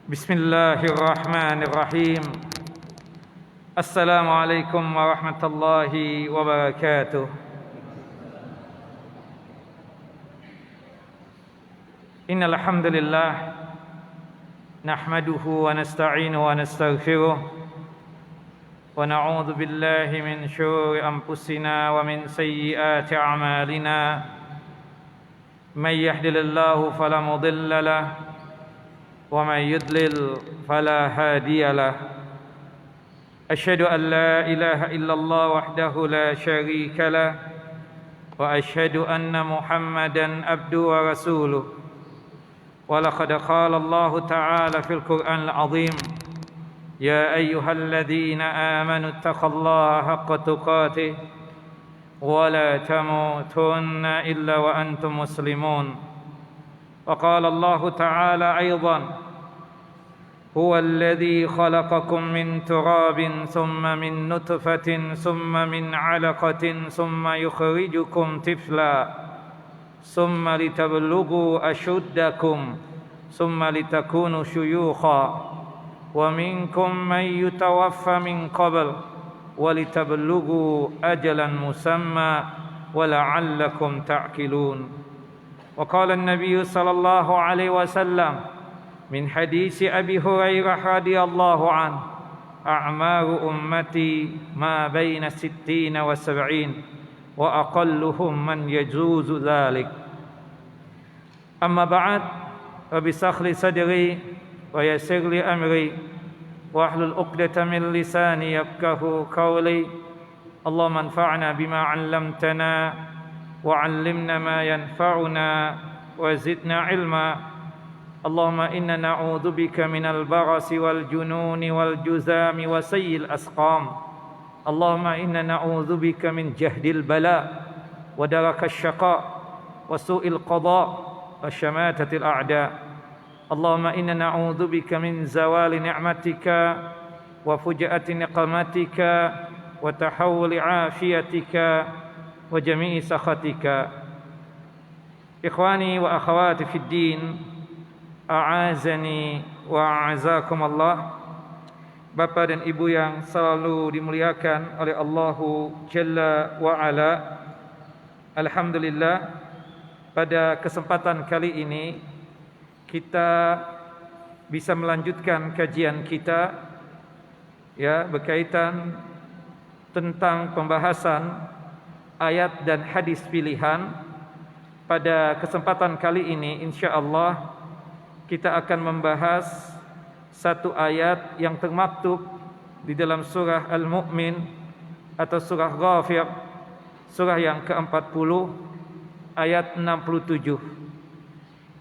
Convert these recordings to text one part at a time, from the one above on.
Bismillahirrahmanirrahim. Assalamualaikum warahmatullahi wabarakatuh. Innal hamdalillah nahmaduhu wa nasta'inuhu wa nastaghfiruh wa na'udzu billahi min syururi anfusina wa min sayyiati a'malina. May yahdihillahu fala mudilla lahu ومن يضلل فلا هادي له أشهد أن لا إله إلا الله وحده لا شريك له وأشهد أن محمدا عبده ورسوله ولقد قال الله تعالى في القرآن العظيم يا أيها الذين آمنوا اتقوا الله حق تقاته ولا تموتن إلا وأنتم مسلمون. وقال الله تعالى أيضا هو الذي خلقكم من تراب ثم من نطفة ثم من علقة ثم يخرجكم طفلا ثم لتبلغوا أشدكم ثم لتكونوا شيوخا ومنكم من يتوفى من قبل ولتبلغوا أجلا مسمى ولعلكم تعقلون. وقال النبي صلى الله عليه وسلم من حديث أبي هريرة رضي الله عنه أعمار أمتي ما بين 60 و70 وأقلهم من يجوز ذلك. أما بعد رب اشرح لي صدري ويسر لي أمري واحلل عقدة من لساني يفقهوا قولي. اللهم انفعنا بما علمتنا وعلمنا ما ينفعنا وزدنا علما. اللهم إنا نعوذ بك من البرص والجنون والجذام وسيء الأسقام. اللهم إنا نعوذ بك من جهد البلاء ودرك الشقاء وسوء القضاء وشماتة الأعداء. اللهم إنا نعوذ بك من زوال نعمتك وفجأة نقمتك وتحول عافيتك وجميع سخطك. Ikhwani wa akhawati fid din, a'azani wa a'azakum Allah. Bapak dan Ibu yang selalu dimuliakan oleh Allahu Jalla wa Ala, alhamdulillah pada kesempatan kali ini kita bisa melanjutkan kajian kita berkaitan tentang pembahasan ayat dan hadis pilihan. Pada kesempatan kali ini insyaallah kita akan membahas satu ayat yang termaktub di dalam surah Al-Mu'min atau surah Ghafir, surah yang ke-40 ayat 67,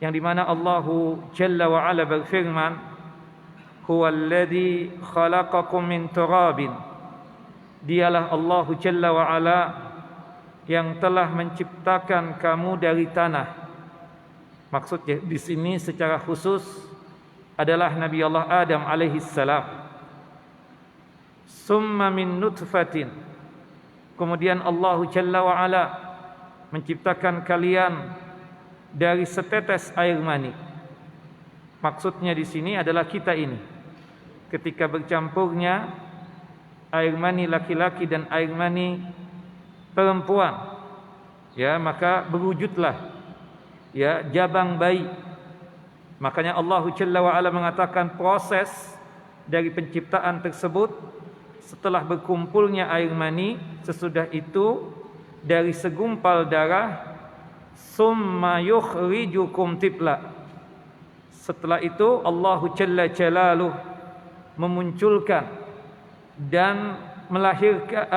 yang dimana Allahu Jalla wa Ala berfirman, huwallazi khalaqakum min turabin, dialah Allahu Jalla wa Ala yang telah menciptakan kamu dari tanah. Maksudnya di sini secara khusus adalah Nabi Allah Adam alaihi salam. Summa min nutfatin, kemudian Allahu Jalla wa Ala menciptakan kalian dari setetes air mani. Maksudnya di sini adalah kita ini. Ketika bercampurnya air mani laki-laki dan air mani perempuan, maka berwujudlah jabang bayi. Makanya Allah Jalla wa Ala mengatakan proses dari penciptaan tersebut setelah berkumpulnya air mani, sesudah itu dari segumpal darah, summa yukhrijukum tifla. Setelah itu Allah Jalla Jalaluh memunculkan dan melahirkan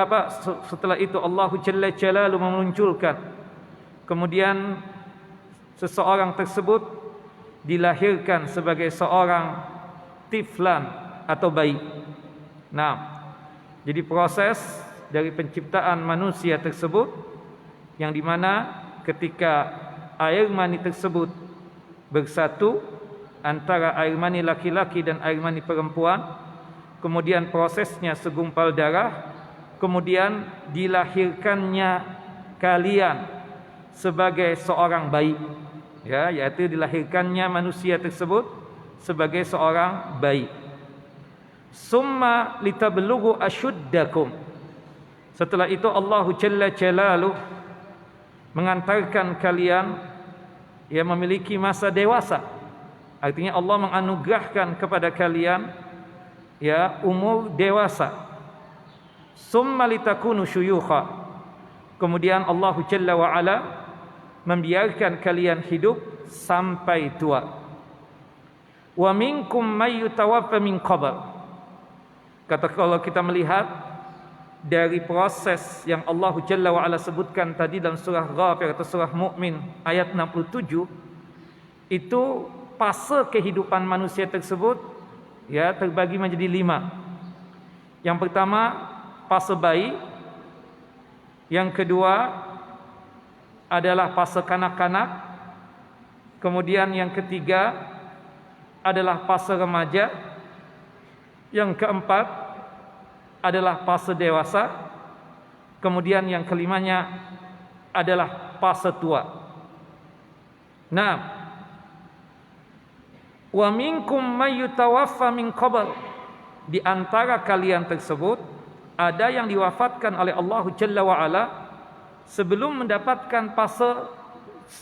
setelah itu Allah Jalla Jalaluhu memunculkan, kemudian seseorang tersebut dilahirkan sebagai seorang tiflan atau bayi. Nah, jadi proses dari penciptaan manusia tersebut yang dimana ketika air mani tersebut bersatu antara air mani laki-laki dan air mani perempuan, kemudian prosesnya segumpal darah, kemudian dilahirkannya kalian sebagai seorang bayi, yaitu dilahirkannya manusia tersebut sebagai seorang bayi. Summa litablughu asyuddakum. Setelah itu Allah Jalla Jalaluhu mengantarkan kalian memiliki masa dewasa. Artinya Allah menganugerahkan kepada kalian umur dewasa. Summa litakunu syuyukha. Kemudian Allah Jalla wa Ala membiarkan kalian hidup sampai tua. Wa minkum may yutawaffa min qabl. Kata kalau kita melihat dari proses yang Allah Jalla wa Ala sebutkan tadi dalam surah Ghafir atau surah Mukmin ayat 67, itu fase kehidupan manusia tersebut terbagi menjadi 5. Yang pertama fase bayi, yang kedua adalah fase kanak-kanak, kemudian yang ketiga adalah fase remaja, yang keempat adalah fase dewasa, kemudian yang kelimanya adalah fase tua. Nah, wa minkum may yutawaffa min qabl. Di antara kalian tersebut ada yang diwafatkan oleh Allah Jalla wa Ala sebelum mendapatkan fase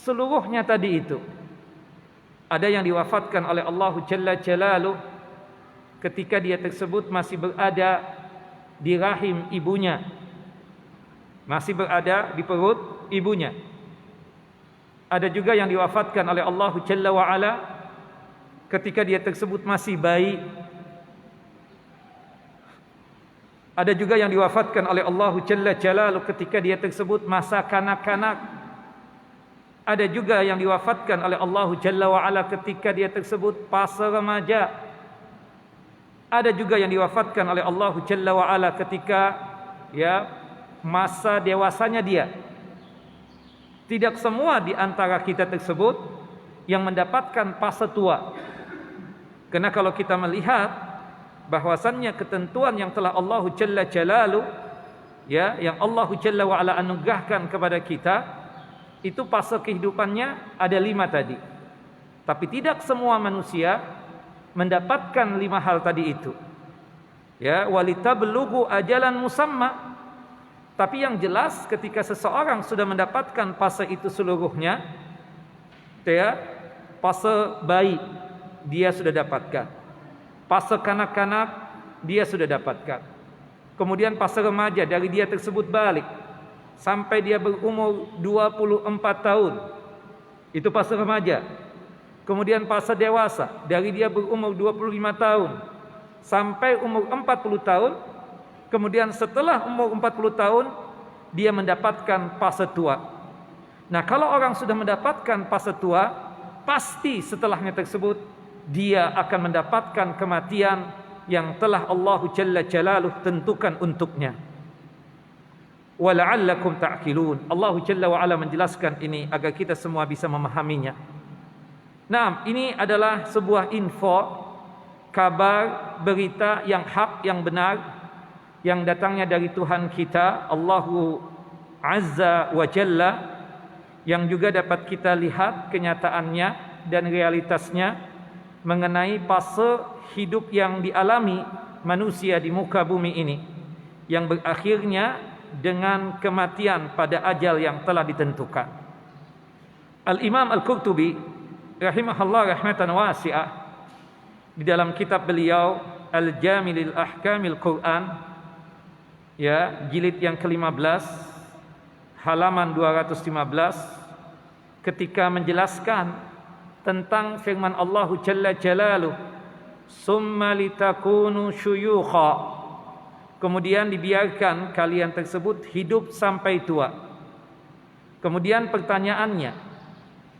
seluruhnya tadi itu. Ada yang diwafatkan oleh Allah Jalla Jalaluhu ketika dia tersebut masih berada di rahim ibunya, masih berada di perut ibunya. Ada juga yang diwafatkan oleh Allah Jalla wa Ala ketika dia tersebut masih bayi. Ada juga yang diwafatkan oleh Allah Jalla Jalaluhu ketika dia tersebut masa kanak-kanak. Ada juga yang diwafatkan oleh Allah Jalla wa Ala ketika dia tersebut fase remaja. Ada juga yang diwafatkan oleh Allah Jalla wa Ala ketika masa dewasanya dia. Tidak semua di antara kita tersebut yang mendapatkan fase tua. Karena kalau kita melihat bahwasannya ketentuan yang telah Allah Jalla Jalaluhu yang Allah Jalla wa Ala anugerahkan kepada kita, itu fase kehidupannya ada 5 tadi. Tapi tidak semua manusia mendapatkan 5 hal tadi itu. Walitablughu ajalan musamma. Tapi yang jelas ketika seseorang sudah mendapatkan fase itu seluruhnya, fase bayi dia sudah dapatkan, fase kanak-kanak dia sudah dapatkan, kemudian fase remaja dari dia tersebut balik sampai dia berumur 24 tahun, itu fase remaja. Kemudian fase dewasa dari dia berumur 25 tahun sampai umur 40 tahun. Kemudian setelah umur 40 tahun dia mendapatkan fase tua. Nah, kalau orang sudah mendapatkan fase tua, pasti setelahnya tersebut dia akan mendapatkan kematian yang telah Allah Jalla Jalaluhu tentukan untuknya. Wala'allakum ta'qilun. Allah Jalla wa Ala menjelaskan ini agar kita semua bisa memahaminya. Nah, ini adalah sebuah info, kabar, berita yang hak, yang benar, yang datangnya dari Tuhan kita Allahu Azza wa Jalla, yang juga dapat kita lihat kenyataannya dan realitasnya mengenai fase hidup yang dialami manusia di muka bumi ini, yang berakhirnya dengan kematian pada ajal yang telah ditentukan. Al-Imam Al-Qurtubi rahimahullah rahmatan wasi'ah di dalam kitab beliau Al-Jamilil Ahkamil Quran, jilid yang ke-15 halaman 215, ketika menjelaskan tentang firman Allah Jalla Jalaluhu, summa litakunu syuyukha, kemudian dibiarkan kalian tersebut hidup sampai tua. Kemudian pertanyaannya,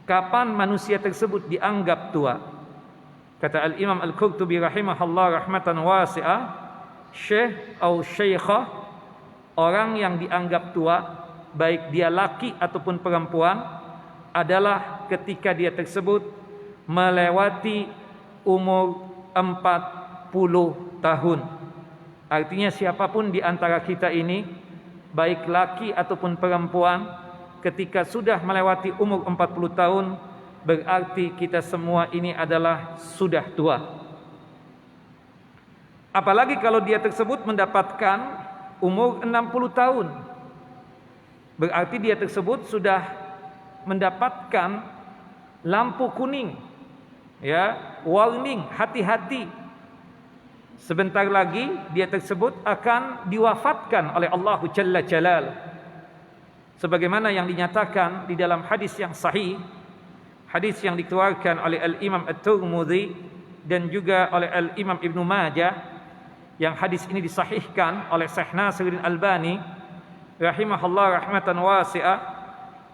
kapan manusia tersebut dianggap tua? Kata Al-Imam Al-Qurtubi rahimahullah rahmatan wasi'ah, syekh atau syekhah, orang yang dianggap tua, baik dia laki ataupun perempuan, adalah ketika dia tersebut melewati umur 40 tahun. Artinya siapapun di antara kita ini, baik laki ataupun perempuan, ketika sudah melewati umur 40 tahun, berarti kita semua ini adalah sudah tua. Apalagi kalau dia tersebut mendapatkan umur 60 tahun. Berarti dia tersebut sudah mendapatkan lampu kuning, ya, warning, hati-hati. Sebentar lagi dia tersebut akan diwafatkan oleh Allah Jalla Jalal. Sebagaimana yang dinyatakan di dalam hadis yang sahih, hadis yang dikeluarkan oleh Al-Imam At-Tirmidzi dan juga oleh Al-Imam Ibnu Majah, yang hadis ini disahihkan oleh Syekh Nasiruddin Albani rahimahullah rahmatan wasi'ah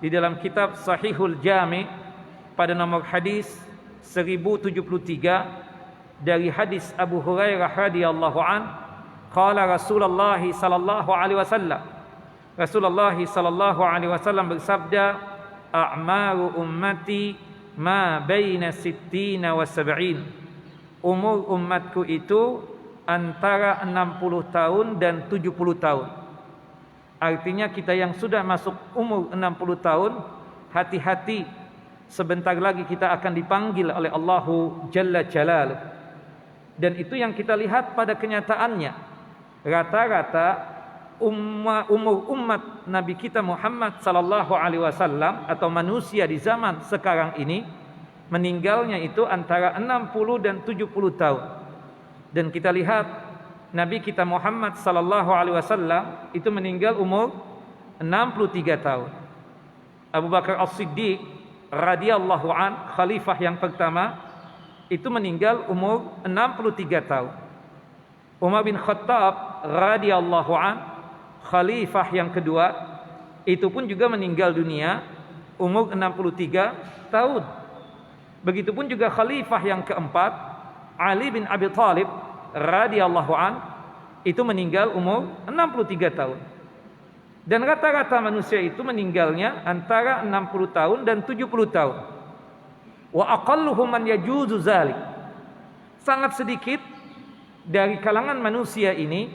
di dalam kitab Sahihul Jami' pada nomor hadis 1073 dari hadis Abu Hurairah radhiyallahu an, qala Rasulullah sallallahu alaihi wasallam, Rasulullah sallallahu alaihi wasallam bersabda, a'maru ummati ma baina sittina wa sab'in. Umur umatku itu antara 60 tahun dan 70 tahun. Artinya kita yang sudah masuk umur 60 tahun, hati-hati, sebentar lagi kita akan dipanggil oleh Allahu Jalla Jalaluh. Dan itu yang kita lihat pada kenyataannya. Rata-rata umur umat Nabi kita Muhammad sallallahu alaihi wasallam atau manusia di zaman sekarang ini meninggalnya itu antara 60 dan 70 tahun. Dan kita lihat Nabi kita Muhammad sallallahu alaihi wasallam itu meninggal umur 63 tahun. Abu Bakar As-Siddiq radhiyallahu an, khalifah yang pertama, itu meninggal umur 63 tahun. Umar bin Khattab radhiyallahu an, khalifah yang kedua, itu pun juga meninggal dunia umur 63 tahun. Begitupun juga khalifah yang keempat, Ali bin Abi Thalib radhiyallahu an, itu meninggal umur 63 tahun. Dan rata-rata manusia itu meninggalnya antara 60 tahun dan 70 tahun. Wa aqalluhum man yajuzu zalik. Sangat sedikit dari kalangan manusia ini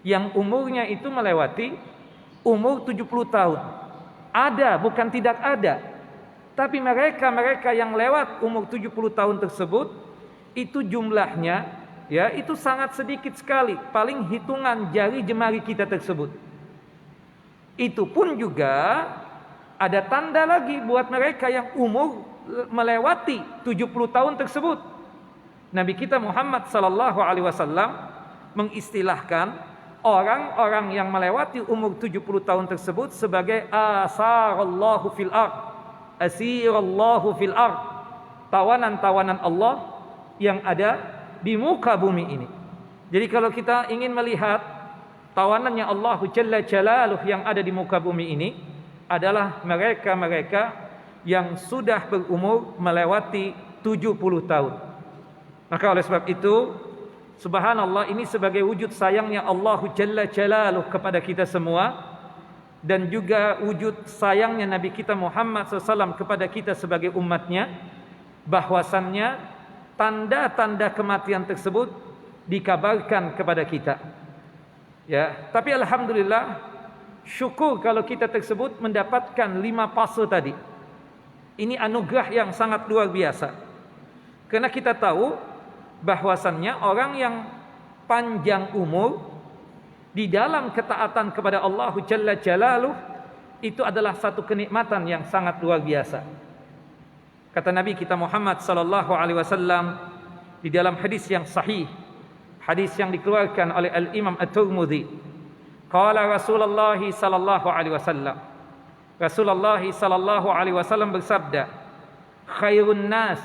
yang umurnya itu melewati umur 70 tahun. Ada, bukan tidak ada. Tapi mereka yang lewat umur 70 tahun tersebut, itu jumlahnya, ya, itu sangat sedikit sekali, paling hitungan jari jemari kita tersebut. Itu pun juga ada tanda lagi buat mereka yang umur melewati 70 tahun tersebut. Nabi kita Muhammad sallallahu alaihi wasallam mengistilahkan orang-orang yang melewati umur 70 tahun tersebut sebagai asarallahu fil ard, asirallahu fil ard, tawanan-tawanan Allah yang ada di muka bumi ini. Jadi kalau kita ingin melihat tawanannya Allah Jalla Jalaluh yang ada di muka bumi ini, adalah mereka-mereka yang sudah berumur melewati 70 tahun. Maka oleh sebab itu, subhanallah, ini sebagai wujud sayangnya Allah Jalla Jalaluh kepada kita semua, dan juga wujud sayangnya Nabi kita Muhammad SAW kepada kita sebagai umatnya, bahwasannya tanda-tanda kematian tersebut dikabarkan kepada kita. Ya, tapi alhamdulillah, syukur kalau kita tersebut mendapatkan 5 fase tadi. Ini anugerah yang sangat luar biasa. Karena kita tahu bahwasannya orang yang panjang umur di dalam ketaatan kepada Allah Jalla Jalaluh itu adalah satu kenikmatan yang sangat luar biasa. Kata Nabi kita Muhammad sallallahu alaihi wasallam di dalam hadis yang sahih, hadis yang dikeluarkan oleh Al-Imam At-Tirmidzi, qala Rasulullah sallallahu alaihi wasallam, Rasulullah sallallahu alaihi wasallam bersabda, khairun nas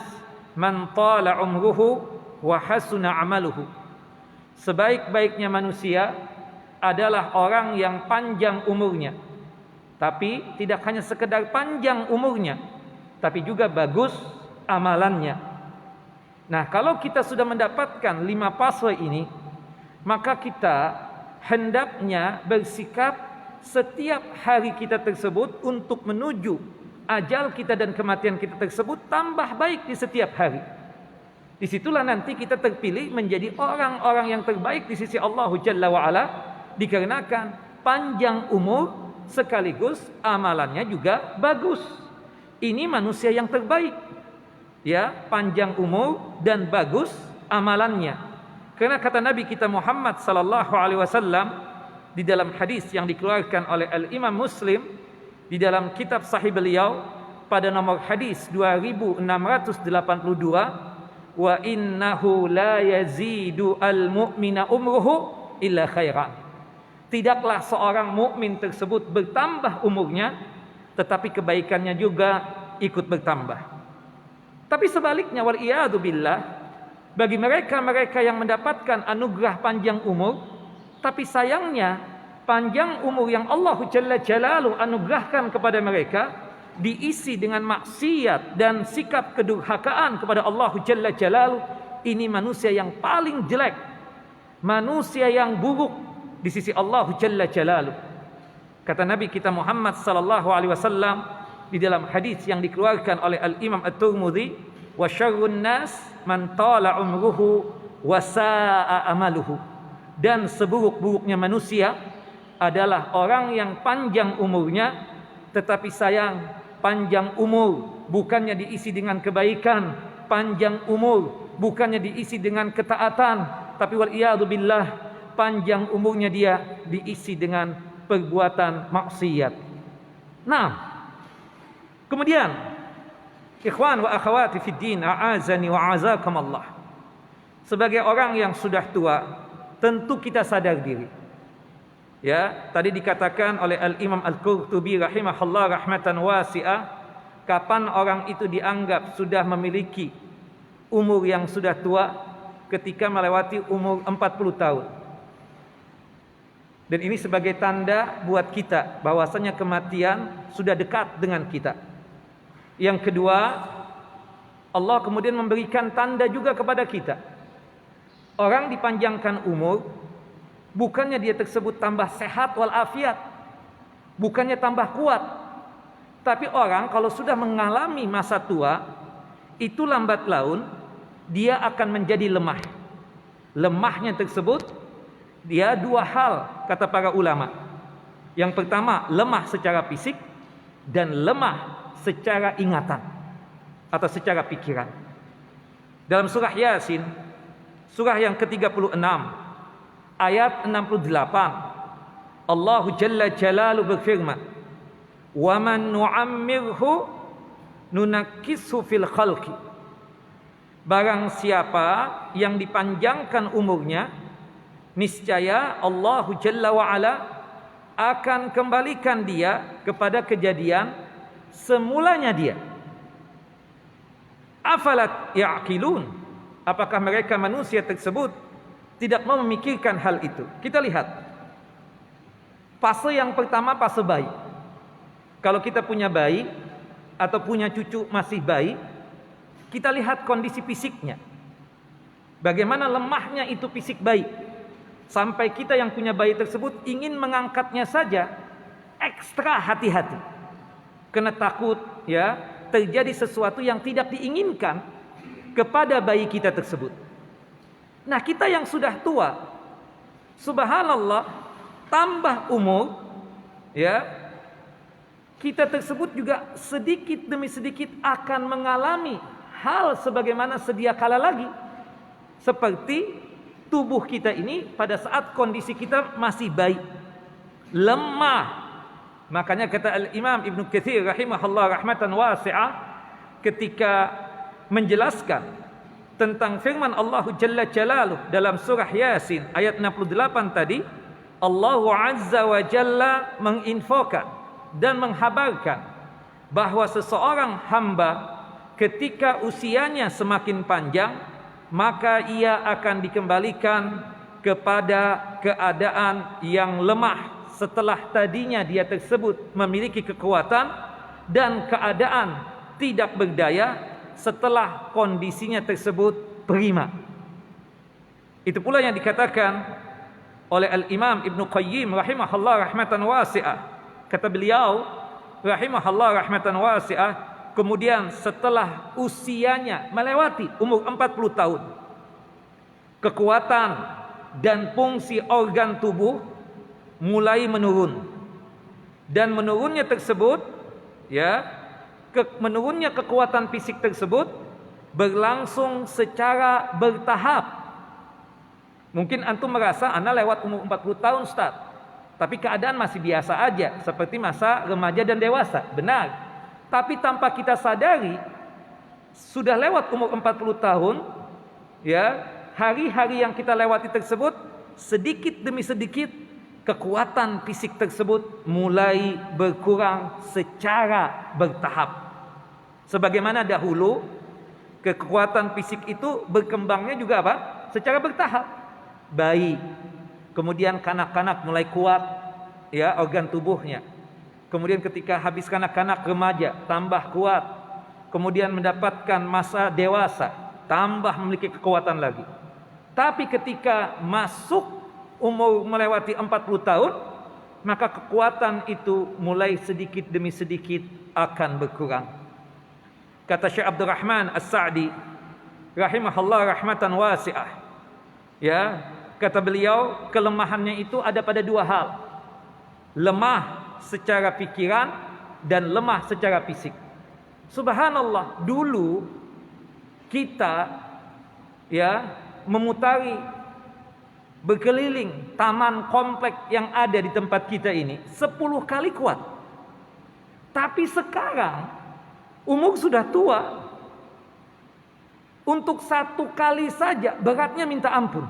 man tala umruhu wa hasuna amaluhu. Sebaik-baiknya manusia adalah orang yang panjang umurnya. Tapi tidak hanya sekedar panjang umurnya, tapi juga bagus amalannya. Nah, kalau kita sudah mendapatkan 5 fase ini, maka kita hendaknya bersikap setiap hari kita tersebut untuk menuju ajal kita dan kematian kita tersebut tambah baik di setiap hari. Disitulah nanti kita terpilih menjadi orang-orang yang terbaik di sisi Allah Jalla wa'ala, dikarenakan panjang umur sekaligus amalannya juga bagus. ini manusia yang terbaik. Ya, panjang umur dan bagus amalannya. Karena kata Nabi kita Muhammad sallallahu alaihi wasallam di dalam hadis yang dikeluarkan oleh Al-Imam Muslim di dalam kitab sahih beliau pada nomor hadis 2682, wa innahu la yazidu al-mu'mina umruhu illa khairan. Tidaklah seorang mukmin tersebut bertambah umurnya, tetapi kebaikannya juga ikut bertambah. Tapi sebaliknya, wal iyadu billah, bagi mereka-mereka yang mendapatkan anugerah panjang umur, tapi sayangnya panjang umur yang Allah Jalla Jalaluhu anugerahkan kepada mereka diisi dengan maksiat dan sikap kedurhakaan kepada Allah Jalla Jalaluhu, ini manusia yang paling jelek, manusia yang buruk di sisi Allah Jalla Jalaluhu. Kata Nabi kita Muhammad sallallahu alaihi wasallam di dalam hadis yang dikeluarkan oleh Al-Imam At-Tirmidzi, wa syarrun nas man tala umruhu wa sa'a amaluhu. Dan seburuk-buruknya manusia adalah orang yang panjang umurnya, tetapi sayang panjang umur bukannya diisi dengan kebaikan, panjang umur bukannya diisi dengan ketaatan, tapi wal iyadu billah, panjang umurnya dia diisi dengan perbuatan maksiat. Nah, kemudian, ikhwan wa akhwati fid din, a'azani wa a'azakumullah. Sebagai orang yang sudah tua, tentu kita sadar diri. Ya, tadi dikatakan oleh Al-Imam Al-Qurtubi rahimahullah rahmatan wasi'ah, kapan orang itu dianggap sudah memiliki umur yang sudah tua? Ketika melewati umur 40 tahun. Dan ini sebagai tanda buat kita bahwasanya kematian sudah dekat dengan kita. Yang kedua, Allah kemudian memberikan tanda juga kepada kita. Orang dipanjangkan umur, bukannya dia tersebut tambah sehat walafiat, bukannya tambah kuat. Tapi orang kalau sudah mengalami masa tua, itu lambat laun dia akan menjadi lemah. Lemahnya tersebut, dia dua hal kata para ulama. Yang pertama, lemah secara fisik dan lemah secara ingatan atau secara pikiran. Dalam surah Yasin, surah yang ke-36 ayat 68, Allah Jalla Jalaluhu berfirman, "Wa man nu'ammirhu nunakkishu fil khalqi." Barang siapa yang dipanjangkan umurnya, niscaya Allah Jalla wa Ala akan kembalikan dia kepada kejadian semulanya dia. Afalat ya'qilun? Apakah mereka manusia tersebut tidak mau memikirkan hal itu? Kita lihat. Fase yang pertama, fase bayi. Kalau kita punya bayi atau punya cucu masih bayi, kita lihat kondisi fisiknya. Bagaimana lemahnya itu fisik bayi. Sampai kita yang punya bayi tersebut ingin mengangkatnya saja ekstra hati-hati. Karena takut ya terjadi sesuatu yang tidak diinginkan kepada bayi kita tersebut. Nah, kita yang sudah tua, subhanallah, tambah umur, ya, kita tersebut juga sedikit demi sedikit akan mengalami hal sebagaimana sedia kala lagi. Seperti tubuh kita ini pada saat kondisi kita masih baik, lemah. Makanya kata Al-Imam Ibn Katsir rahimahullah rahmatan wasi'ah ketika menjelaskan tentang firman Allah Jalla Jalaluhu dalam surah Yasin ayat 68 tadi, Allah Azza wa Jalla menginfokan dan menghabarkan bahwa seseorang hamba ketika usianya semakin panjang, maka ia akan dikembalikan kepada keadaan yang lemah setelah tadinya dia tersebut memiliki kekuatan dan keadaan tidak berdaya setelah kondisinya tersebut prima. Itu pula yang dikatakan oleh Al-Imam Ibn Qayyim rahimahullah rahmatan wasi'ah. Kata beliau rahimahullah rahmatan wasi'ah, kemudian setelah usianya melewati umur 40 tahun, kekuatan dan fungsi organ tubuh mulai menurun. Dan menurunnya tersebut ya menurunnya kekuatan fisik tersebut berlangsung secara bertahap. Mungkin antum merasa ana lewat umur 40 tahun Ustaz, tapi keadaan masih biasa aja, seperti masa remaja dan dewasa. Benar. Tapi tanpa kita sadari, sudah lewat umur 40 tahun, ya, hari-hari yang kita lewati tersebut, sedikit demi sedikit kekuatan fisik tersebut mulai berkurang secara bertahap. Sebagaimana dahulu kekuatan fisik itu berkembangnya juga apa? Secara bertahap. Bayi, kemudian kanak-kanak mulai kuat, ya, organ tubuhnya. Kemudian ketika habis kanak-kanak, remaja tambah kuat. Kemudian mendapatkan masa dewasa, tambah memiliki kekuatan lagi. Tapi ketika masuk umur melewati 40 tahun, maka kekuatan itu mulai sedikit demi sedikit akan berkurang. Kata Syekh Abdurrahman As-Sa'di rahimahullah rahmatan wasi'ah, ya, kata beliau, kelemahannya itu ada pada dua hal. Lemah secara pikiran dan lemah secara fisik. Subhanallah, dulu kita, ya, memutari berkeliling taman komplek yang ada di tempat kita ini 10 kali kuat. Tapi sekarang umur sudah tua, untuk 1 kali saja beratnya minta ampun.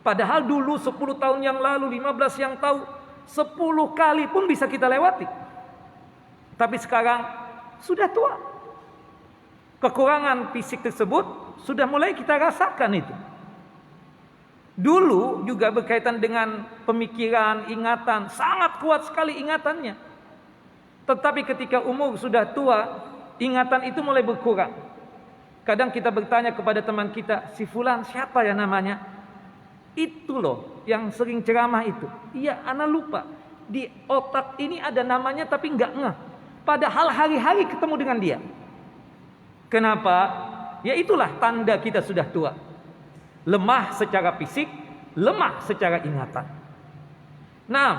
Padahal dulu 10 tahun yang lalu, 15 yang tahu, 10 kali pun bisa kita lewati. Tapi sekarang sudah tua. Kekurangan fisik tersebut sudah mulai kita rasakan itu. Dulu juga berkaitan dengan pemikiran, ingatan, sangat kuat sekali ingatannya. Tetapi ketika umur sudah tua, ingatan itu mulai berkurang. Kadang kita bertanya kepada teman kita, si fulan siapa ya namanya? Itu loh yang sering ceramah itu. Iya, ana lupa. Di otak ini ada namanya tapi enggak ngeh. Padahal hari-hari ketemu dengan dia. Kenapa? Ya itulah tanda kita sudah tua. Lemah secara fisik, lemah secara ingatan. Nah,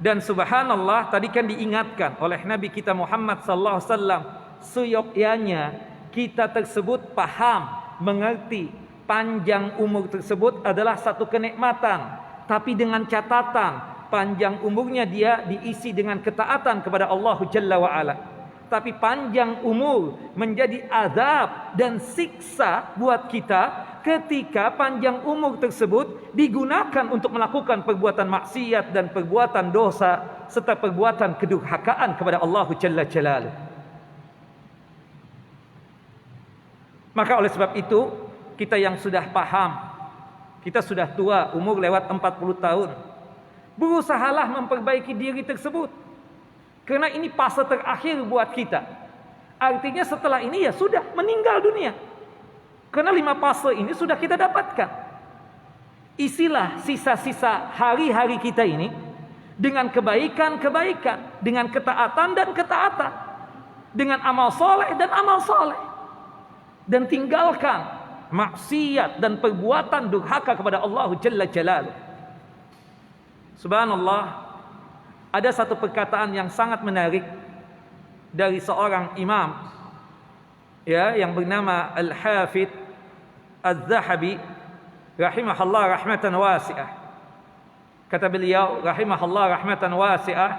dan subhanallah tadi kan diingatkan oleh Nabi kita Muhammad sallallahu alaihi wasallam, seyogyanya kita tersebut paham, mengerti panjang umur tersebut adalah satu kenikmatan, tapi dengan catatan panjang umurnya dia diisi dengan ketaatan kepada Allah Jalla wa Ala. Tapi panjang umur menjadi azab dan siksa buat kita ketika panjang umur tersebut digunakan untuk melakukan perbuatan maksiat dan perbuatan dosa serta perbuatan kedurhakaan kepada Allah Jalla Jalaluh. Maka oleh sebab itu, kita yang sudah paham, kita sudah tua, umur lewat 40 tahun, berusahalah memperbaiki diri tersebut. Karena ini fase terakhir buat kita. Artinya setelah ini ya sudah meninggal dunia. Karena 5 fase ini sudah kita dapatkan. Isilah sisa-sisa hari-hari kita ini dengan kebaikan-kebaikan, dengan ketaatan dan ketaatan, dengan amal soleh dan amal soleh. Dan tinggalkan maksiat dan perbuatan durhaka kepada Allah Jalla Jalaluh. Subhanallah, ada satu perkataan yang sangat menarik dari seorang imam, ya, yang bernama Al-Hafidh Az-Zahabi rahimahullah rahmatan wasi'ah. Kata beliau rahimahullah rahmatan wasi'ah,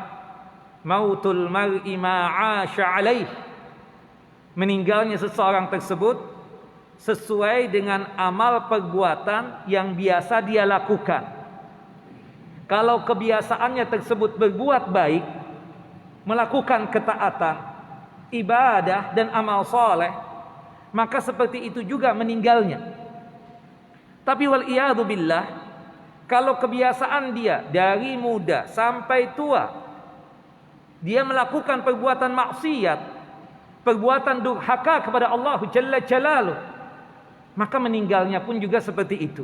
mautul mar'i ma'asha alaih, meninggalnya seseorang tersebut sesuai dengan amal perbuatan yang biasa dia lakukan. Kalau kebiasaannya tersebut berbuat baik, melakukan ketaatan, ibadah dan amal soleh, maka seperti itu juga meninggalnya. Tapi wal iyadu billah, kalau kebiasaan dia dari muda sampai tua, dia melakukan perbuatan maksiat, perbuatan durhaka kepada Allah Jalla Jalaluh, maka meninggalnya pun juga seperti itu.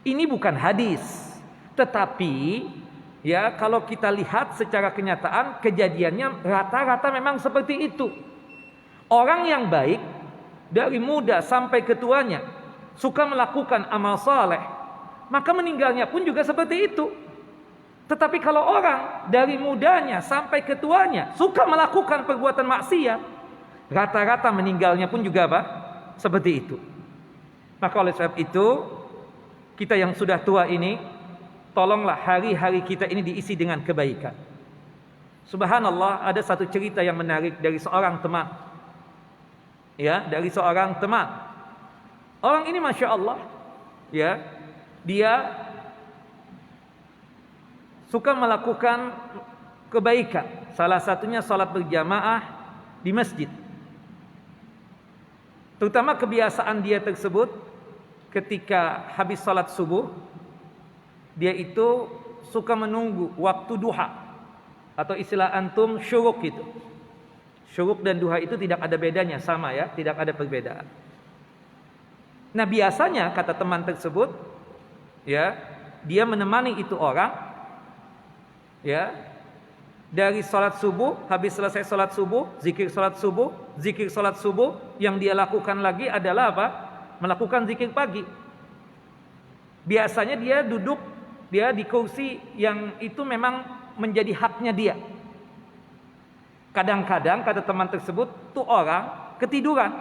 Ini bukan hadis, tetapi ya kalau kita lihat secara kenyataan kejadiannya rata-rata memang seperti itu. Orang yang baik dari muda sampai ke tuanya suka melakukan amal saleh, maka meninggalnya pun juga seperti itu. Tetapi kalau orang dari mudanya sampai ke tuanya suka melakukan perbuatan maksiat, rata-rata meninggalnya pun juga apa? Seperti itu. Maka oleh sebab itu, kita yang sudah tua ini, tolonglah hari-hari kita ini diisi dengan kebaikan. Subhanallah, ada satu cerita yang menarik dari seorang teman. Ya, dari seorang teman. Orang ini Masya Allah, ya, dia suka melakukan kebaikan. Salah satunya salat berjamaah di masjid. Terutama kebiasaan dia tersebut, ketika habis salat subuh, dia itu suka menunggu waktu duha, atau istilah antum syuruk itu. Syuruk dan duha itu tidak ada bedanya, sama ya, tidak ada perbedaan. Nah biasanya kata teman tersebut, ya, dia menemani itu orang, ya, dari salat subuh, habis selesai salat subuh, zikir salat subuh, yang dia lakukan lagi adalah apa? Melakukan zikir pagi. Biasanya dia duduk, dia di kursi yang itu memang menjadi haknya dia. Kadang-kadang kata teman tersebut, tuh orang ketiduran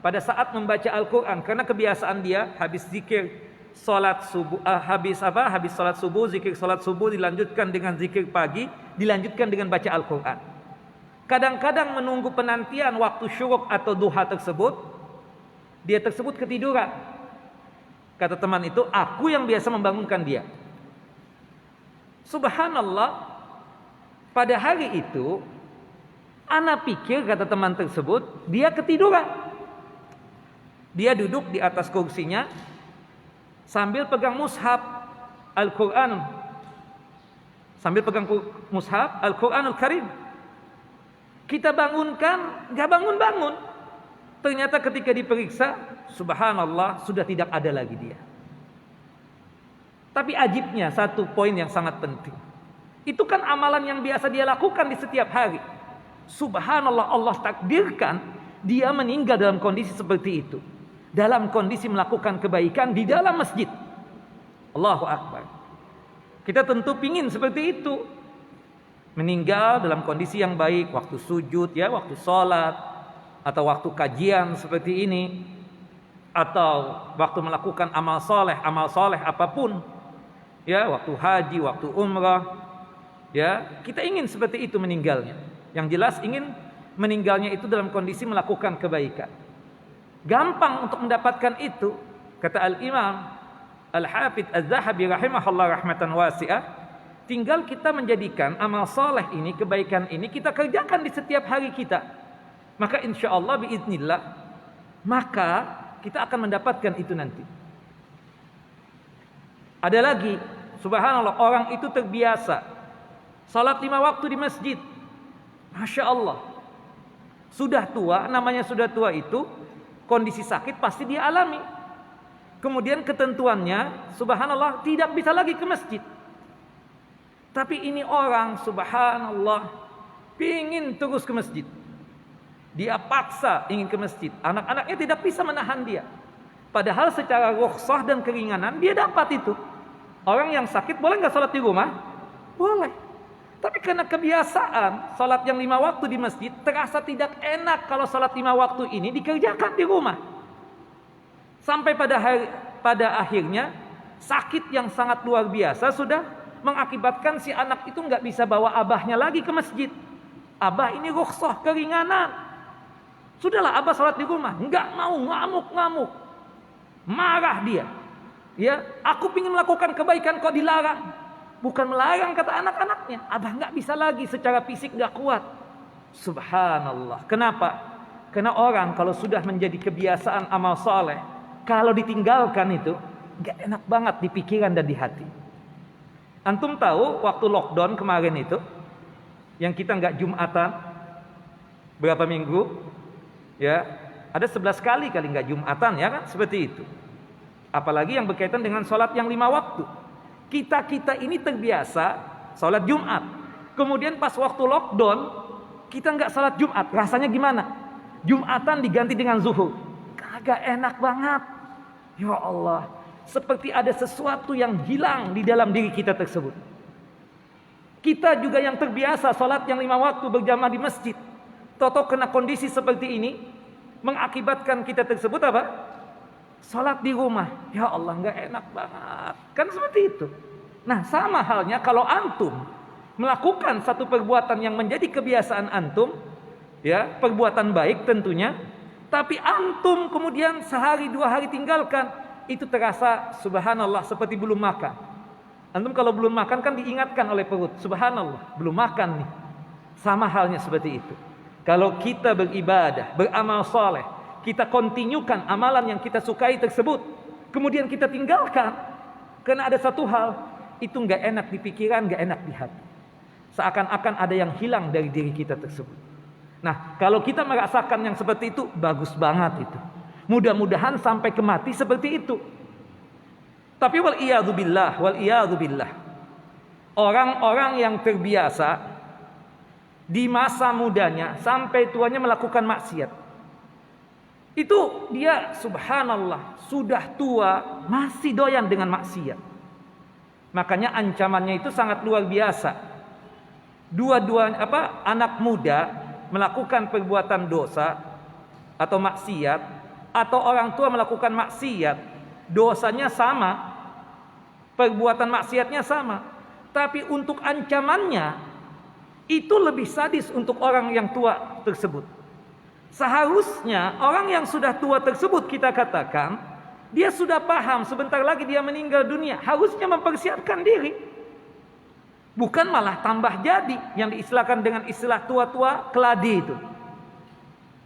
pada saat membaca Al-Quran, karena kebiasaan dia habis zikir salat subuh, habis salat subuh, zikir salat subuh dilanjutkan dengan zikir pagi, dilanjutkan dengan baca Al-Quran. Kadang-kadang menunggu penantian waktu syuruk atau duha tersebut, dia tersebut ketiduran. Kata teman itu, aku yang biasa membangunkan dia. Subhanallah, pada hari itu ana pikir, kata teman tersebut, dia ketiduran. Dia duduk di atas kursinya sambil pegang mushaf Al-Quran, sambil pegang mushaf Al-Quranul Karim. Kita bangunkan, gak bangun-bangun. Ternyata ketika diperiksa, subhanallah, sudah tidak ada lagi dia. Tapi ajibnya satu poin yang sangat penting. Itu kan amalan yang biasa dia lakukan di setiap hari. Subhanallah, Allah takdirkan dia meninggal dalam kondisi seperti itu, dalam kondisi melakukan kebaikan di dalam masjid. Allahu Akbar. Kita tentu pingin seperti itu, meninggal dalam kondisi yang baik, waktu sujud ya, waktu sholat, atau waktu kajian seperti ini, atau waktu melakukan amal soleh apapun ya, waktu haji, waktu umrah ya, kita ingin seperti itu meninggalnya. Yang jelas ingin meninggalnya itu dalam kondisi melakukan kebaikan. Gampang untuk mendapatkan itu, kata Al-Imam Al-Hafidz Az-Zahabi rahimahullah rahmatan wasi'ah. Tinggal kita menjadikan amal soleh ini, kebaikan ini kita kerjakan di setiap hari kita. Maka insya Allah biiznillah, maka kita akan mendapatkan itu nanti. Ada lagi, subhanallah, orang itu terbiasa salat 5 waktu di masjid. Masya Allah, sudah tua, namanya sudah tua itu, kondisi sakit pasti dia alami. Kemudian ketentuannya, subhanallah, tidak bisa lagi ke masjid. Tapi ini orang, subhanallah, pingin terus ke masjid. Dia paksa ingin ke masjid. Anak-anaknya tidak bisa menahan dia. Padahal secara rukhsah dan keringanan dia dapat itu. Orang yang sakit boleh nggak salat di rumah? Boleh. Tapi karena kebiasaan salat yang 5 waktu di masjid, terasa tidak enak kalau salat 5 waktu ini dikerjakan di rumah. Sampai pada akhirnya sakit yang sangat luar biasa sudah mengakibatkan si anak itu nggak bisa bawa abahnya lagi ke masjid. Abah ini rukhsah, keringanan. Sudahlah abah salat di rumah, nggak mau, ngamuk-ngamuk, marah dia. Ya, aku ingin melakukan kebaikan kok dilarang. Bukan melarang, kata anak-anaknya, abah nggak bisa lagi, secara fisik nggak kuat. Subhanallah. Kenapa? Karena orang kalau sudah menjadi kebiasaan amal soleh, kalau ditinggalkan itu nggak enak banget di pikiran dan di hati. Antum tahu waktu lockdown kemarin itu, yang kita nggak Jumatan berapa minggu, ya ada 11 kali nggak Jumatan ya kan, seperti itu. Apalagi yang berkaitan dengan sholat yang 5 waktu. Kita ini terbiasa sholat Jumat. Kemudian pas waktu lockdown kita nggak sholat Jumat, rasanya gimana? Jumatan diganti dengan zuhur, kagak enak banget. Ya Allah, seperti ada sesuatu yang hilang di dalam diri kita tersebut. Kita juga yang terbiasa sholat yang 5 waktu berjamaah di masjid, toto kena kondisi seperti ini, mengakibatkan kita tersebut apa? Sholat di rumah. Ya Allah, nggak enak banget. Kan seperti itu. Nah, sama halnya kalau antum melakukan satu perbuatan yang menjadi kebiasaan antum, ya, perbuatan baik tentunya, tapi antum kemudian sehari 2 hari tinggalkan, itu terasa subhanallah seperti belum makan. Antum kalau belum makan kan diingatkan oleh perut, subhanallah belum makan nih. Sama halnya seperti itu. Kalau kita beribadah, beramal soleh, kita kontinyukan amalan yang kita sukai tersebut, kemudian kita tinggalkan karena ada satu hal, itu nggak enak di pikiran, nggak enak di hati. Seakan-akan ada yang hilang dari diri kita tersebut. Nah, kalau kita merasakan yang seperti itu, bagus banget itu. Mudah-mudahan sampai ke mati seperti itu. Tapi wal iyadzu billah. Orang-orang yang terbiasa di masa mudanya sampai tuanya melakukan maksiat. Itu dia subhanallah, sudah tua masih doyan dengan maksiat. Makanya ancamannya itu sangat luar biasa. Anak muda melakukan perbuatan dosa atau maksiat, atau orang tua melakukan maksiat, dosanya sama, perbuatan maksiatnya sama, tapi untuk ancamannya itu lebih sadis untuk orang yang tua tersebut. Seharusnya orang yang sudah tua tersebut, kita katakan dia sudah paham sebentar lagi dia meninggal dunia, harusnya mempersiapkan diri. Bukan malah tambah jadi, yang diistilahkan dengan istilah tua-tua keladi itu.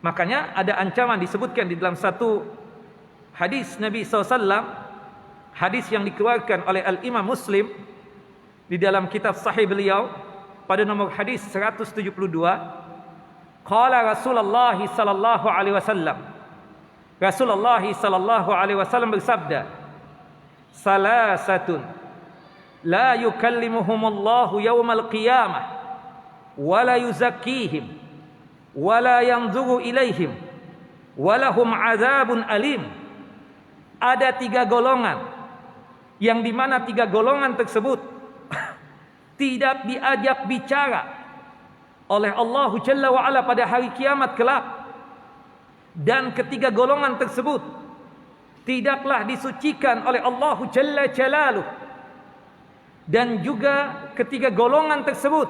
Makanya ada ancaman disebutkan di dalam satu hadis Nabi SAW, hadis yang dikeluarkan oleh Al-Imam Muslim di dalam kitab Sahih beliau pada nomor hadis 172. Qala Rasulullah sallallahu alaihi wasallam. Rasulullah sallallahu alaihi wasallam bersabda, "Salasatun la yukallimuhumullahu yawmal qiyamah wa la yuzakkihim wa la yanzuru ilaihim wa lahum adzabun alim." Ada 3 golongan yang dimana 3 golongan tersebut tidak diajak bicara oleh Allah Jalla wa Ala pada hari kiamat kelak, dan ketiga golongan tersebut tidaklah disucikan oleh Allah Jalla Jalaluh, dan juga ketiga golongan tersebut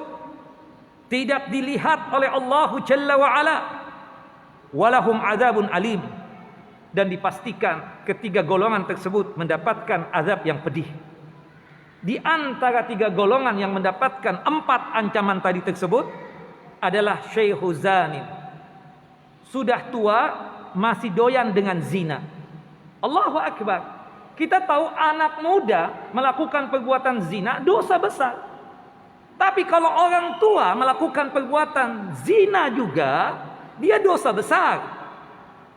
tidak dilihat oleh Allah Jalla wa Ala, walahum adzabun alim, dan dipastikan ketiga golongan tersebut mendapatkan azab yang pedih. Di antara 3 golongan yang mendapatkan 4 ancaman tadi tersebut adalah syekhu zanin, sudah tua masih doyan dengan zina. Allahu Akbar. Kita tahu anak muda melakukan perbuatan zina dosa besar. Tapi kalau orang tua melakukan perbuatan zina juga, dia dosa besar.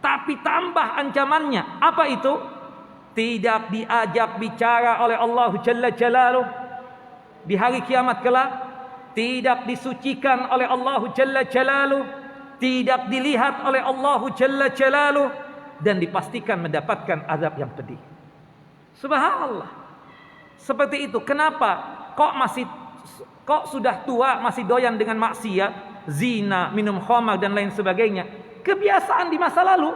Tapi tambah ancamannya, apa itu? Tidak diajak bicara oleh Allah Jalla Jalaluh di hari kiamat kelak, tidak disucikan oleh Allah Jalla Jalaluh, tidak dilihat oleh Allah Jalla Jalaluh, dan dipastikan mendapatkan azab yang pedih. Subhanallah. Seperti itu. Kenapa kok sudah tua masih doyan dengan maksiat, zina, minum khamar dan lain sebagainya? Kebiasaan di masa lalu,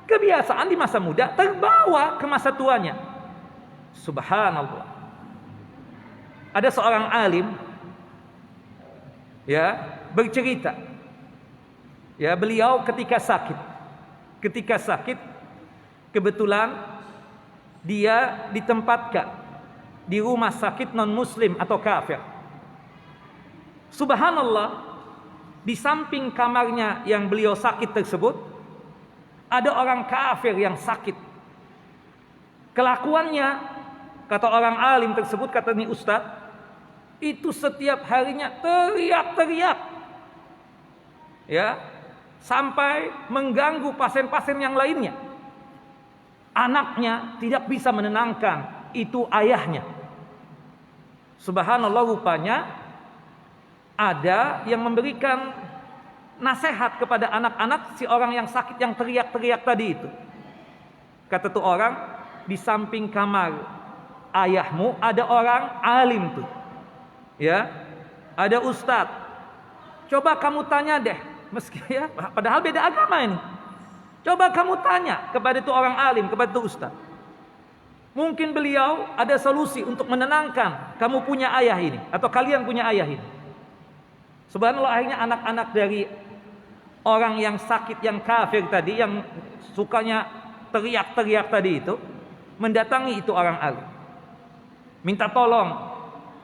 kebiasaan di masa muda terbawa ke masa tuanya. Subhanallah. Ada seorang alim bercerita, beliau ketika sakit kebetulan dia ditempatkan di rumah sakit non muslim atau kafir. Subhanallah, di samping kamarnya yang beliau sakit tersebut ada orang kafir yang sakit. Kelakuannya, kata orang alim tersebut, kata ini ustaz, itu setiap harinya teriak-teriak, sampai mengganggu pasien-pasien yang lainnya. Anaknya tidak bisa menenangkan, itu ayahnya. Subhanallah, rupanya ada yang memberikan nasihat kepada anak-anak si orang yang sakit yang teriak-teriak tadi itu. Kata tuh orang, di samping kamar ayahmu ada orang alim tuh, ada ustadz. Coba kamu tanya deh, meski ya, padahal beda agama ini. Coba kamu tanya kepada itu orang alim, kepada itu ustadz. Mungkin beliau ada solusi untuk menenangkan kamu punya ayah ini, atau kalian punya ayah ini. Subhanallah, akhirnya anak-anak dari orang yang sakit, yang kafir tadi, yang sukanya teriak-teriak tadi itu, mendatangi itu orang alim. Minta tolong,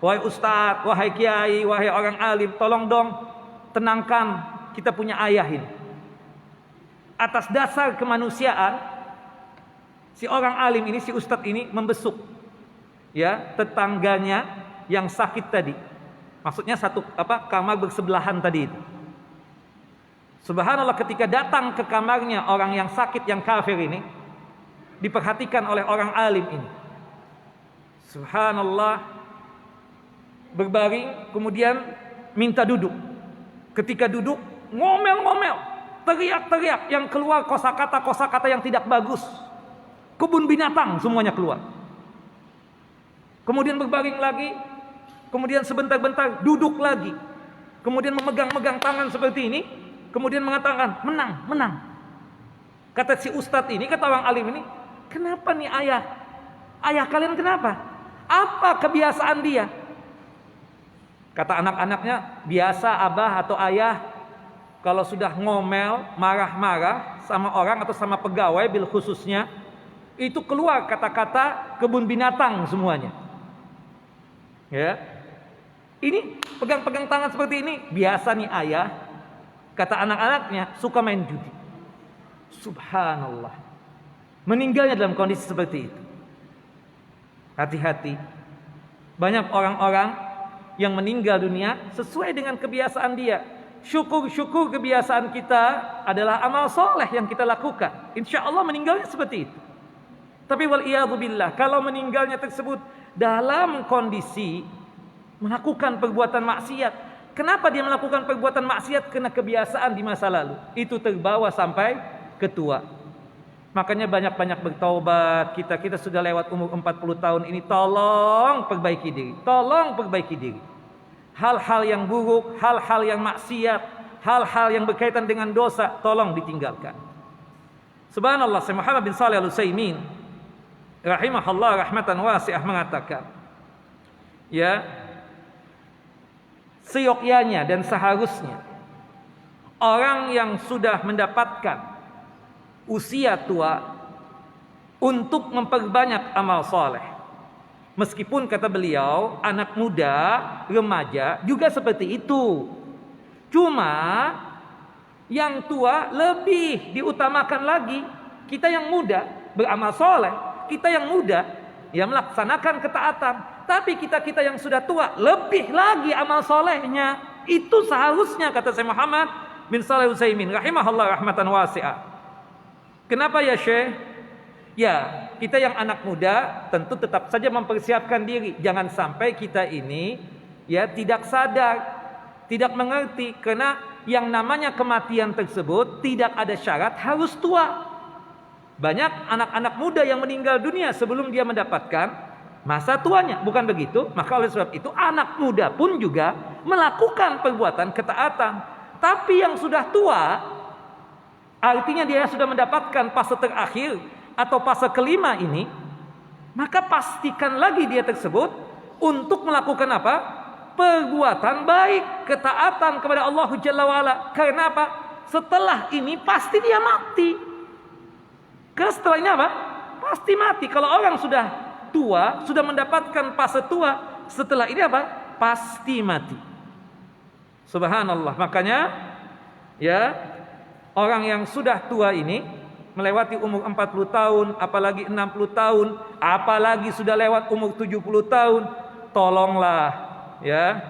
wahai ustadz, wahai kiai, wahai orang alim, tolong dong tenangkan kita punya ayah ini. Atas dasar kemanusiaan, si orang alim ini, si ustadz ini membesuk ya tetangganya yang sakit tadi. Maksudnya satu kamar bersebelahan tadi itu. Subhanallah, ketika datang ke kamarnya orang yang sakit, yang kafir ini, diperhatikan oleh orang alim ini. Subhanallah, berbaring, kemudian minta duduk. Ketika duduk, ngomel-ngomel, teriak-teriak, yang keluar kosakata yang tidak bagus. Kebun binatang semuanya keluar. Kemudian berbaring lagi, kemudian sebentar-bentar duduk lagi. Kemudian memegang-megang tangan seperti ini, kemudian mengatakan, menang, menang. Kata si ustadz ini, kata orang alim ini, kenapa nih ayah? Ayah kalian kenapa? Apa kebiasaan dia? Kata anak-anaknya, biasa abah atau ayah kalau sudah ngomel, marah-marah sama orang atau sama pegawai, bil khususnya, itu keluar kata-kata kebun binatang semuanya. Ya, ini pegang-pegang tangan seperti ini, biasa nih ayah. Kata anak-anaknya, suka main judi. Subhanallah, meninggalnya dalam kondisi seperti itu. Hati-hati, banyak orang-orang yang meninggal dunia sesuai dengan kebiasaan dia. Syukur-syukur kebiasaan kita adalah amal soleh yang kita lakukan. Insya Allah meninggalnya seperti itu. Tapi wal'iyadzubillah, kalau meninggalnya tersebut dalam kondisi melakukan perbuatan maksiat. Kenapa dia melakukan perbuatan maksiat? Karena kebiasaan di masa lalu. Itu terbawa sampai ke tua. Makanya banyak-banyak bertaubat. Kita sudah lewat umur 40 tahun ini. Tolong perbaiki diri. Tolong perbaiki diri. Hal-hal yang buruk, hal-hal yang maksiat, hal-hal yang berkaitan dengan dosa, tolong ditinggalkan. Subhanallah, Syekh Muhammad bin Shalih Al-Utsaimin rahimahullah rahmatan wasi'ah mengatakan, ya, seyogyanya dan seharusnya orang yang sudah mendapatkan usia tua untuk memperbanyak amal soleh. Meskipun kata beliau, anak muda, remaja juga seperti itu. Cuma yang tua lebih diutamakan lagi. Kita yang muda beramal soleh, kita yang muda ya melaksanakan ketaatan. Tapi kita yang sudah tua lebih lagi amal solehnya. Itu seharusnya, kata Syekh Muhammad bin Shalih Al-Utsaimin rahimahullah rahmatan wasi'ah. Kenapa ya Syekh? Ya, kita yang anak muda tentu tetap saja mempersiapkan diri. Jangan sampai kita ini ya tidak sadar, tidak mengerti, karena yang namanya kematian tersebut tidak ada syarat harus tua. Banyak anak-anak muda yang meninggal dunia sebelum dia mendapatkan masa tuanya, bukan begitu? Maka oleh sebab itu anak muda pun juga melakukan perbuatan ketaatan. Tapi yang sudah tua, artinya dia sudah mendapatkan fase terakhir atau fase kelima ini, maka pastikan lagi dia tersebut untuk melakukan apa? Perbuatan baik, ketaatan kepada Allah Jalla wa'ala. Karena apa? Setelah ini pasti dia mati. Setelah ini apa? Pasti mati. Kalau orang sudah tua, sudah mendapatkan fase tua, setelah ini apa? Pasti mati. Subhanallah. Makanya ya, orang yang sudah tua ini melewati umur 40 tahun, apalagi 60 tahun, apalagi sudah lewat umur 70 tahun, tolonglah ya,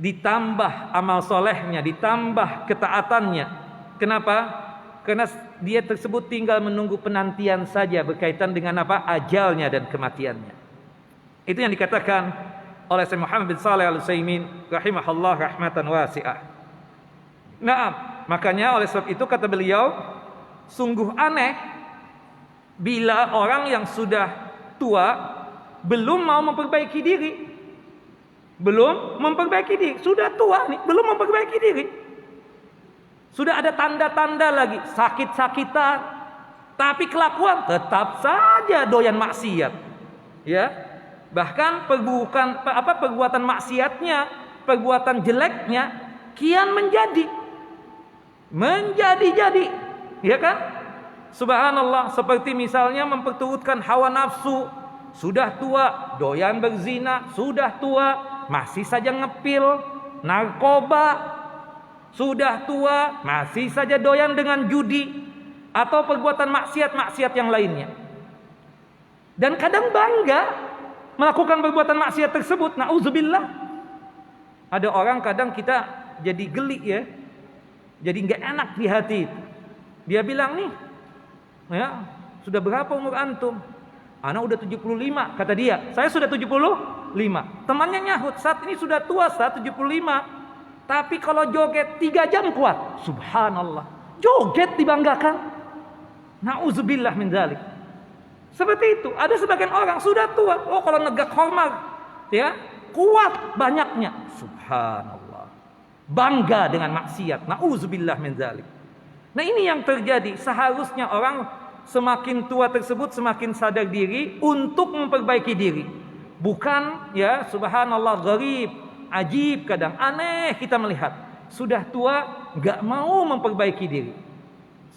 ditambah amal solehnya, ditambah ketaatannya. Kenapa? Karena dia tersebut tinggal menunggu penantian saja berkaitan dengan apa? Ajalnya dan kematiannya. Itu yang dikatakan oleh Syekh Muhammad bin Shalih Al-Utsaimin rahimahullah rahmatan wasi'ah. Nah, makanya oleh sebab itu kata beliau, sungguh aneh bila orang yang sudah tua belum mau memperbaiki diri. belum memperbaiki diri. Sudah tua nih, belum memperbaiki diri. Sudah ada tanda-tanda lagi, sakit-sakitan, tapi kelakuan tetap saja doyan maksiat. Ya. Bahkan perbuatan maksiatnya, perbuatan jeleknya kian menjadi, ya kan? Subhanallah, seperti misalnya memperturutkan hawa nafsu. Sudah tua, doyan berzina. Sudah tua, masih saja ngepil, narkoba. Sudah tua, masih saja doyan dengan judi atau perbuatan maksiat-maksiat yang lainnya. Dan kadang bangga melakukan perbuatan maksiat tersebut. Na'udzubillah. Ada orang kadang kita jadi geli ya, jadi nggak enak di hati. Dia bilang nih, ya, sudah berapa umur antum? Anak udah 75, kata dia. Saya sudah 75. Temannya nyahut, saat ini sudah tua, saat 75. Tapi kalau joget 3 jam kuat. Subhanallah. Joget dibanggakan. Na'udzubillah min dzalik. Seperti itu. Ada sebagian orang sudah tua. Oh, kalau negak hormat, ya, kuat banyaknya. Subhanallah. Bangga dengan maksiat. Na'udzubillah min dzalik. Nah, ini yang terjadi. Seharusnya orang semakin tua tersebut semakin sadar diri untuk memperbaiki diri. Bukan, ya, subhanallah, gharib, ajib, kadang aneh kita melihat sudah tua gak mau memperbaiki diri,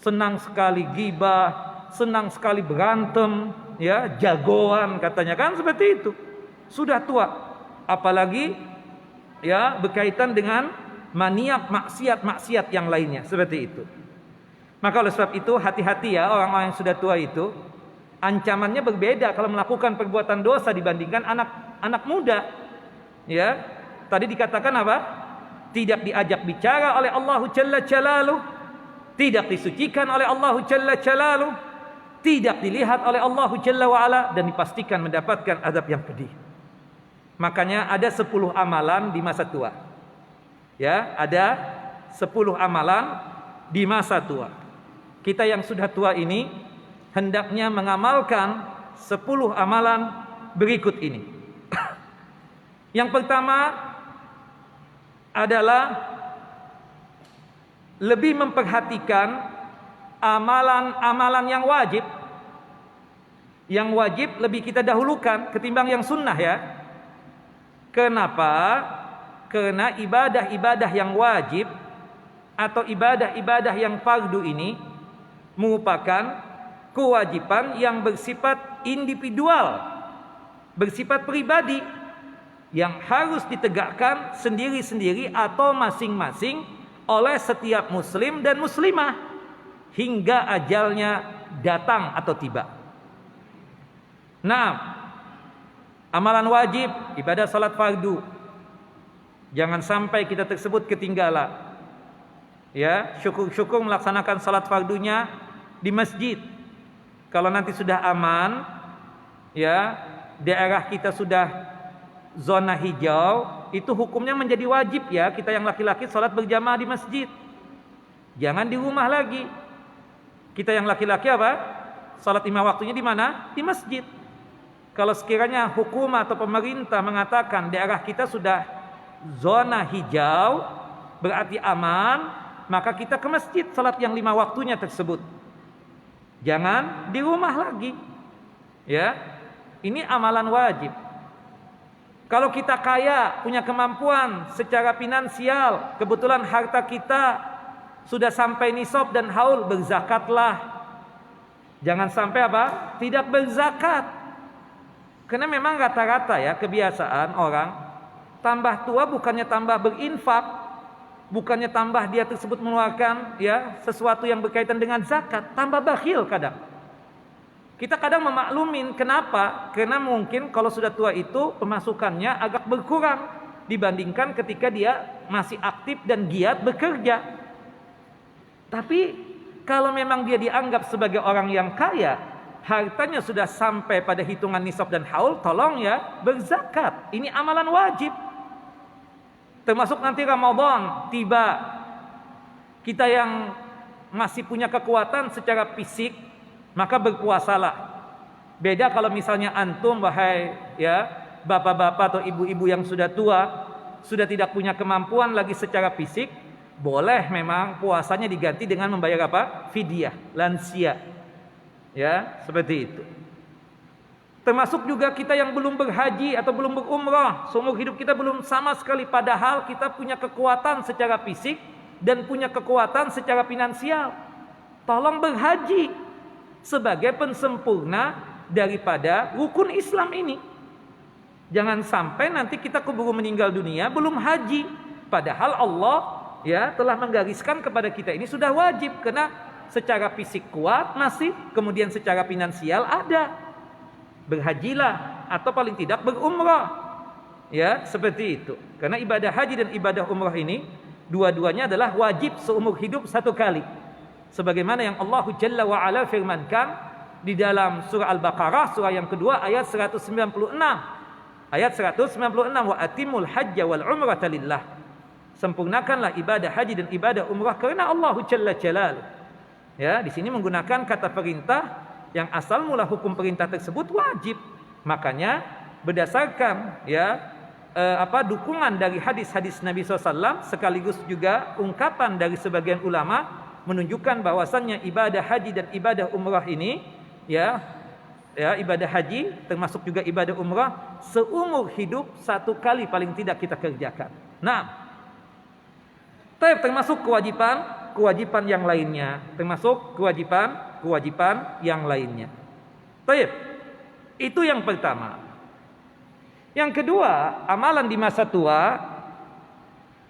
senang sekali gibah, senang sekali berantem, ya, jagoan katanya kan, seperti itu. Sudah tua, apalagi ya berkaitan dengan maniak maksiat yang lainnya, seperti itu. Maka oleh sebab itu hati-hati ya, orang-orang yang sudah tua itu ancamannya berbeda kalau melakukan perbuatan dosa dibandingkan anak muda. Ya, tadi dikatakan apa? Tidak diajak bicara oleh Allah Jalla Jalaluh, tidak disucikan oleh Allah Jalla Jalaluh, tidak dilihat oleh Allah Jalla wa'ala, dan dipastikan mendapatkan azab yang pedih. Makanya ada 10 amalan di masa tua. Ya, ada 10 amalan di masa tua. Kita yang sudah tua ini hendaknya mengamalkan 10 amalan berikut ini. Yang pertama adalah lebih memperhatikan amalan-amalan yang wajib. Yang wajib lebih kita dahulukan ketimbang yang sunnah ya. Kenapa? Karena ibadah-ibadah yang wajib atau ibadah-ibadah yang fardu ini merupakan kewajiban yang bersifat individual, bersifat pribadi, yang harus ditegakkan sendiri-sendiri atau masing-masing oleh setiap muslim dan muslimah hingga ajalnya datang atau tiba. Nah, amalan wajib, ibadah salat fardu, jangan sampai kita tersebut ketinggalan. Ya, syukur-syukur melaksanakan salat fardunya di masjid. Kalau nanti sudah aman, ya, daerah kita sudah zona hijau, itu hukumnya menjadi wajib ya, kita yang laki-laki salat berjamaah di masjid. Jangan di rumah lagi. Kita yang laki-laki apa? Salat 5 waktunya di mana? Di masjid. Kalau sekiranya hukum atau pemerintah mengatakan daerah kita sudah zona hijau, berarti aman, maka kita ke masjid salat yang 5 waktunya tersebut. Jangan di rumah lagi. Ya. Ini amalan wajib. Kalau kita kaya, punya kemampuan secara finansial, kebetulan harta kita sudah sampai nisab dan haul, berzakatlah. Jangan sampai apa? Tidak berzakat. Karena memang rata-rata ya kebiasaan orang tambah tua bukannya tambah berinfak, bukannya tambah dia tersebut mengeluarkan ya sesuatu yang berkaitan dengan zakat, tambah bakhil kadang. Kita kadang memaklumin, kenapa? Karena mungkin kalau sudah tua itu pemasukannya agak berkurang dibandingkan ketika dia masih aktif dan giat bekerja. Tapi kalau memang dia dianggap sebagai orang yang kaya, hartanya sudah sampai pada hitungan nisab dan haul, tolong ya berzakat. Ini amalan wajib. Termasuk nanti Ramadan tiba, kita yang masih punya kekuatan secara fisik, maka berpuasalah. Beda kalau misalnya antum, wahai ya bapak-bapak atau ibu-ibu yang sudah tua, sudah tidak punya kemampuan lagi secara fisik, boleh memang puasanya diganti dengan membayar apa? Fidyah, lansia. Ya, seperti itu. Termasuk juga kita yang belum berhaji atau belum berumrah, seumur hidup kita belum sama sekali, padahal kita punya kekuatan secara fisik dan punya kekuatan secara finansial. Tolong berhaji sebagai pensempurna daripada rukun Islam ini. Jangan sampai nanti kita keburu meninggal dunia belum haji, padahal Allah ya telah menggariskan kepada kita ini sudah wajib, karena secara fisik kuat masih, kemudian secara finansial ada. Berhajilah atau paling tidak berumrah. Ya, seperti itu. Karena ibadah haji dan ibadah umrah ini dua-duanya adalah wajib seumur hidup satu kali. Sebagaimana yang Allah Jalla wa Ala firmankan di dalam surah Al-Baqarah, surah yang kedua ayat 196. Ayat 196, wa atimul hajja wal umrata lillah. Sempurnakanlah ibadah haji dan ibadah umrah karena Allah Jalla Jalal. Ya, di sini menggunakan kata perintah yang asal mula hukum perintah tersebut wajib. Makanya berdasarkan dukungan dari hadis-hadis Nabi SAW sekaligus juga ungkapan dari sebagian ulama menunjukkan bahwasannya ibadah haji dan ibadah umrah ini ibadah haji termasuk juga ibadah umrah seumur hidup satu kali paling tidak kita kerjakan. Nah, termasuk kewajiban yang lainnya, termasuk kewajiban yang lainnya. Baik, itu yang pertama. Yang kedua, amalan di masa tua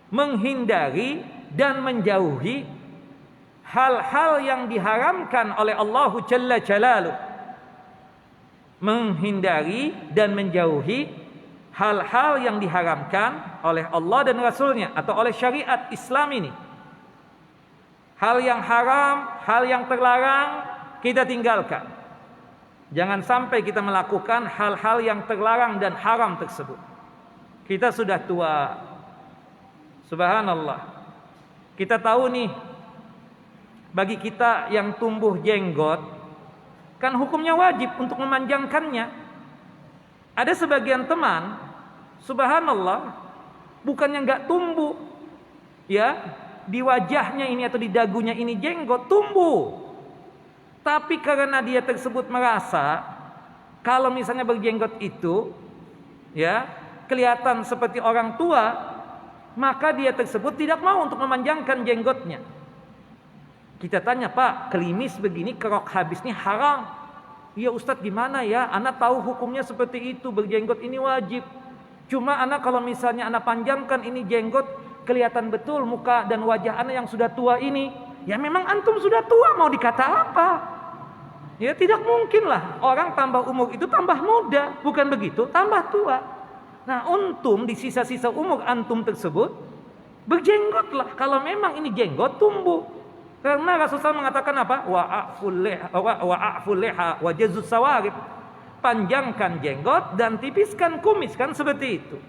menghindari dan menjauhi hal-hal yang diharamkan oleh Allah Jalla Jalaluh. Menghindari dan menjauhi hal-hal yang diharamkan oleh Allah dan Rasulnya atau oleh syariat Islam ini. Hal yang haram, hal yang terlarang kita tinggalkan. Jangan sampai kita melakukan hal-hal yang terlarang dan haram tersebut. Kita sudah tua. Subhanallah. Kita tahu nih, bagi kita yang tumbuh jenggot, kan hukumnya wajib untuk memanjangkannya. Ada sebagian teman, subhanallah, bukannya nggak tumbuh, ya, di wajahnya ini atau di dagunya ini jenggot tumbuh, tapi karena dia tersebut merasa kalau misalnya berjenggot itu ya kelihatan seperti orang tua, maka dia tersebut tidak mau untuk memanjangkan jenggotnya. Kita tanya, Pak, kelimis begini kerok habis ini haram. Iya Ustadz, gimana ya, anak tahu hukumnya seperti itu, berjenggot ini wajib, cuma anak kalau misalnya anak panjangkan ini jenggot kelihatan betul muka dan wajah anak yang sudah tua ini. Ya memang antum sudah tua, mau dikata apa? Ya tidak mungkin lah orang tambah umur itu tambah muda, bukan begitu, tambah tua. Nah, untung di sisa-sisa umur antum tersebut berjenggotlah kalau memang ini jenggot tumbuh. Karena Rasulullah mengatakan apa? Wa'aful leha wa jazus sawarib. Panjangkan jenggot dan tipiskan kumis, kan seperti itu.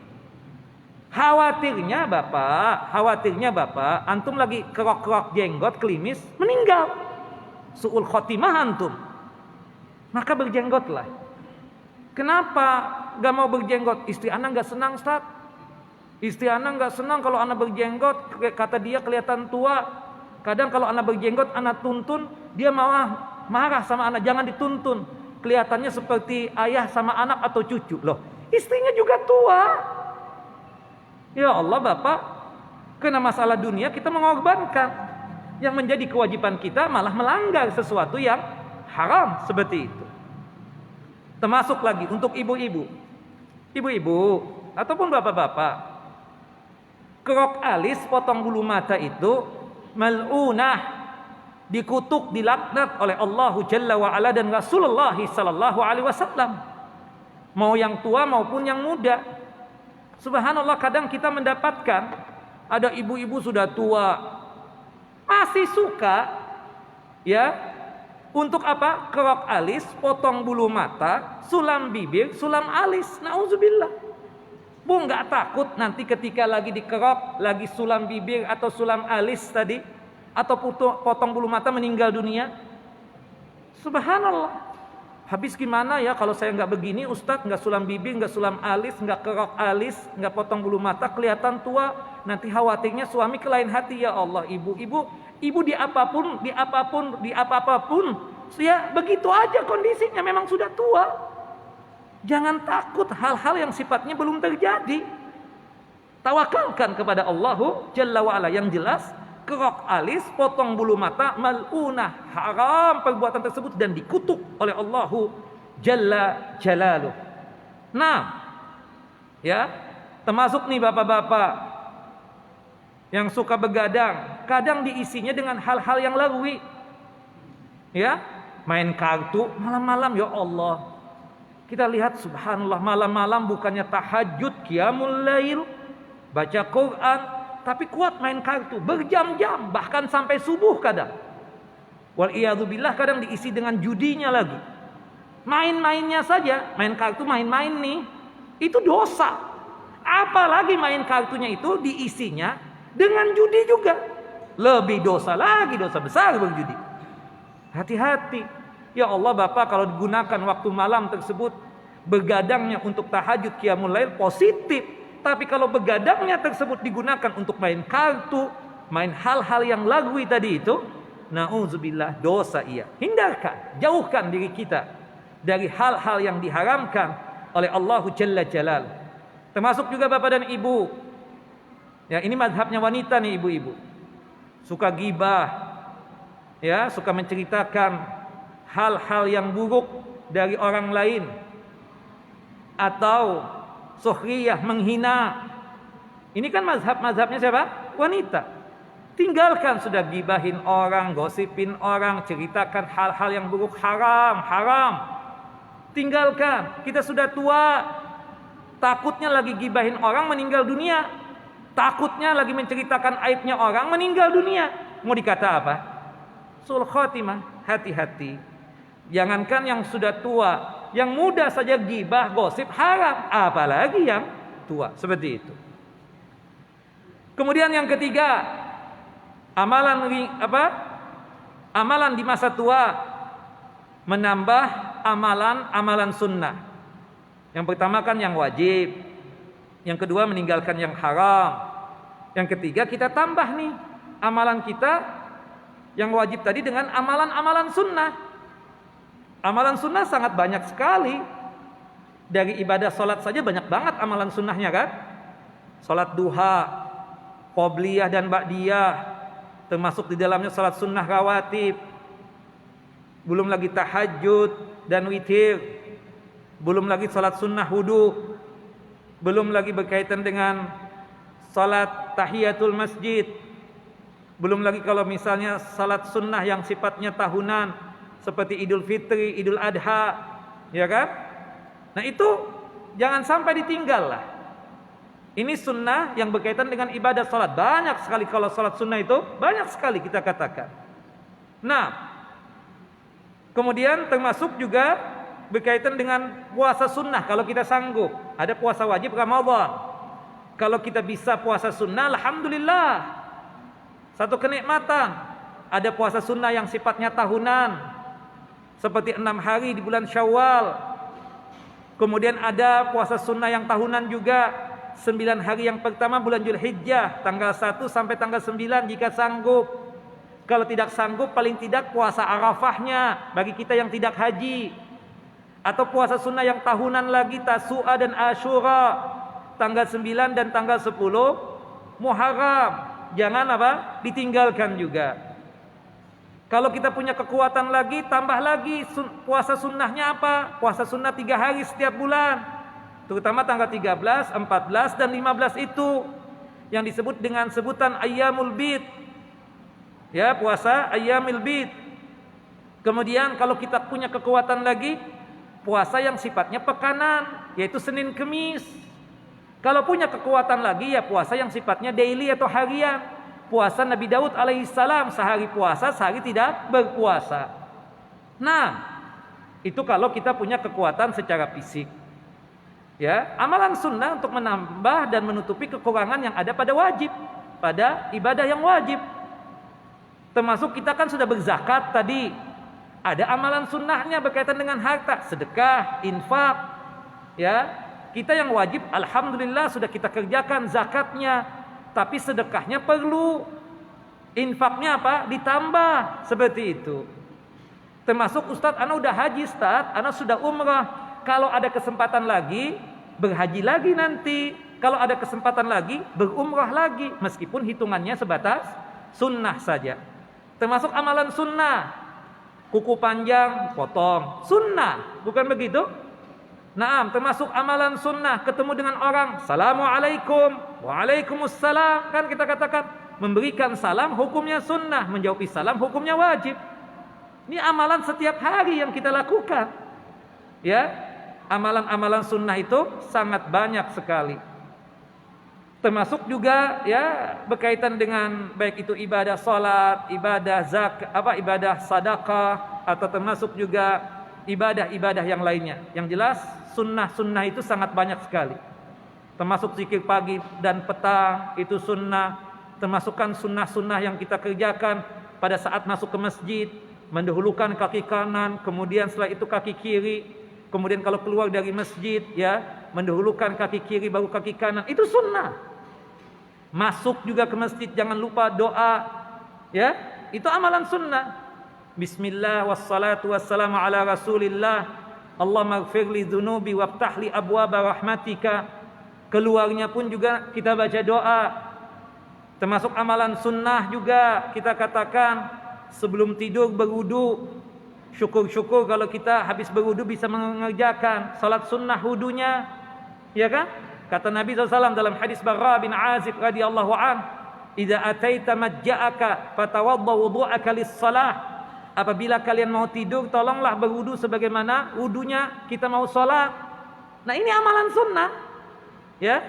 Khawatirnya bapak, antum lagi kerok-kerok jenggot, kelimis, meninggal. Su'ul khotimah antum. Maka berjenggotlah. Kenapa gak mau berjenggot? Istri anak gak senang, Ustaz. Istri anak gak senang kalau anak berjenggot, kata dia kelihatan tua. Kadang kalau anak berjenggot, anak tuntun, dia malah marah sama anak. Jangan dituntun, kelihatannya seperti ayah sama anak atau cucu. Loh, istrinya juga tua. Ya Allah Bapak, karena masalah dunia kita mengorbankan. Yang menjadi kewajiban kita malah melanggar sesuatu yang haram seperti itu. Termasuk lagi untuk ibu-ibu. Ibu-ibu ataupun bapak-bapak, kerok alis, potong bulu mata itu mal'unah, dikutuk, dilaknat oleh Allah Jalla wa Ala dan Rasulullah sallallahu alaihi wasallam. Mau yang tua maupun yang muda. Subhanallah, kadang kita mendapatkan ada ibu-ibu sudah tua masih suka ya untuk apa? Kerok alis, potong bulu mata, sulam bibir, sulam alis. Nauzubillah. Bu, nggak takut nanti ketika lagi dikerok, lagi sulam bibir atau sulam alis tadi, atau potong bulu mata meninggal dunia? Subhanallah. Habis gimana ya kalau saya nggak begini Ustadz, nggak sulam bibir, nggak sulam alis, nggak kerok alis, nggak potong bulu mata, kelihatan tua. Nanti khawatirnya suami ke lain hati. Ya Allah, ibu di apapun, ya begitu aja kondisinya, memang sudah tua. Jangan takut hal-hal yang sifatnya belum terjadi. Tawakalkan kepada Allah Jalla wa'ala. Yang jelas, kerok alis, potong bulu mata, mal'unah, haram perbuatan tersebut dan dikutuk oleh Allah Jalla Jalaluh. Nah, ya, termasuk nih bapak-bapak yang suka begadang, kadang diisinya dengan hal-hal yang lagwi. Ya, main kartu malam-malam, ya Allah. Kita lihat subhanallah, malam-malam bukannya tahajud, qiyamul lail, baca Quran, tapi kuat main kartu berjam-jam, bahkan sampai subuh kadang. Wal'iyadzubillah, kadang diisi dengan judinya lagi. Main-mainnya saja, main kartu, main-main nih, itu dosa. Apalagi main kartunya itu diisinya dengan judi juga, lebih dosa lagi, dosa besar berjudi. Hati-hati. Ya Allah Bapak, kalau digunakan waktu malam tersebut begadangnya untuk tahajud qiyamul lail positif. Tapi kalau begadangnya tersebut digunakan untuk main kartu, main hal-hal yang lagwi tadi itu, na'udzubillah, dosa ia. Hindarkan, jauhkan diri kita dari hal-hal yang diharamkan oleh Allah Jalla Jalal. Termasuk juga Bapak dan Ibu. Ya, ini mazhabnya wanita nih ibu-ibu. Suka gibah, ya, suka menceritakan hal-hal yang buruk dari orang lain, atau sukhriyah, menghina. Ini kan mazhabnya siapa? Wanita. Tinggalkan sudah gibahin orang, gosipin orang, ceritakan hal-hal yang buruk, haram. Tinggalkan. Kita sudah tua. Takutnya lagi gibahin orang meninggal dunia. Takutnya lagi menceritakan aibnya orang meninggal dunia. Mau dikata apa? Sul khotimah. Hati-hati. Jangankan yang sudah tua, yang muda saja gibah, gosip haram, apalagi yang tua. Seperti itu. Kemudian yang ketiga, amalan di masa tua, menambah amalan sunnah. Yang pertama kan yang wajib, yang kedua meninggalkan yang haram, yang ketiga kita tambah nih amalan kita yang wajib tadi dengan amalan sunnah. Amalan sunnah sangat banyak sekali. Dari ibadah sholat saja banyak banget amalan sunnahnya kan. Sholat duha, qobliyah dan ba'diyah, termasuk di dalamnya sholat sunnah rawatib. Belum lagi tahajud dan witir. Belum lagi sholat sunnah wudu. Belum lagi berkaitan dengan sholat tahiyatul masjid. Belum lagi kalau misalnya sholat sunnah yang sifatnya tahunan, seperti Idul Fitri, Idul Adha, ya kan? Nah itu jangan sampai ditinggal lah. Ini sunnah yang berkaitan dengan ibadah sholat. Banyak sekali kalau sholat sunnah itu, banyak sekali kita katakan. Nah, kemudian termasuk juga berkaitan dengan puasa sunnah. Kalau kita sanggup, ada puasa wajib Ramadan. Kalau kita bisa puasa sunnah, alhamdulillah, satu kenikmatan. Ada puasa sunnah yang sifatnya tahunan, seperti 6 hari di bulan Syawal. Kemudian ada puasa sunnah yang tahunan juga, 9 hari yang pertama bulan Dzulhijjah, tanggal 1 sampai tanggal 9 jika sanggup. Kalau tidak sanggup, paling tidak puasa Arafahnya bagi kita yang tidak haji. Atau puasa sunnah yang tahunan lagi, Tasu'a dan Asyura, tanggal 9 dan tanggal 10 Muharram. Jangan ditinggalkan juga. Kalau kita punya kekuatan lagi, tambah lagi puasa sunnahnya apa? Puasa sunnah 3 hari setiap bulan. Terutama tanggal 13, 14, dan 15 itu. Yang disebut dengan sebutan Ayyamul Bid. Ya, puasa Ayyamul Bid. Kemudian kalau kita punya kekuatan lagi, puasa yang sifatnya pekanan, yaitu Senin Kemis. Kalau punya kekuatan lagi, ya puasa yang sifatnya daily atau harian. Puasa Nabi Daud alaihissalam, sehari puasa, sehari tidak berpuasa. Nah, itu kalau kita punya kekuatan secara fisik. Ya, amalan sunnah untuk menambah dan menutupi kekurangan yang ada pada wajib, pada ibadah yang wajib. Termasuk kita kan sudah berzakat tadi. Ada amalan sunnahnya berkaitan dengan harta, sedekah, infak. Ya, kita yang wajib, alhamdulillah sudah kita kerjakan zakatnya, tapi sedekahnya perlu, infaknya apa? Ditambah, seperti itu. Termasuk Ustadz, ana udah haji Ustadz, ana sudah umrah. Kalau ada kesempatan lagi, berhaji lagi nanti. Kalau ada kesempatan lagi, berumrah lagi. Meskipun hitungannya sebatas sunnah saja. Termasuk amalan sunnah. Kuku panjang, potong. Sunnah, bukan begitu? Naam, termasuk amalan sunnah. Ketemu dengan orang, Assalamualaikum, Waalaikumsalam. Kan kita katakan, memberikan salam hukumnya sunnah, menjawab salam hukumnya wajib. Ini amalan setiap hari yang kita lakukan. Ya, amalan-amalan sunnah itu sangat banyak sekali. Termasuk juga ya berkaitan dengan baik itu ibadah salat, ibadah zakat, ibadah sedekah, atau termasuk juga ibadah-ibadah yang lainnya. Yang jelas sunnah-sunnah itu sangat banyak sekali. Termasuk zikir pagi dan petang itu sunnah. Termasukkan sunnah-sunnah yang kita kerjakan pada saat masuk ke masjid, mendahulukan kaki kanan, kemudian setelah itu kaki kiri, kemudian kalau keluar dari masjid ya mendahulukan kaki kiri baru kaki kanan, itu sunnah. Masuk juga ke masjid jangan lupa doa, ya itu amalan sunnah. Bismillah wassalatu wassalamu ala rasulillah, Allahumma ighfirli dzunubi waftahli abwaaba rahmatika. Keluarnya pun juga kita baca doa. Termasuk amalan sunnah juga kita katakan sebelum tidur berwudu. Syukur-syukur kalau kita habis berwudu bisa mengerjakan salat sunnah wudunya, ya kan? Kata Nabi SAW dalam hadis Barra bin Azib radhiyallahu an, "Idza ataita majja'aka fatawadda wudu'aka lis-shalah." Apabila kalian mau tidur, tolonglah berwudu sebagaimana wudunya kita mau salat. Nah, ini amalan sunnah. Ya.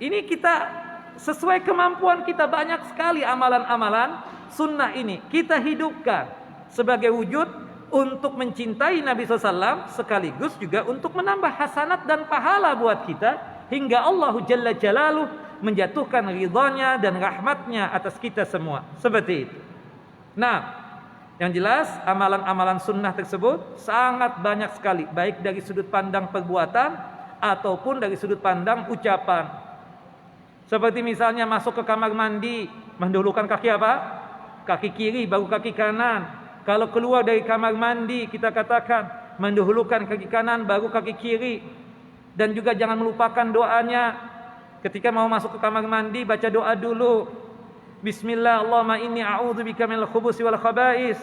Ini kita sesuai kemampuan kita, banyak sekali amalan-amalan sunnah ini kita hidupkan sebagai wujud untuk mencintai Nabi SAW, sekaligus juga untuk menambah hasanat dan pahala buat kita, hingga Allah Jalla Jalaluh menjatuhkan ridhanya dan rahmatnya atas kita semua. Seperti itu. Nah, yang jelas amalan-amalan sunnah tersebut sangat banyak sekali, baik dari sudut pandang perbuatan ataupun dari sudut pandang ucapan. Seperti misalnya masuk ke kamar mandi, mendahulukan kaki apa? Kaki kiri baru kaki kanan. Kalau keluar dari kamar mandi, kita katakan mendahulukan kaki kanan baru kaki kiri. Dan juga jangan melupakan doanya. Ketika mau masuk ke kamar mandi, baca doa dulu. Bismillah, Allahumma inni a'udzubika minal khubusi wal khaba'is.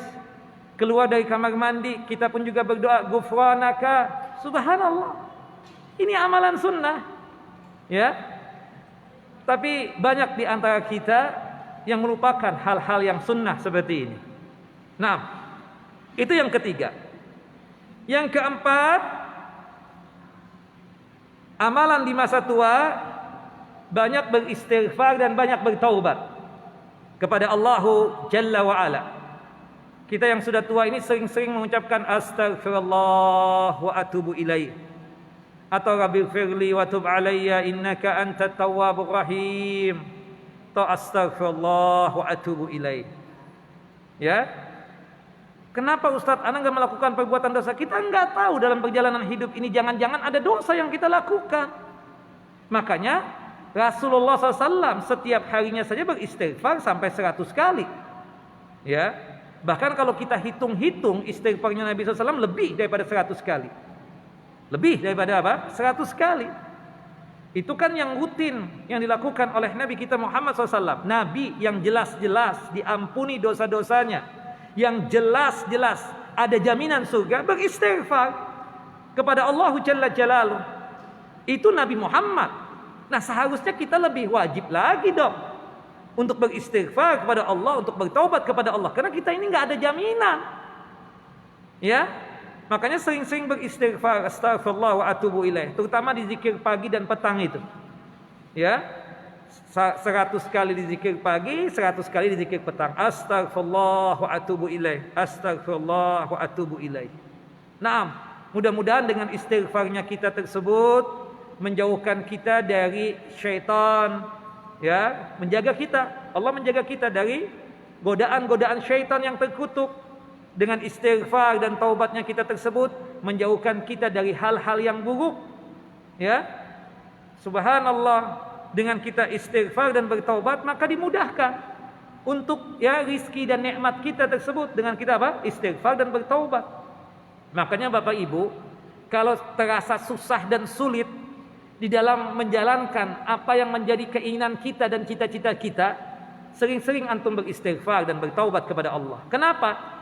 Keluar dari kamar mandi, kita pun juga berdoa, Ghufranaka. Subhanallah. Ini amalan sunnah. Ya. Tapi banyak di antara kita yang melupakan hal-hal yang sunnah seperti ini. Nah, itu yang ketiga. Yang keempat, amalan di masa tua, banyak beristighfar dan banyak bertaubat kepada Allah Jalla wa'ala. Kita yang sudah tua ini sering-sering mengucapkan astaghfirullah wa atubu ilaih, atau rabbighfirli wa tub alayya innaka antat tawwabur rahim, atau astaghfirullah wa atubu ilaih. Ya, kenapa Ustadz Ana enggak melakukan perbuatan dosa? Kita enggak tahu dalam perjalanan hidup ini jangan-jangan ada dosa yang kita lakukan. Makanya Rasulullah SAW setiap harinya saja beristighfar sampai 100 kali. Ya, bahkan kalau kita hitung-hitung istighfarnya Nabi SAW lebih daripada 100 kali. Lebih daripada apa? 100 kali. Itu kan yang rutin yang dilakukan oleh Nabi kita Muhammad SAW. Nabi yang jelas-jelas diampuni dosa-dosanya, yang jelas-jelas ada jaminan surga, beristighfar kepada Allah Jalla Jalaluh. Itu Nabi Muhammad. Nah, seharusnya kita lebih wajib lagi dong untuk beristighfar kepada Allah, untuk bertaubat kepada Allah, karena kita ini nggak ada jaminan. Ya, makanya sering-sering beristighfar, astaghfirullah wa atubu ilaih, terutama di zikir pagi dan petang itu. Ya, 100 kali di zikir pagi, 100 kali di zikir petang. Astaghfirullah wa atubu ilaih, astaghfirullah wa atubu ilaih. Nah, mudah-mudahan dengan istighfarnya kita tersebut menjauhkan kita dari syaitan, ya, menjaga kita. Allah menjaga kita dari godaan-godaan syaitan yang terkutuk. dengan istighfar dan taubatnya kita tersebut menjauhkan kita dari hal-hal yang buruk. Ya. Subhanallah, dengan kita istighfar dan bertaubat maka dimudahkan untuk ya rizki dan nikmat kita tersebut dengan kita apa? Istighfar dan bertaubat. Makanya Bapak Ibu, kalau terasa susah dan sulit di dalam menjalankan apa yang menjadi keinginan kita dan cita-cita kita, sering-sering antum beristighfar dan bertaubat kepada Allah. Kenapa?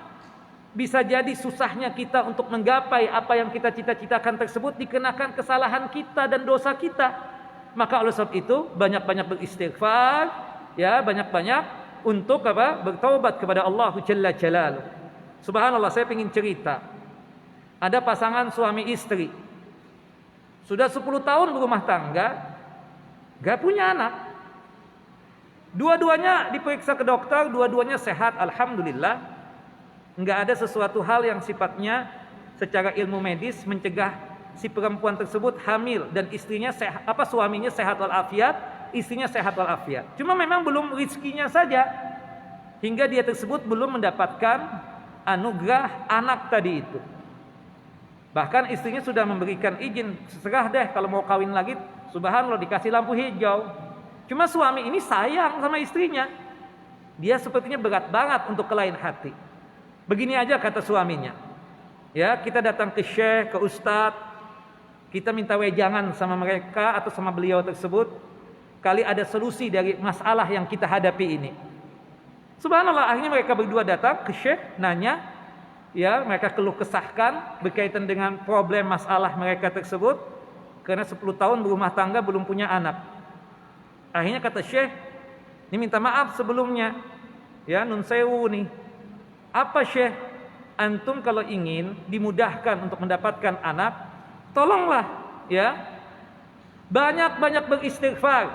Bisa jadi susahnya kita untuk menggapai apa yang kita cita-citakan tersebut dikenakan kesalahan kita dan dosa kita. Maka oleh sebab itu banyak-banyak beristighfar, ya, banyak-banyak untuk apa? Bertaubat kepada Allah Jalla Jalaluhu. Subhanallah, saya ingin cerita. Ada pasangan suami istri. Sudah 10 tahun berumah tangga, gak punya anak. Dua-duanya diperiksa ke dokter, dua-duanya sehat, alhamdulillah. Enggak ada sesuatu hal yang sifatnya secara ilmu medis mencegah si perempuan tersebut hamil dan istrinya sehat, suaminya sehat walafiat, istrinya sehat walafiat. Cuma memang belum rezekinya saja hingga dia tersebut belum mendapatkan anugerah anak tadi itu. Bahkan istrinya sudah memberikan izin, serah deh kalau mau kawin lagi, subhanallah dikasih lampu hijau. Cuma suami ini sayang sama istrinya. Dia sepertinya berat banget untuk kelain hati. Begini aja kata suaminya, ya, kita datang ke syekh, ke ustadz, kita minta wejangan sama mereka atau sama beliau tersebut, kali ada solusi dari masalah yang kita hadapi ini. Subhanallah, akhirnya mereka berdua datang ke syekh, nanya, ya, mereka keluh kesahkan berkaitan dengan problem masalah mereka tersebut, karena 10 tahun berumah tangga belum punya anak. Akhirnya kata syekh, ini minta maaf sebelumnya, ya, nun sewu nih. Apa syekh, antum kalau ingin dimudahkan untuk mendapatkan anak, tolonglah ya banyak-banyak beristighfar,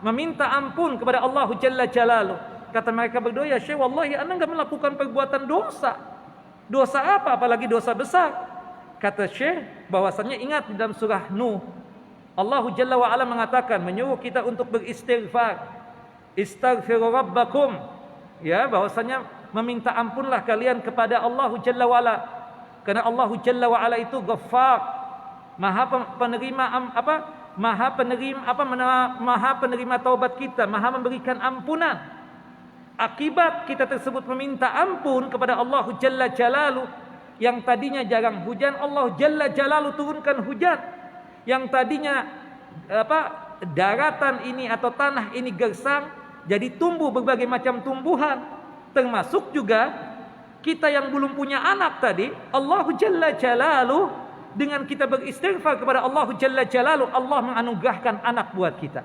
meminta ampun kepada Allah Jalla Jalaluhu. Kata mereka berdua, ya syekh, wallahi ana enggak melakukan perbuatan dosa. Dosa apa, apalagi dosa besar. Kata syekh, bahwasannya ingat di dalam surah Nuh, Allah Jalla wa ala mengatakan, menyuruh kita untuk beristighfar. Istaghfiru rabbakum, ya, bahwasanya meminta ampunlah kalian kepada Allah Jalla wa'ala, karena Allah Jalla wa'ala itu Ghaffar, maha penerima taubat kita, maha memberikan ampunan. Akibat kita tersebut meminta ampun kepada Allah Jalla Jalaluhu, yang tadinya jarang hujan, Allah Jalla Jalaluhu turunkan hujan. Yang tadinya daratan ini atau tanah ini gersang, jadi tumbuh berbagai macam tumbuhan. Termasuk juga kita yang belum punya anak tadi, Allah Jalla Jalaluhu, dengan kita beristighfar kepada Allah Jalla Jalaluhu, Allah menganugerahkan anak buat kita.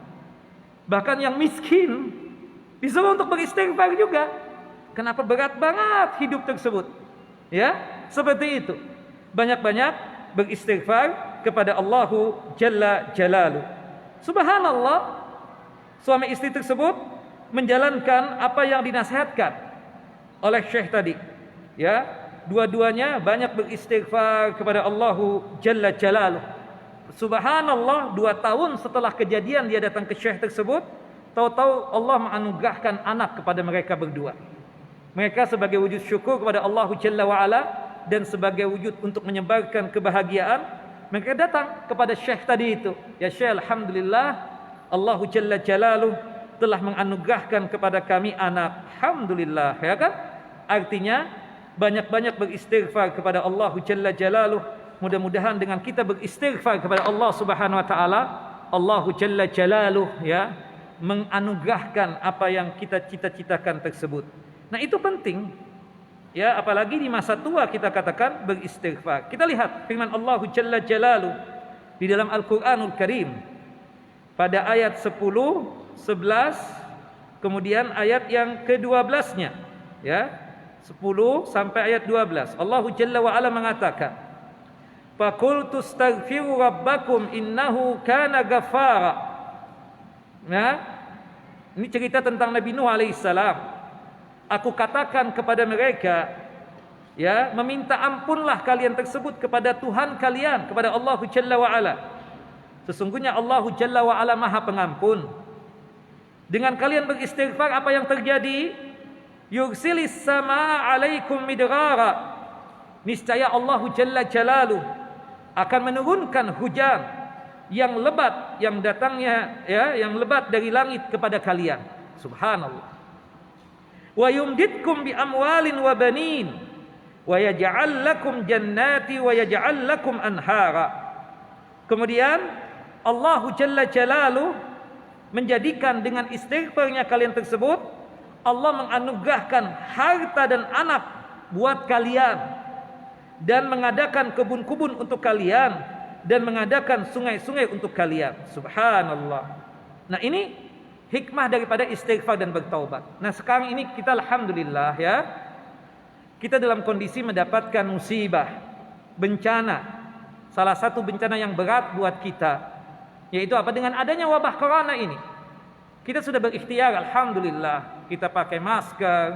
Bahkan yang miskin disuruh untuk beristighfar juga. Kenapa berat banget hidup tersebut? Ya, seperti itu. Banyak-banyak beristighfar kepada Allah Jalla Jalaluhu. Subhanallah, suami istri tersebut menjalankan apa yang dinasihatkan oleh syekh tadi, ya, dua-duanya banyak beristighfar kepada Allah Jalla Jalaluhu. Subhanallah, 2 tahun setelah kejadian dia datang ke syekh tersebut, tahu-tahu Allah menganugerahkan anak kepada mereka berdua. Mereka sebagai wujud syukur kepada Allah Jalla wa'ala dan sebagai wujud untuk menyebarkan kebahagiaan, mereka datang kepada syekh tadi itu, ya syekh, alhamdulillah Allah Jalla Jalaluhu telah menganugerahkan kepada kami anak. Alhamdulillah, ya kan? Artinya banyak-banyak beristighfar kepada Allah Jalla Jalaluhu. Mudah-mudahan dengan kita beristighfar kepada Allah Subhanahu wa taala, Allah Jalla Jalaluhu ya menganugerahkan apa yang kita cita-citakan tersebut. Nah, itu penting. Ya, apalagi di masa tua kita katakan beristighfar. Kita lihat firman Allah Jalla Jalaluhu di dalam Al-Qur'anul Karim pada ayat 10, 11, kemudian ayat yang ke-12-nya, ya, 10 sampai ayat 12. Allah Jalla wa ala mengatakan, "Faqultu astaghfiru rabbakum innahu kana ghaffara." Ya, ini cerita tentang Nabi Nuh alaihissalam. Aku katakan kepada mereka, ya, meminta ampunlah kalian tersebut kepada Tuhan kalian, kepada Allah Jalla wa ala. Sesungguhnya Allah Jalla wa ala Maha Pengampun. Dengan kalian beristighfar, apa yang terjadi? Yursilis samaa alaikum midrara, niscaya Allah Jalla Jalaluh akan menurunkan hujan yang lebat, yang datangnya yang lebat dari langit kepada kalian. Subhanallah. Wa yumditkum bi amwalin wa banin wa yaj'al lakum jannati wa yaj'al lakum anhara. Kemudian Allah Jalla Jalaluh menjadikan dengan istighfarnya kalian tersebut, Allah menganugerahkan harta dan anak buat kalian, dan mengadakan kebun-kebun untuk kalian, dan mengadakan sungai-sungai untuk kalian. Subhanallah. Nah, ini hikmah daripada istighfar dan bertaubat. Nah, sekarang ini kita alhamdulillah kita dalam kondisi mendapatkan musibah, bencana. Salah satu bencana yang berat buat kita, yaitu apa? Dengan adanya wabah corona ini, kita sudah berikhtiar alhamdulillah. Kita pakai masker,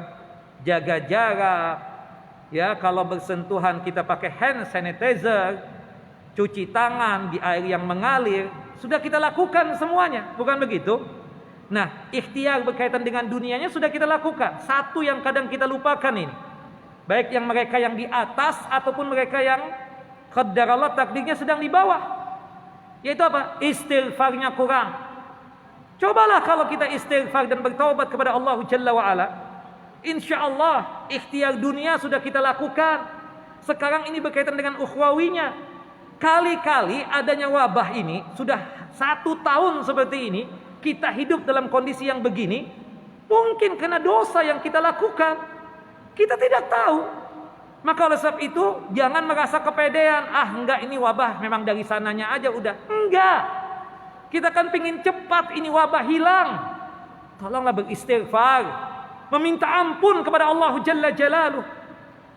jaga jarak, kalau bersentuhan kita pakai hand sanitizer, cuci tangan di air yang mengalir, sudah kita lakukan semuanya, bukan begitu? Nah, ikhtiar berkaitan dengan dunianya sudah kita lakukan. Satu yang kadang kita lupakan ini, baik yang mereka yang di atas ataupun mereka yang qaddarallah takdirnya sedang di bawah, yaitu apa? Istighfarnya kurang. Cobalah kalau kita istighfar dan bertaubat kepada Allah Jalla wa'ala, insyaallah ikhtiar dunia sudah kita lakukan. Sekarang ini berkaitan dengan ukhwawinya. Kali-kali adanya wabah ini, sudah 1 tahun seperti ini, kita hidup dalam kondisi yang begini, mungkin karena dosa yang kita lakukan, kita tidak tahu. Maka oleh sebab itu jangan merasa kepedean, enggak, ini wabah memang dari sananya aja udah. Enggak. Kita kan pingin cepat ini wabah hilang. Tolonglah beristighfar, meminta ampun kepada Allah Jalla Jalaluh.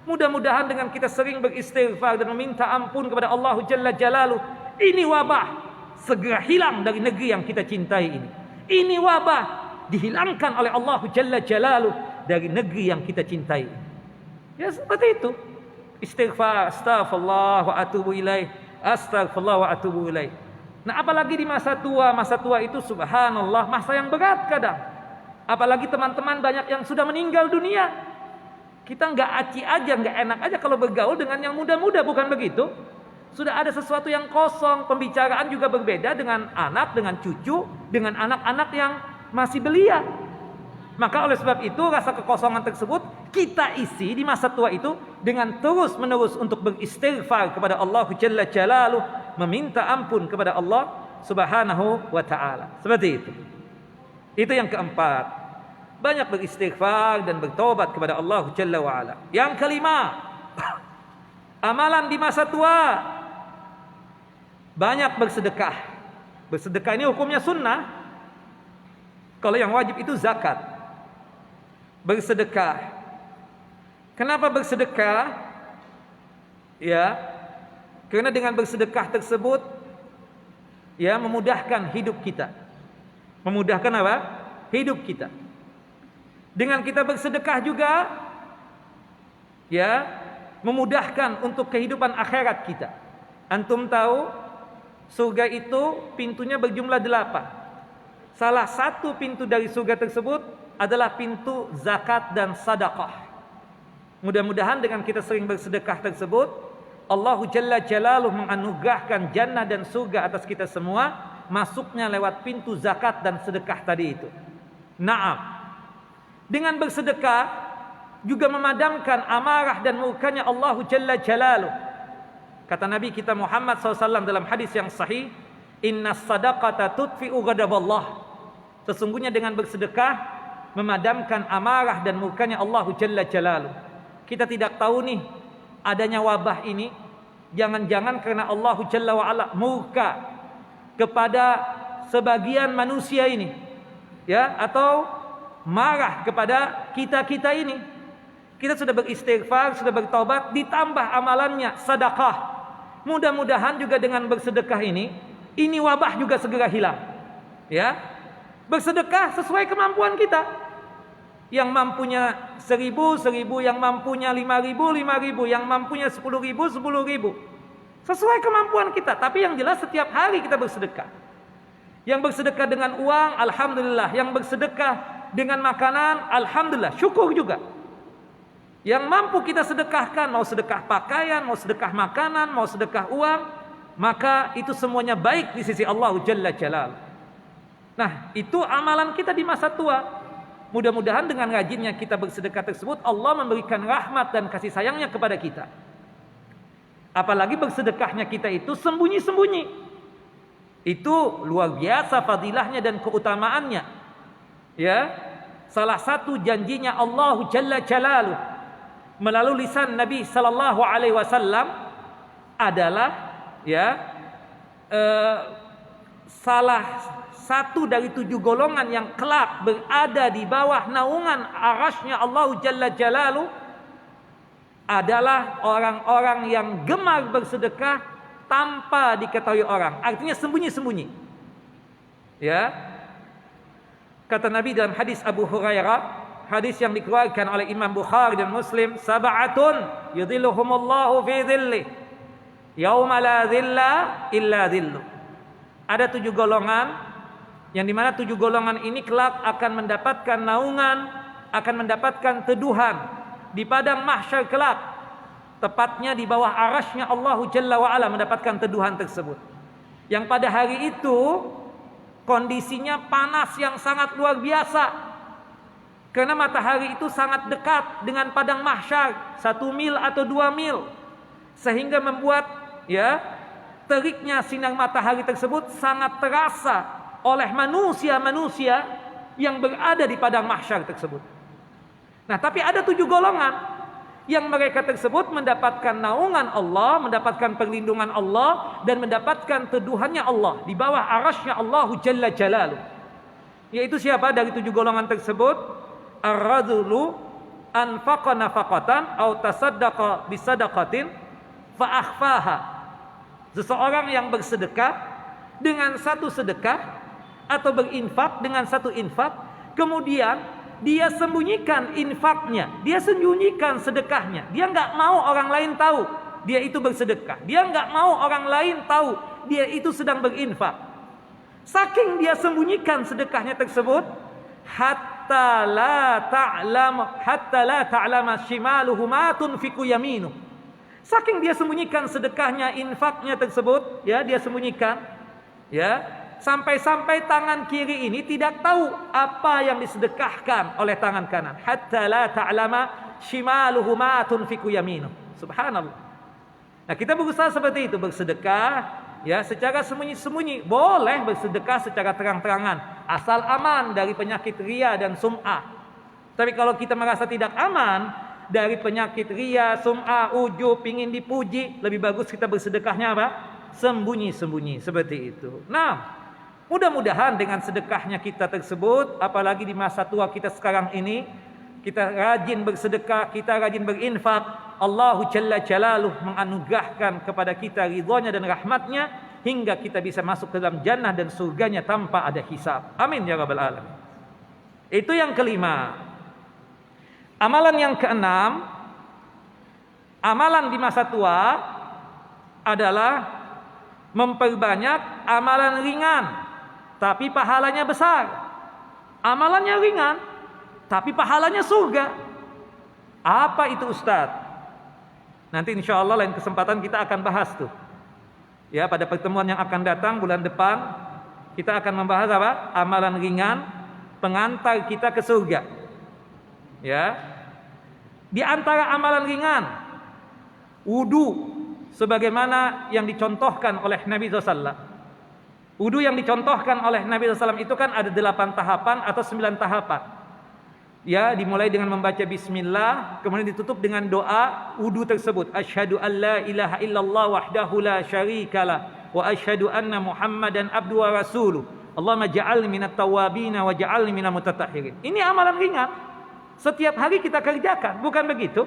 Mudah-mudahan dengan kita sering beristighfar dan meminta ampun kepada Allah Jalla Jalaluh, ini wabah segera hilang dari negeri yang kita cintai ini. Ini wabah dihilangkan oleh Allah Jalla Jalaluh dari negeri yang kita cintai. Ya, seperti itu. Istighfar, astaghfirullah wa atubu ilaih, astaghfirullah wa atubu ilaih. Nah, apalagi di masa tua. Masa tua itu subhanallah masa yang berat kadang. Apalagi teman-teman banyak yang sudah meninggal dunia. Kita nggak aci aja, nggak enak aja kalau bergaul dengan yang muda-muda, bukan begitu? Sudah ada sesuatu yang kosong, pembicaraan juga berbeda dengan anak, dengan cucu, dengan anak-anak yang masih belia. Maka oleh sebab itu rasa kekosongan tersebut kita isi di masa tua itu dengan terus menerus untuk beristighfar kepada Allah Jalla Jalaluh, meminta ampun kepada Allah Subhanahu wa ta'ala. Seperti itu. Itu yang keempat. Banyak beristighfar dan bertobat kepada Allah Jalla wa ala. Yang kelima, amalan di masa tua, banyak bersedekah. Bersedekah ini hukumnya sunnah. Kalau yang wajib itu zakat. Bersedekah. Kenapa bersedekah? Karena dengan bersedekah tersebut memudahkan hidup kita. Memudahkan apa? Hidup kita. Dengan kita bersedekah juga memudahkan untuk kehidupan akhirat kita. Antum tahu surga itu pintunya berjumlah 8. Salah satu pintu dari surga tersebut adalah pintu zakat dan sedekah. Mudah-mudahan dengan kita sering bersedekah tersebut, Allah Jalla Jalaluh menganugerahkan jannah dan surga atas kita semua, masuknya lewat pintu zakat dan sedekah tadi itu. Naam. Dengan bersedekah juga memadamkan amarah dan murkanya Allah Jalla Jalaluh. Kata Nabi kita Muhammad SAW dalam hadis yang sahih, inna sadaqata tudfi'u ghadaballah. Sesungguhnya dengan bersedekah memadamkan amarah dan murkanya Allah Jalla Jalaluh. Kita tidak tahu nih adanya wabah ini, jangan-jangan karena Allah Jalla wa'ala murka kepada sebagian manusia ini, atau marah kepada kita ini. Kita sudah beristighfar, sudah bertaubat, ditambah amalannya sedekah. Mudah-mudahan juga dengan bersedekah ini wabah juga segera hilang. Bersedekah sesuai kemampuan kita. Yang mampunya 1.000, yang mampunya 5.000, yang mampunya 10.000. Sesuai kemampuan kita. Tapi yang jelas setiap hari kita bersedekah. Yang bersedekah dengan uang, alhamdulillah. Yang bersedekah dengan makanan, alhamdulillah, syukur juga. Yang mampu kita sedekahkan, mau sedekah pakaian, mau sedekah makanan, mau sedekah uang, maka itu semuanya baik di sisi Allah Jalla Jalal. Nah, itu amalan kita di masa tua. Mudah-mudahan dengan rajinnya kita bersedekah tersebut, Allah memberikan rahmat dan kasih sayangnya kepada kita. Apalagi bersedekahnya kita itu sembunyi-sembunyi. Itu luar biasa fadilahnya dan keutamaannya. Ya, salah satu janjinya Allah Jalla Jalaluh melalui lisan Nabi sallallahu alaihi wasallam adalah salah satu dari 7 golongan yang kelak berada di bawah naungan arasy-Nya Allah Jalla Jalaluh adalah orang-orang yang gemar bersedekah tanpa diketahui orang. Artinya sembunyi-sembunyi. Ya. Kata Nabi dalam hadis Abu Hurairah, hadis yang dikeluarkan oleh Imam Bukhari dan Muslim, sab'atun yudhilluhumullahu fi dhillih yauma la dhilla illa dhilluh. Ada 7 golongan yang dimana 7 golongan ini kelak akan mendapatkan naungan, akan mendapatkan teduhan di padang mahsyar kelak, tepatnya di bawah arasy-Nya Allah Jalla wa Ala mendapatkan teduhan tersebut. Yang pada hari itu kondisinya panas yang sangat luar biasa. Karena matahari itu sangat dekat dengan padang mahsyar, 1 mil atau 2 mil. Sehingga membuat teriknya sinar matahari tersebut sangat terasa oleh manusia-manusia yang berada di padang mahsyar tersebut. Nah, tapi ada 7 golongan yang mereka tersebut mendapatkan naungan Allah, mendapatkan perlindungan Allah, dan mendapatkan teduhannya Allah di bawah arasy-Nya Allah Jalla Jalaluh. Yaitu siapa dari 7 golongan tersebut? Ar-rajulu anfaqa nafaqatan aw tasaddaqa bisadaqatin fa akhfaha. Seseorang yang bersedekah dengan satu sedekah atau berinfak dengan satu infak, kemudian dia sembunyikan infaknya, dia sembunyikan sedekahnya. Dia enggak mau orang lain tahu dia itu bersedekah. Dia enggak mau orang lain tahu dia itu sedang berinfak. Saking dia sembunyikan sedekahnya tersebut, hatta la ta'lama shimaluhu ma tunfiqu yaminu. Saking dia sembunyikan sedekahnya, infaknya tersebut, dia sembunyikan, sampai-sampai tangan kiri ini tidak tahu apa yang disedekahkan oleh tangan kanan. Hatta la ta'lama shimaluhu ma tunfiqu yaminu. Subhanallah. Nah, kita berusaha seperti itu, bersedekah secara sembunyi-sembunyi. Boleh bersedekah secara terang-terangan, asal aman dari penyakit riya dan sum'ah. Tapi kalau kita merasa tidak aman dari penyakit riya, sum'ah, ujub, ingin dipuji, lebih bagus kita bersedekahnya apa? Sembunyi-sembunyi, seperti itu. Nah, mudah-mudahan dengan sedekahnya kita tersebut, apalagi di masa tua kita sekarang ini, kita rajin bersedekah, kita rajin berinfak, Allah Jalla Jalaluh menganugerahkan kepada kita ridhonya dan rahmatnya hingga kita bisa masuk ke dalam jannah dan surganya tanpa ada hisab. Amin ya rabbal alamin. Itu yang kelima. Amalan yang keenam, amalan di masa tua adalah memperbanyak amalan ringan tapi pahalanya besar. Amalannya ringan tapi pahalanya surga. Apa itu Ustaz? Nanti insya Allah lain kesempatan kita akan bahas tuh. Pada pertemuan yang akan datang bulan depan kita akan membahas apa? Amalan ringan pengantar kita ke surga. Di antara amalan ringan, wudu sebagaimana yang dicontohkan oleh Nabi SAW. Wudu yang dicontohkan oleh Nabi SAW itu kan ada 8 tahapan atau 9 tahapan. Dimulai dengan membaca bismillah, kemudian ditutup dengan doa wudu tersebut. Asyhadu an la ilaha illallah wahdahu la syarikalah wa asyhadu anna Muhammadan abduhu wa rasuluh. Allahumma ja'alni minat tawwabin wa ja'alni minal mutatahhirin. Ini amalan ringan. Setiap hari kita kerjakan, bukan begitu?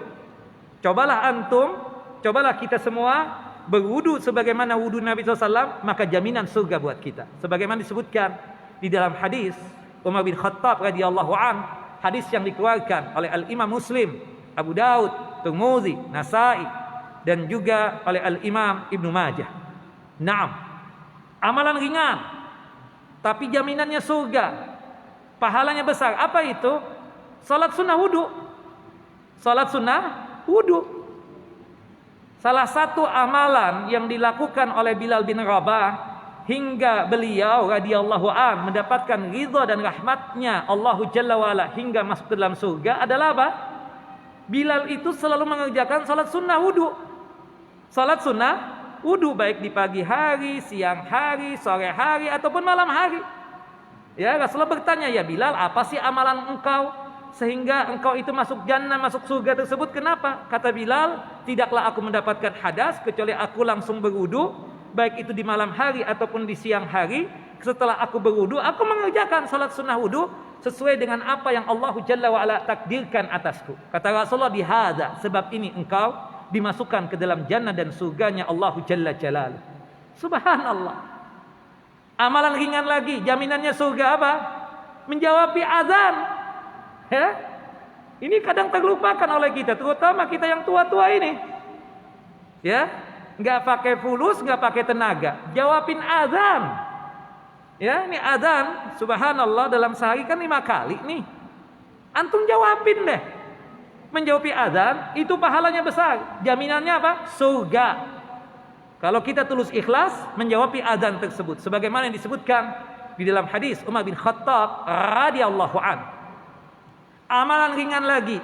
Cobalah antum, cobalah kita semua berwudu sebagaimana wudu Nabi SAW, maka jaminan surga buat kita. Sebagaimana disebutkan di dalam hadis Umar bin Khattab radhiyallahu an, hadis yang dikeluarkan oleh Al-Imam Muslim, Abu Daud, Tirmidzi, Nasa'i, dan juga oleh Al-Imam Ibnu Majah. Naam, amalan ringan, tapi jaminannya surga, pahalanya besar. Apa itu? Salat sunnah wudu. Salat sunnah wudu. Salah satu amalan yang dilakukan oleh Bilal bin Rabah hingga beliau radhiyallahu an mendapatkan ridha dan rahmatnya Allahu Jalla wa ala hingga masuk ke dalam surga adalah apa? Bilal itu selalu mengerjakan salat sunnah wudu. Salat sunnah wudu baik di pagi hari, siang hari, sore hari ataupun malam hari. Ya, Rasulullah bertanya, "Ya Bilal, apa sih amalan engkau sehingga engkau itu masuk jannah, masuk surga tersebut? Kenapa?" Kata Bilal, "Tidaklah aku mendapatkan hadas kecuali aku langsung berwudu, baik itu di malam hari ataupun di siang hari. Setelah aku berwudu, aku mengerjakan salat sunnah wudu sesuai dengan apa yang Allah Jalla wa ala takdirkan atasku." Kata Rasulullah, "Bihadza, sebab ini engkau dimasukkan ke dalam jannah dan surganya Allah Jalla Jalaluhu." Subhanallah. Amalan ringan lagi, jaminannya surga apa? Menjawabi azan. Ya? Ini kadang terlupakan oleh kita, terutama kita yang tua-tua ini. Ya, nggak pakai fulus, nggak pakai tenaga, jawabin azan. Ya, ini azan, subhanallah dalam sehari kan 5 kali nih. Antum jawabin deh. Menjawabi azan itu pahalanya besar. Jaminannya apa? Surga. Kalau kita tulus ikhlas menjawabi azan tersebut, sebagaimana yang disebutkan di dalam hadis Umar bin Khattab radhiyallahu an. Amalan ringan lagi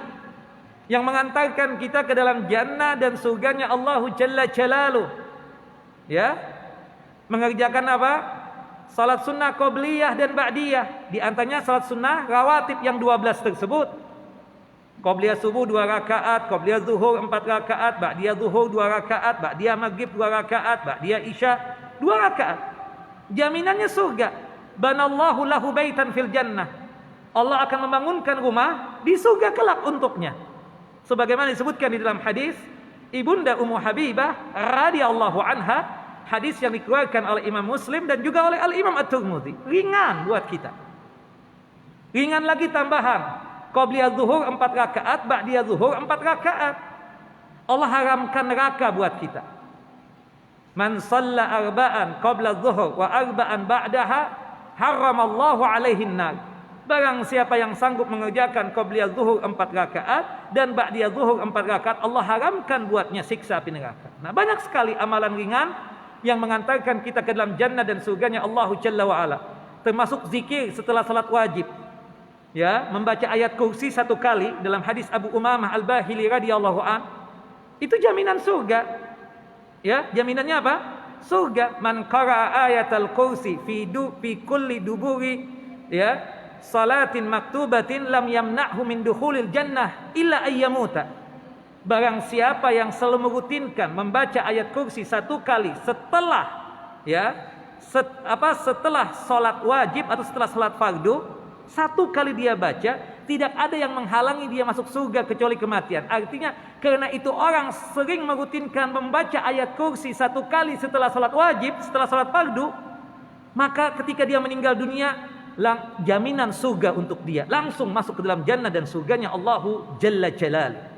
yang mengantarkan kita ke dalam jannah dan surganya Allahu Jalla Jalaluhu. Ya, mengerjakan apa? Salat sunnah qobliyah dan ba'diyah. Di antaranya salat sunnah rawatib yang 12 tersebut. Qobliyah subuh 2 rakaat, qobliyah zuhur 4 rakaat, ba'diyah zuhur 2 rakaat, ba'diyah maghrib 2 rakaat, ba'diyah isya 2 rakaat. Jaminannya surga. Banallahu lahu baitan fil jannah. Allah akan membangunkan rumah di surga kelak untuknya. Sebagaimana disebutkan di dalam hadis Ibunda Ummu Habibah radhiyallahu anha, hadis yang dikeluarkan oleh Imam Muslim dan juga oleh Al-Imam At-Tirmidzi. Ringan buat kita. Ringan lagi tambahan. Qobliyah zuhur 4 rakaat, ba'diyah zuhur 4 rakaat. Allah haramkan neraka buat kita. Man shalla arba'an qabla zuhur wa arba'an ba'daha haramallahu alaihi nar. Barang siapa yang sanggup mengerjakan qobliyah zuhur 4 rakaat dan ba'diyah zuhur 4 rakaat, Allah haramkan buatnya siksa api neraka. Nah, banyak sekali amalan ringan yang mengantarkan kita ke dalam jannah dan surganya Allah Jalla wa ala. Termasuk zikir setelah salat wajib. Ya, membaca ayat kursi 1 kali dalam hadis Abu Umamah Al-Bahili radhiyallahu an, itu jaminan surga. Ya, jaminannya apa? Surga. Man qara'a ayatal kursi fi kulli duburi ya salatin maktubatin lam yamna'hu min dukhulil jannah illa ayyamuta. Barang siapa yang selalu merutinkan membaca ayat kursi 1 kali setelah setelah salat wajib atau setelah salat fardu, 1 kali dia baca, tidak ada yang menghalangi dia masuk surga kecuali kematian. Artinya karena itu orang sering merutinkan membaca ayat kursi 1 kali setelah salat wajib, setelah salat fardu, maka ketika dia meninggal dunia, jaminan surga untuk dia, langsung masuk ke dalam jannah dan surganya Allahu Jalla Jalal.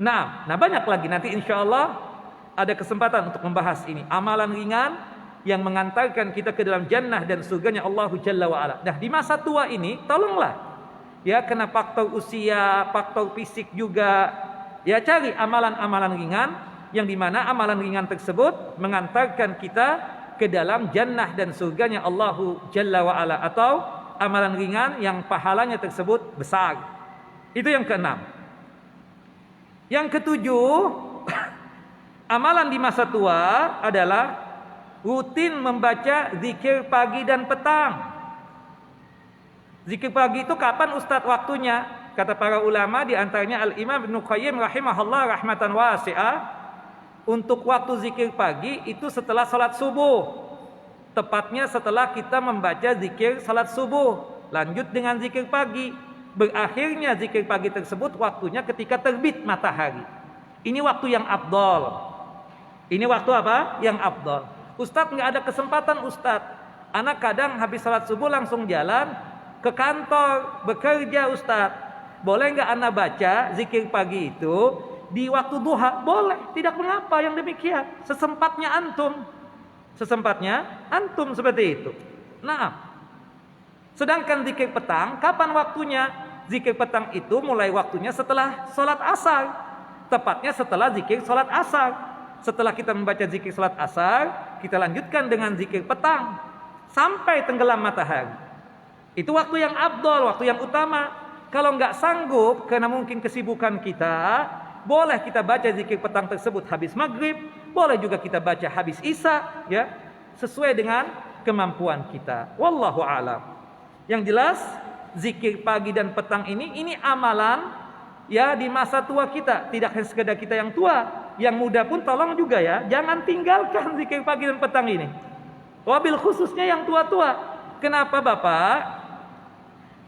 Nah banyak lagi, nanti insyaallah ada kesempatan untuk membahas ini. Amalan ringan yang mengantarkan kita ke dalam jannah dan surganya Allahu Jalla wa ala. Nah, di masa tua ini tolonglah ya, kena faktor usia, faktor fisik juga, ya cari amalan-amalan ringan yang dimana amalan ringan tersebut mengantarkan kita ke dalam jannah dan surganya Allahu Jalla wa ala, atau amalan ringan yang pahalanya tersebut besar. Itu yang keenam. Yang ketujuh, amalan di masa tua adalah rutin membaca zikir pagi dan petang. Zikir pagi itu kapan Ustaz waktunya? Kata para ulama, di antaranya Al-Imam Ibnu Qayyim rahimahullah rahmatan wasi'ah, untuk waktu zikir pagi itu setelah salat subuh. Tepatnya setelah kita membaca zikir salat subuh, lanjut dengan zikir pagi. Berakhirnya zikir pagi tersebut waktunya ketika terbit matahari. Ini waktu yang afdal. Ini waktu apa? Yang afdal. Ustadz nggak ada kesempatan Ustadz. Anak kadang habis salat subuh langsung jalan ke kantor bekerja Ustadz. Boleh nggak anak baca zikir pagi itu di waktu duha? Boleh, tidak mengapa yang demikian. Sesempatnya antum. Sesempatnya antum seperti itu. Nah, sedangkan zikir petang kapan waktunya? zikir petang itu mulai waktunya setelah sholat asar. Tepatnya setelah zikir sholat asar. Setelah kita membaca zikir sholat asar, kita lanjutkan dengan zikir petang sampai tenggelam matahari. Itu waktu yang afdol, waktu yang utama. Kalau nggak sanggup karena mungkin kesibukan kita, boleh kita baca zikir petang tersebut habis maghrib, boleh juga kita baca habis isya, ya, sesuai dengan kemampuan kita. Wallahu a'lam. Yang jelas, zikir pagi dan petang ini amalan ya di masa tua kita. Tidak hanya sekedar kita yang tua, yang muda pun tolong juga ya, jangan tinggalkan zikir pagi dan petang ini. Wabil khususnya yang tua-tua. Kenapa Bapak?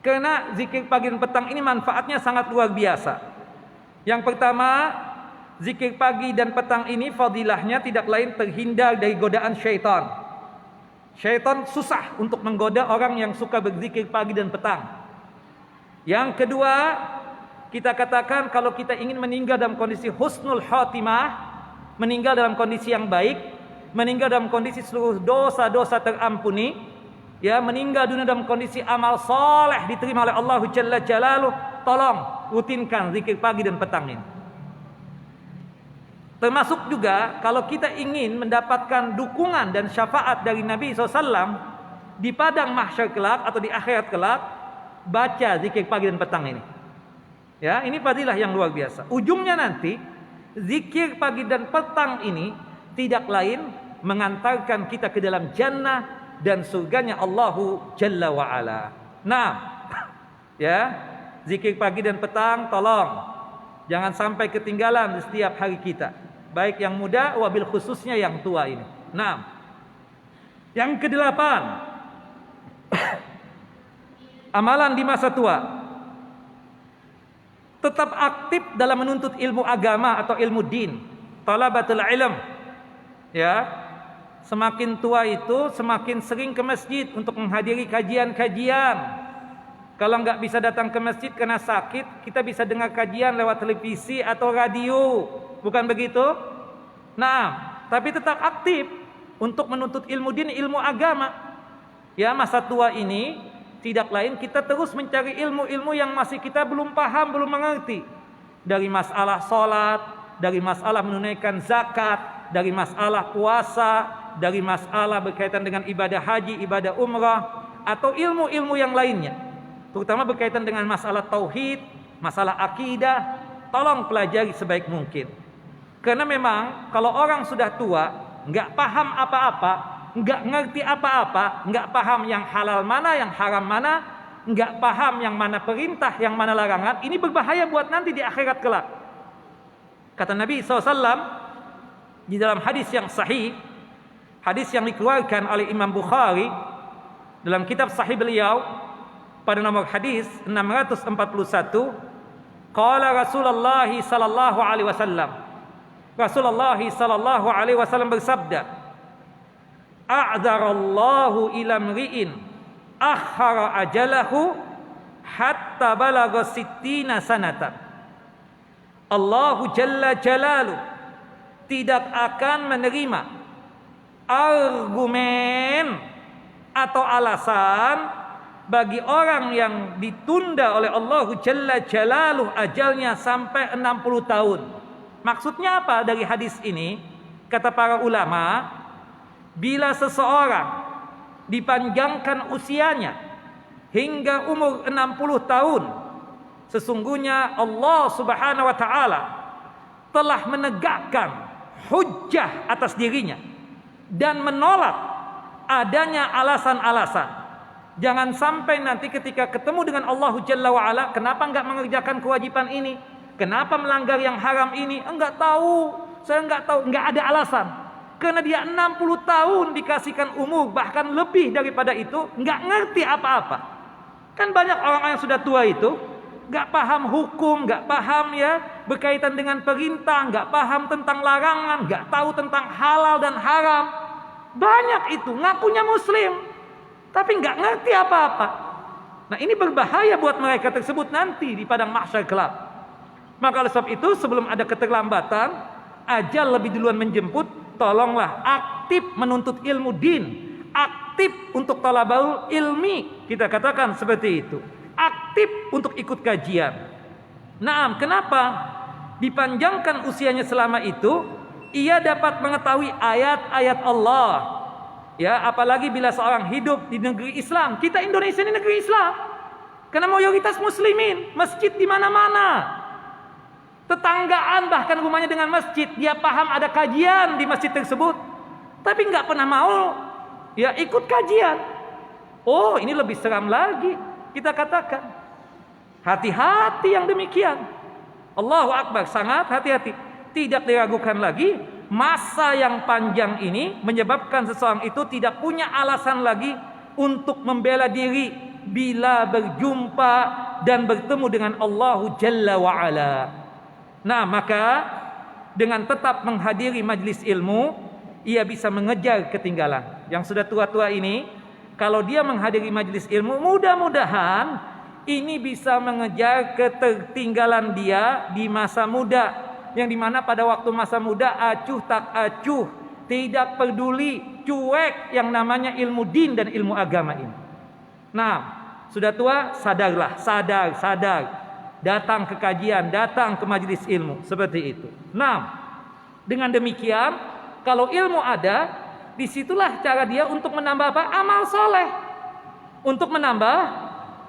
Karena zikir pagi dan petang ini manfaatnya sangat luar biasa. Yang pertama, zikir pagi dan petang ini fadilahnya tidak lain terhindar dari godaan syaitan. Syaitan susah untuk menggoda orang yang suka berzikir pagi dan petang. Yang kedua, kita katakan kalau kita ingin meninggal dalam kondisi husnul khotimah, meninggal dalam kondisi yang baik, meninggal dalam kondisi seluruh dosa-dosa terampuni, ya, meninggal dunia dalam kondisi amal soleh diterima oleh Allah Jalla Jalaluh, tolong rutinkan zikir pagi dan petang ini. Termasuk juga kalau kita ingin mendapatkan dukungan dan syafaat dari Nabi SAW di padang mahsyar kelak atau di akhirat kelak, baca zikir pagi dan petang ini. Ya, ini fadilah yang luar biasa. Ujungnya nanti zikir pagi dan petang ini tidak lain mengantarkan kita ke dalam jannah dan surganya Allahu Jalla wa Ala. Nah, ya, zikir pagi dan petang tolong jangan sampai ketinggalan di setiap hari kita, baik yang muda wabil khususnya yang tua ini. Nah, yang kedelapan, amalan di masa tua. Tetap aktif dalam menuntut ilmu agama atau ilmu din, talabatul ilm. Ya, semakin tua itu semakin sering ke masjid untuk menghadiri kajian-kajian. Kalau nggak bisa datang ke masjid karena sakit, kita bisa dengar kajian lewat televisi atau radio, bukan begitu? Nah, tapi tetap aktif untuk menuntut ilmu din, ilmu agama. Ya, masa tua ini tidak lain kita terus mencari ilmu-ilmu yang masih kita belum paham, belum mengerti. Dari masalah sholat, dari masalah menunaikan zakat, dari masalah puasa, dari masalah berkaitan dengan ibadah haji, ibadah umrah, atau ilmu-ilmu yang lainnya. Terutama berkaitan dengan masalah tauhid, masalah akidah, tolong pelajari sebaik mungkin. Karena memang kalau orang sudah tua, nggak paham apa-apa, nggak ngerti apa-apa, nggak paham yang halal mana, yang haram mana, nggak paham yang mana perintah, yang mana larangan, ini berbahaya buat nanti di akhirat kelak. Kata Nabi SAW di dalam hadis yang sahih, hadis yang dikeluarkan oleh Imam Bukhari dalam kitab sahih beliau pada nomor hadis 641, qala Rasulullah sallallahu alaihi wasallam, Rasulullah sallallahu alaihi wasallam bersabda, a'dzarallahu ila mri'in akhara ajalahu hatta balagha sittina sanatan. Allahu Jalla Jalaluh tidak akan menerima argumen atau alasan bagi orang yang ditunda oleh Allahu Jalla Jalaluh ajalnya sampai 60 tahun. Maksudnya apa dari hadis ini? Kata para ulama, bila seseorang dipanjangkan usianya hingga umur 60 tahun, sesungguhnya Allah Subhanahu wa taala telah menegakkan hujjah atas dirinya dan menolak adanya alasan-alasan. Jangan sampai nanti ketika ketemu dengan Allah Jalla wa Ala, kenapa enggak mengerjakan kewajiban ini? Kenapa melanggar yang haram ini? Enggak tahu, saya enggak tahu, enggak ada alasan. Karena dia 60 tahun dikasihkan umur, bahkan lebih daripada itu, nggak ngerti apa-apa. Kan banyak orang yang sudah tua itu, nggak paham hukum, nggak paham ya berkaitan dengan perintah, nggak paham tentang larangan, nggak tahu tentang halal dan haram. Banyak itu, ngakunya muslim, tapi nggak ngerti apa-apa. Nah, ini berbahaya buat mereka tersebut nanti di padang mahsyar kelak. Maka oleh sebab itu, sebelum ada keterlambatan, ajal lebih duluan menjemput. Tolonglah aktif menuntut ilmu din, aktif untuk talabul ilmi, kita katakan seperti itu. Aktif aktif untuk ikut kajian. Nah, kenapa dipanjangkan usianya selama itu? Ia dapat mengetahui ayat-ayat Allah. Ya, apalagi bila seorang hidup di negeri Islam. Kita Indonesia ini negeri Islam. Karena mayoritas muslimin, masjid di mana-mana. Tetanggaan bahkan rumahnya dengan masjid, dia paham ada kajian di masjid tersebut, tapi nggak pernah mau ya ikut kajian. Oh, ini lebih seram lagi. Kita katakan, hati-hati yang demikian. Allahu Akbar, sangat hati-hati. Tidak diragukan lagi, masa yang panjang ini menyebabkan seseorang itu tidak punya alasan lagi untuk membela diri bila berjumpa dan bertemu dengan Allahu Jalla wa'ala. Nah, maka dengan tetap menghadiri majlis ilmu, ia bisa mengejar ketinggalan. Yang sudah tua-tua ini, kalau dia menghadiri majlis ilmu, mudah-mudahan ini bisa mengejar ketertinggalan dia di masa muda, yang dimana pada waktu masa muda acuh tak acuh, tidak peduli, cuek yang namanya ilmu din dan ilmu agama ini. Nah, sudah tua, sadarlah, sadar. Datang ke kajian, datang ke majelis ilmu, seperti itu. Nah, dengan demikian, kalau ilmu ada, disitulah cara dia untuk menambah apa? Amal soleh, untuk menambah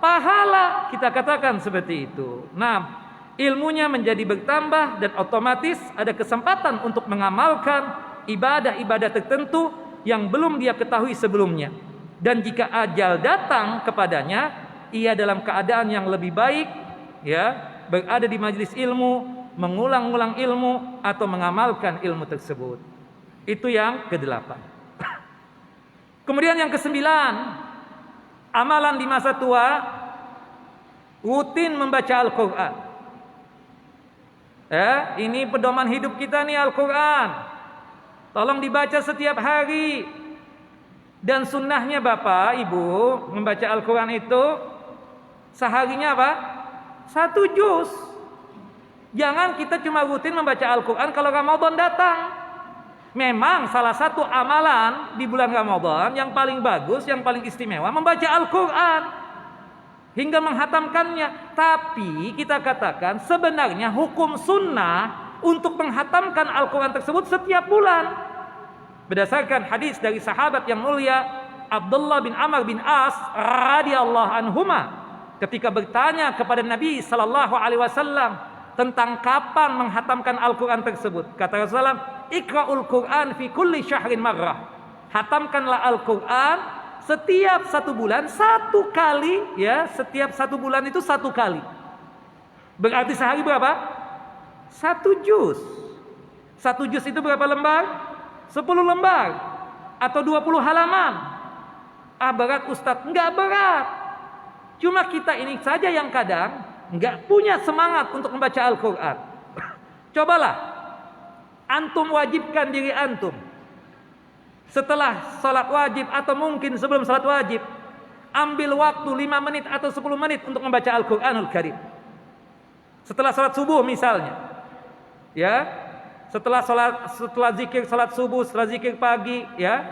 pahala. Kita katakan seperti itu. Nah, ilmunya menjadi bertambah dan otomatis ada kesempatan untuk mengamalkan ibadah-ibadah tertentu yang belum dia ketahui sebelumnya. Dan jika ajal datang kepadanya, ia dalam keadaan yang lebih baik, ya, berada di majelis ilmu, mengulang-ulang ilmu atau mengamalkan ilmu tersebut. Itu yang ke-8. Kemudian yang ke-9, amalan di masa tua, rutin membaca Al-Quran. Ya, ini pedoman hidup kita nih, Al-Quran. Tolong dibaca setiap hari. Dan sunnahnya Bapak, Ibu, membaca Al-Quran itu seharinya apa? 1 juz. Jangan kita cuma rutin membaca Al-Quran kalau Ramadan datang. Memang salah satu amalan di bulan Ramadan yang paling bagus, yang paling istimewa, membaca Al-Quran hingga menghatamkannya. Tapi kita katakan sebenarnya hukum sunnah untuk menghatamkan Al-Quran tersebut setiap bulan. Berdasarkan hadis dari sahabat yang mulia Abdullah bin Amr bin As radhiyallahu anhuma, ketika bertanya kepada Nabi sallallahu alaihi wasallam tentang kapan menghatamkan Al-Quran tersebut, kata Rasulullah, Iqra'ul Quran fi kulli syahrin marrah. Hatamkanlah Al-Quran setiap 1 bulan 1 kali, ya, setiap 1 bulan itu 1 kali. Berarti sehari berapa? 1 juz. 1 juz itu berapa lembar? 10 lembar atau 20 halaman. Ah, berat Ustadz? Enggak berat. Cuma kita ini saja yang kadang enggak punya semangat untuk membaca Al-Quran. Cobalah antum wajibkan diri antum, setelah salat wajib atau mungkin sebelum salat wajib, ambil waktu 5 menit atau 10 menit untuk membaca Al-Quranul Karim. Setelah salat subuh misalnya, ya, setelah zikir salat subuh, setelah zikir pagi, ya,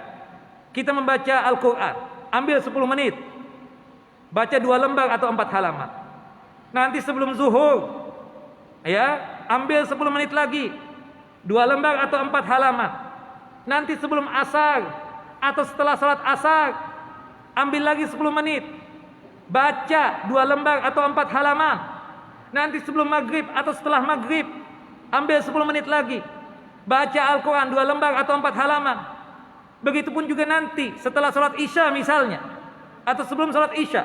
kita membaca Al-Quran. Ambil 10 menit, baca 2 lembar atau 4 halaman. Nanti sebelum zuhur, ya, ambil 10 menit lagi, 2 lembar atau 4 halaman. Nanti sebelum asar atau setelah salat asar, ambil lagi 10 menit, baca 2 lembar atau 4 halaman. Nanti sebelum maghrib atau setelah maghrib, ambil 10 menit lagi, baca Al-Quran 2 lembar atau 4 halaman. Begitupun juga nanti setelah salat isya misalnya, atau sebelum salat isya,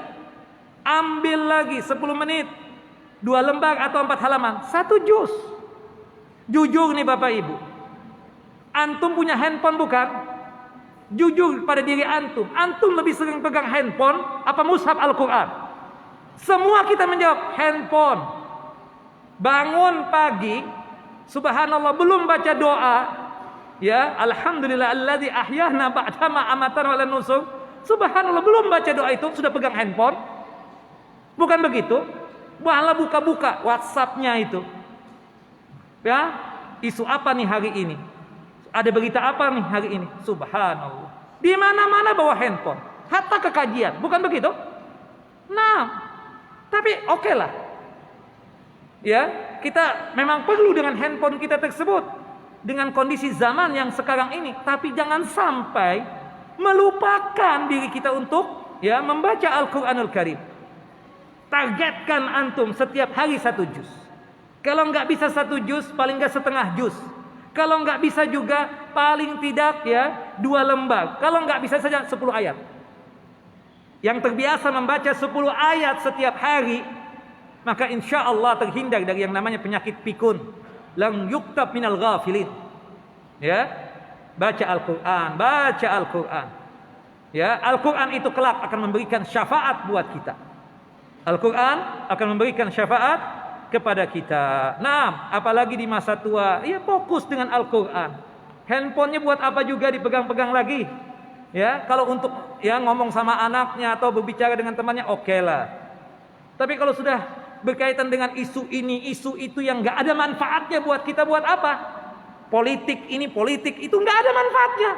ambil lagi 10 menit, 2 lembar atau 4 halaman, 1 juz. Jujur nih Bapak Ibu, antum punya handphone bukan? Jujur pada diri antum, antum lebih sering pegang handphone apa mushaf Al-Quran? Semua kita menjawab handphone. Bangun pagi, subhanallah, belum baca doa, ya, alhamdulillah alladzi ahyana ba'dama amatan wa nusuk. Subhanallah, belum baca doa itu sudah pegang handphone. Bukan begitu? Malah buka-buka WhatsApp-nya itu. Ya, isu apa nih hari ini? Ada berita apa nih hari ini? Subhanallah. Di mana-mana bawa handphone, hatta ke kajian, bukan begitu? Nah, Tapi oke lah. Ya, kita memang perlu dengan handphone kita tersebut dengan kondisi zaman yang sekarang ini, tapi jangan sampai melupakan diri kita untuk ya membaca Al-Qur'anul Karim. Targetkan antum setiap hari 1 juz. Kalau nggak bisa 1 juz, paling nggak setengah juz. Kalau nggak bisa juga paling tidak ya 2 lembar. Kalau nggak bisa saja 10 ayat. Yang terbiasa membaca 10 ayat setiap hari, maka insya Allah terhindar dari yang namanya penyakit pikun. Lam yuktab minal ghafilin. Ya, baca Al-Quran, baca Al-Quran. Ya, Al-Quran itu kelak akan memberikan syafaat buat kita. Al-Quran akan memberikan syafaat kepada kita. Nah, apalagi di masa tua, ya fokus dengan Al-Quran. Handphonenya buat apa juga dipegang-pegang lagi. Ya, kalau untuk ya ngomong sama anaknya atau berbicara dengan temannya, oke lah. Tapi kalau sudah berkaitan dengan isu ini, isu itu yang nggak ada manfaatnya buat kita, buat apa? Politik ini, politik itu nggak ada manfaatnya.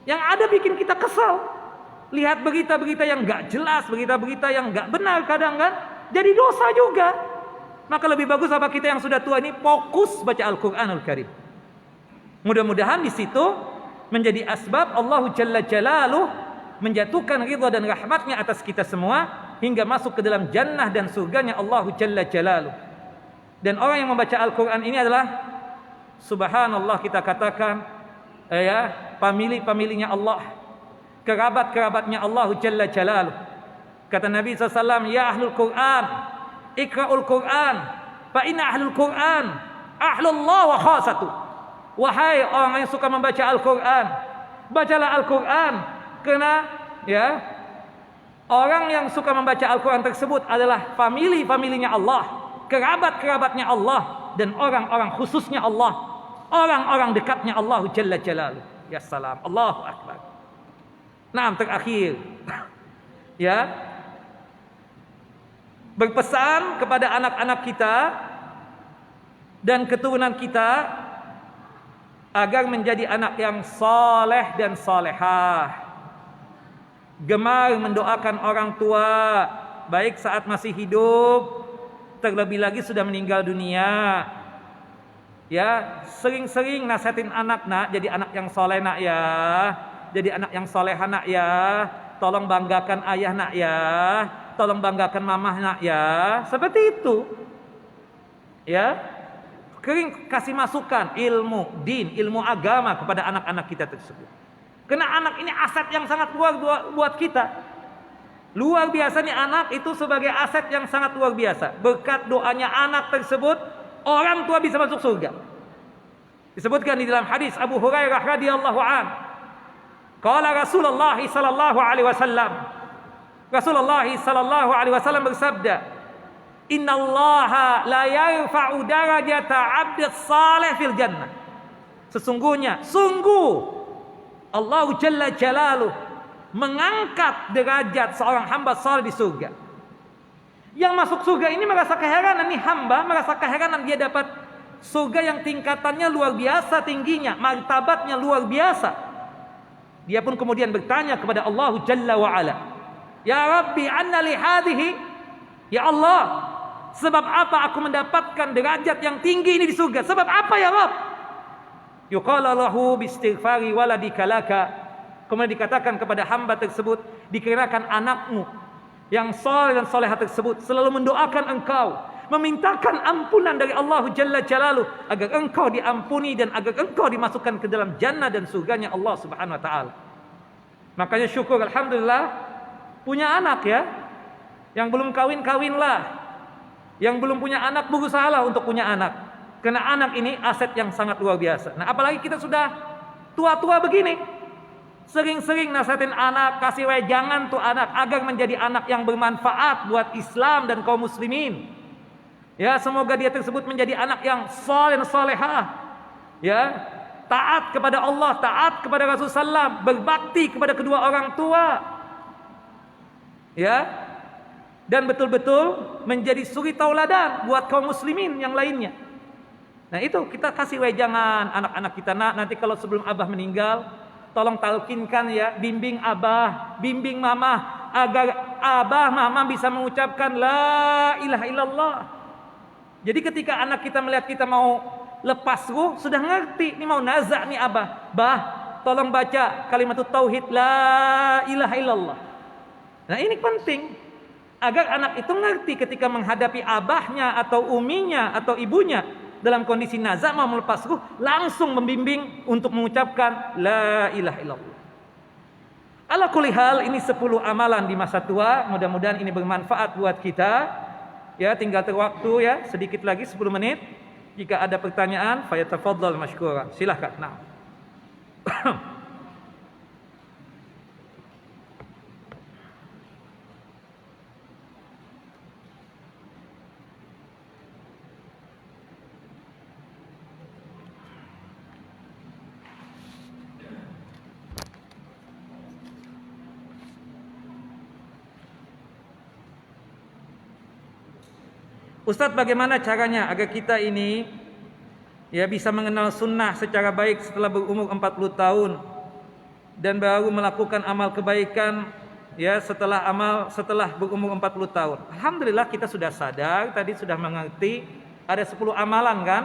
Yang ada bikin kita kesal. Lihat berita-berita yang nggak jelas, berita-berita yang nggak benar kadang kan, jadi dosa juga. Maka lebih bagus apa kita yang sudah tua ini fokus baca Al-Qur'anul Karim. Mudah-mudahan di situ menjadi asbab Allah Jalla Jalaluh menjatuhkan ridha dan rahmatnya atas kita semua hingga masuk ke dalam jannah dan surganya Allah Jalla Jalaluh. Dan orang yang membaca Al-Quran ini adalah subhanallah, kita katakan ya family-familinya Allah, kerabat-kerabatnya Allah Jalla Jalaluh. Kata Nabi SAW, ya ahlul Quran, ikra'ul Quran, fa inna ahlul Quran ahlullah wa khasatu. Wahai orang yang suka membaca Al-Quran, bacalah Al-Quran, karena ya orang yang suka membaca Al-Quran tersebut adalah family-familinya Allah, kerabat-kerabatnya Allah, dan orang-orang khususnya Allah, orang-orang dekatnya Allah Jalla Jalaluh. Ya salam, Allahu Akbar. Nah, terakhir ya, berpesan kepada anak-anak kita dan keturunan kita agar menjadi anak yang saleh dan salehah, gemar mendoakan orang tua baik saat masih hidup, terlebih lagi sudah meninggal dunia. Ya, sering-sering nasihatin anak, nak jadi anak yang soleh nak ya, jadi anak yang solehah nak ya, tolong banggakan ayah nak ya, tolong banggakan mamah nak ya, seperti itu. Ya, kering kasih masukan ilmu din, ilmu agama kepada anak-anak kita tersebut. Karena anak ini aset yang sangat luar buat kita. Luar biasa nih anak itu sebagai aset yang sangat luar biasa. Berkat doanya anak tersebut, orang tua bisa masuk surga. Disebutkan di dalam hadis Abu Hurairah radhiyallahu an. Qala Rasulullah sallallahu alaihi wasallam. Rasulullah sallallahu alaihi wasallam bersabda, innallaha la yarfa'u darajata 'abdis salih fil jannah. Sesungguhnya, Allah Jalla Jalaluh mengangkat derajat seorang hamba saleh di surga. Yang masuk surga ini merasa keheranan, nih hamba merasa keheranan dia dapat surga yang tingkatannya luar biasa tingginya, martabatnya luar biasa. Dia pun kemudian bertanya kepada Allah Jalla wa ala, ya Rabbi anna li hadhihi, ya Allah, sebab apa aku mendapatkan derajat yang tinggi ini di surga? Sebab apa ya Rabb? Yuqala lahu biistighfari waladika laka. Kemudian dikatakan kepada hamba tersebut, dikarenakan anakmu yang saleh dan salehah tersebut selalu mendoakan engkau, memintakan ampunan dari Allah Jalla Jalaluh agar engkau diampuni dan agar engkau dimasukkan ke dalam jannah dan surganya Allah Subhanahu wa taala. Makanya syukur alhamdulillah punya anak ya. Yang belum kawin-kawinlah. Yang belum punya anak berusahalah untuk punya anak. Karena anak ini aset yang sangat luar biasa. Nah, apalagi kita sudah tua-tua begini. Sering-sering nasihatin anak, kasih wejangan tuh anak agar menjadi anak yang bermanfaat buat Islam dan kaum muslimin. Ya, semoga dia tersebut menjadi anak yang saleh dan salehah. Ya, taat kepada Allah, taat kepada Rasulullah, berbakti kepada kedua orang tua. Ya, dan betul-betul menjadi suri tauladan buat kaum muslimin yang lainnya. Nah, itu kita kasih wejangan anak-anak kita, nanti kalau sebelum abah meninggal, tolong talkinkan ya, bimbing abah, bimbing mama agar abah, mama bisa mengucapkan la ilaha illallah. Jadi ketika anak kita melihat kita mau lepas ruh, sudah ngerti, ini mau nazak nih abah. Bah, tolong baca kalimat tauhid la ilaha illallah. Nah ini penting agar anak itu ngerti ketika menghadapi abahnya atau uminya atau ibunya dalam kondisi nazak mau melepas ruh, langsung membimbing untuk mengucapkan la ilaha illallah. Ala kulli hal, ini 10 amalan di masa tua. Mudah-mudahan ini bermanfaat buat kita. Ya, tinggal terwaktu ya, sedikit lagi 10 menit. Jika ada pertanyaan, fayatafaddal mashkura. Silakan. Nah. Ustadz, bagaimana caranya agar kita ini ya bisa mengenal sunnah secara baik setelah berumur 40 tahun dan baru melakukan amal kebaikan ya setelah berumur 40 tahun. Alhamdulillah kita sudah sadar, tadi sudah mengerti ada 10 amalan kan.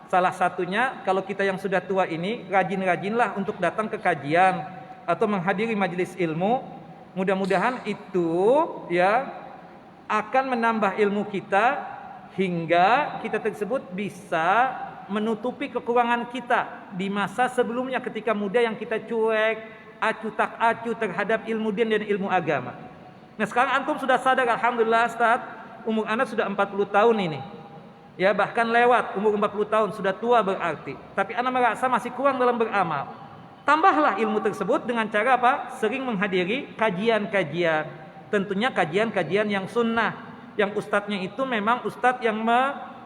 Salah satunya kalau kita yang sudah tua ini rajin-rajinlah untuk datang ke kajian atau menghadiri majelis ilmu. Mudah-mudahan itu ya akan menambah ilmu kita hingga kita tersebut bisa menutupi kekurangan kita di masa sebelumnya ketika muda yang kita cuek, acu tak acu terhadap ilmu din dan ilmu agama. Nah sekarang antum sudah sadar, alhamdulillah Ustaz, umur anak sudah 40 tahun ini. Ya bahkan lewat umur 40 tahun, sudah tua berarti. Tapi anak merasa masih kurang dalam beramal. Tambahlah ilmu tersebut dengan cara apa? Sering menghadiri kajian-kajian. Tentunya kajian-kajian yang sunnah, yang ustadznya itu memang ustadz yang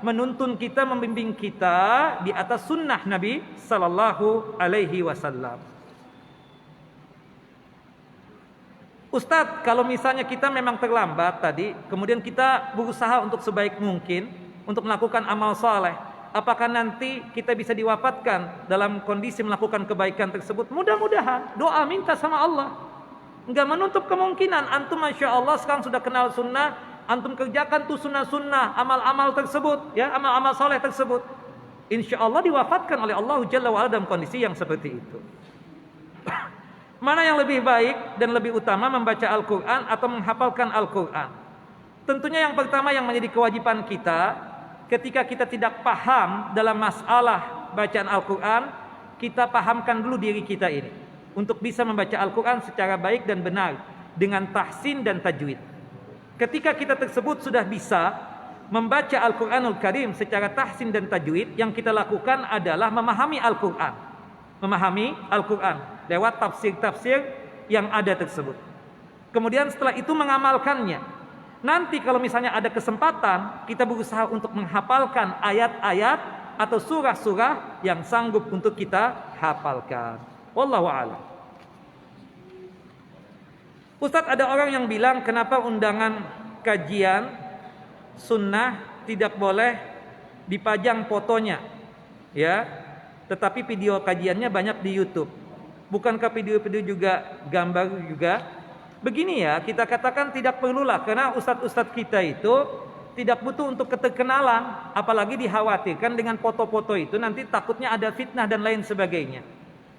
menuntun kita, membimbing kita di atas sunnah Nabi Sallallahu Alaihi Wasallam. Ustadz, kalau misalnya kita memang terlambat tadi, kemudian kita berusaha untuk sebaik mungkin untuk melakukan amal soleh, apakah nanti kita bisa diwafatkan dalam kondisi melakukan kebaikan tersebut? Mudah-mudahan, doa minta sama Allah. Enggak menutup kemungkinan antum masya Allah sekarang sudah kenal sunnah, antum kerjakan tuh sunnah-sunnah, amal-amal tersebut, ya amal-amal soleh tersebut. Insya Allah diwafatkan oleh Allah Jalla wa'ala dalam kondisi yang seperti itu. Mana yang lebih baik dan lebih utama, membaca Al-Quran atau menghafalkan Al-Quran? Tentunya yang pertama yang menjadi kewajiban kita, ketika kita tidak paham dalam masalah bacaan Al-Quran, kita pahamkan dulu diri kita ini untuk bisa membaca Al-Quran secara baik dan benar dengan tahsin dan tajwid. Ketika kita tersebut sudah bisa membaca Al-Quranul Karim secara tahsin dan tajwid, yang kita lakukan adalah memahami Al-Quran. Memahami Al-Quran lewat tafsir-tafsir yang ada tersebut. Kemudian setelah itu mengamalkannya. Nanti kalau misalnya ada kesempatan, kita berusaha untuk menghafalkan ayat-ayat atau surah-surah yang sanggup untuk kita hafalkan. Wallahu a'lam. Ustadz, ada orang yang bilang kenapa undangan kajian sunnah tidak boleh dipajang fotonya, ya, tetapi video kajiannya banyak di YouTube. Bukankah video-video juga gambar juga? Begini ya, kita katakan tidak perlulah, karena ustadz-ustadz kita itu tidak butuh untuk keterkenalan, apalagi dikhawatirkan dengan foto-foto itu nanti takutnya ada fitnah dan lain sebagainya.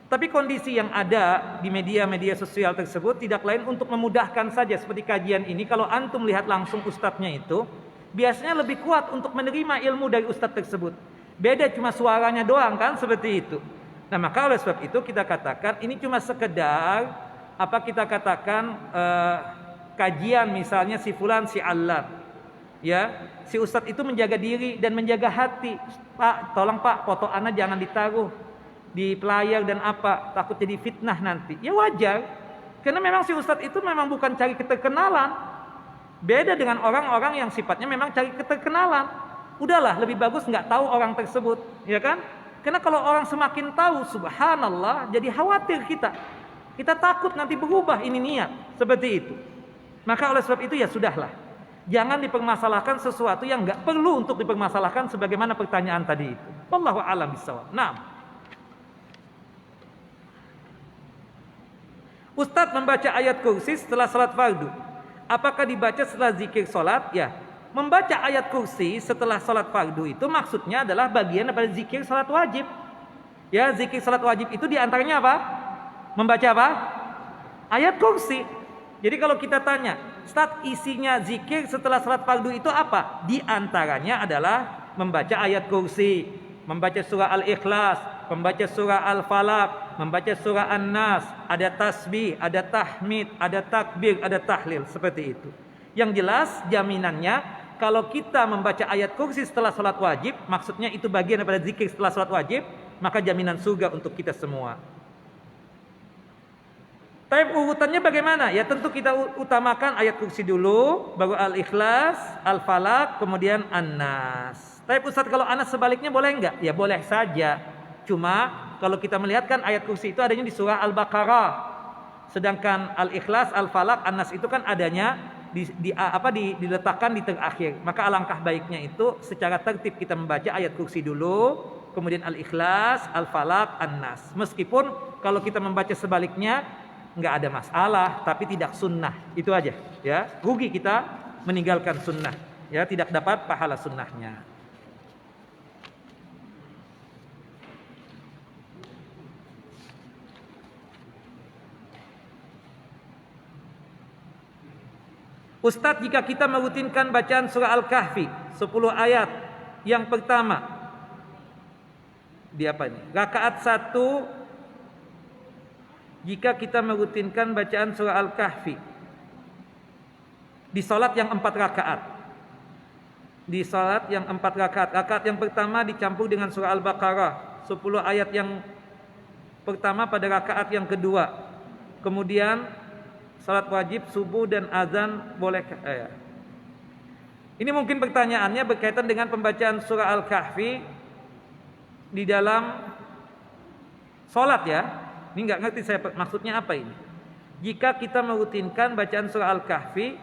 Tapi kondisi yang ada di media-media sosial tersebut tidak lain untuk memudahkan saja. Seperti kajian ini, kalau antum lihat langsung ustadznya itu, biasanya lebih kuat untuk menerima ilmu dari ustadz tersebut. Beda cuma suaranya doang kan, seperti itu. Nah maka oleh sebab itu kita katakan ini cuma sekedar apa kita katakan kajian misalnya si fulan si allan, ya, si ustadz itu menjaga diri dan menjaga hati. Pak, tolong Pak, foto ana jangan ditaruh di pelayar dan apa, takut jadi fitnah nanti. Ya wajar, karena memang si ustadz itu memang bukan cari keterkenalan. Beda dengan orang-orang yang sifatnya memang cari keterkenalan. Udahlah, lebih bagus nggak tahu orang tersebut, ya kan? Karena kalau orang semakin tahu, subhanallah, jadi khawatir kita. Kita takut nanti berubah ini niat, seperti itu. Maka oleh sebab itu ya sudahlah. Jangan dipermasalahkan sesuatu yang nggak perlu untuk dipermasalahkan sebagaimana pertanyaan tadi itu. Wallahu a'lam bishawab. Nah, Ustadz membaca ayat kursi setelah salat fardu. Apakah dibaca setelah zikir salat? Ya. Membaca ayat kursi setelah salat fardu itu maksudnya adalah bagian daripada zikir salat wajib. Ya, zikir salat wajib itu diantaranya apa? Membaca apa? Ayat kursi. Jadi kalau kita tanya, Ustaz, isinya zikir setelah salat fardu itu apa? Di antaranya adalah membaca ayat kursi, membaca surah Al-Ikhlas, membaca surah Al-Falaq, membaca surah An-Nas, ada tasbih, ada tahmid, ada takbir, ada tahlil, seperti itu. Yang jelas jaminannya kalau kita membaca ayat kursi setelah salat wajib, maksudnya itu bagian daripada zikir setelah salat wajib, maka jaminan surga untuk kita semua. Tapi urutannya bagaimana? Ya tentu kita utamakan ayat kursi dulu, baru Al-Ikhlas, Al-Falaq, kemudian An-Nas. Tapi Ustaz, kalau An-Nas sebaliknya boleh enggak? Ya boleh saja. Cuma kalau kita melihat kan ayat kursi itu adanya di surah Al-Baqarah. Sedangkan Al-Ikhlas, Al-Falaq, An-Nas itu kan adanya diletakkan di terakhir. Maka alangkah baiknya itu secara tertib kita membaca ayat kursi dulu, kemudian Al-Ikhlas, Al-Falaq, An-Nas. Meskipun kalau kita membaca sebaliknya nggak ada masalah, tapi tidak sunnah. Itu aja, ya. Rugi kita meninggalkan sunnah, ya, tidak dapat pahala sunnahnya. Ustadz, jika kita merutinkan bacaan surah Al-Kahfi 10 ayat yang pertama di apa ini? Rakaat 1, jika kita merutinkan bacaan surah Al-Kahfi di salat yang 4 rakaat. Di salat yang 4 rakaat. Rakaat yang pertama dicampur dengan surah Al-Baqarah 10 ayat yang pertama pada rakaat yang kedua. Kemudian salat wajib subuh dan azan bolehkah? Ini mungkin pertanyaannya berkaitan dengan pembacaan surah Al-Kahfi di dalam salat, ya. Ini nggak ngerti saya maksudnya apa ini. Jika kita merutinkan bacaan surah Al-Kahfi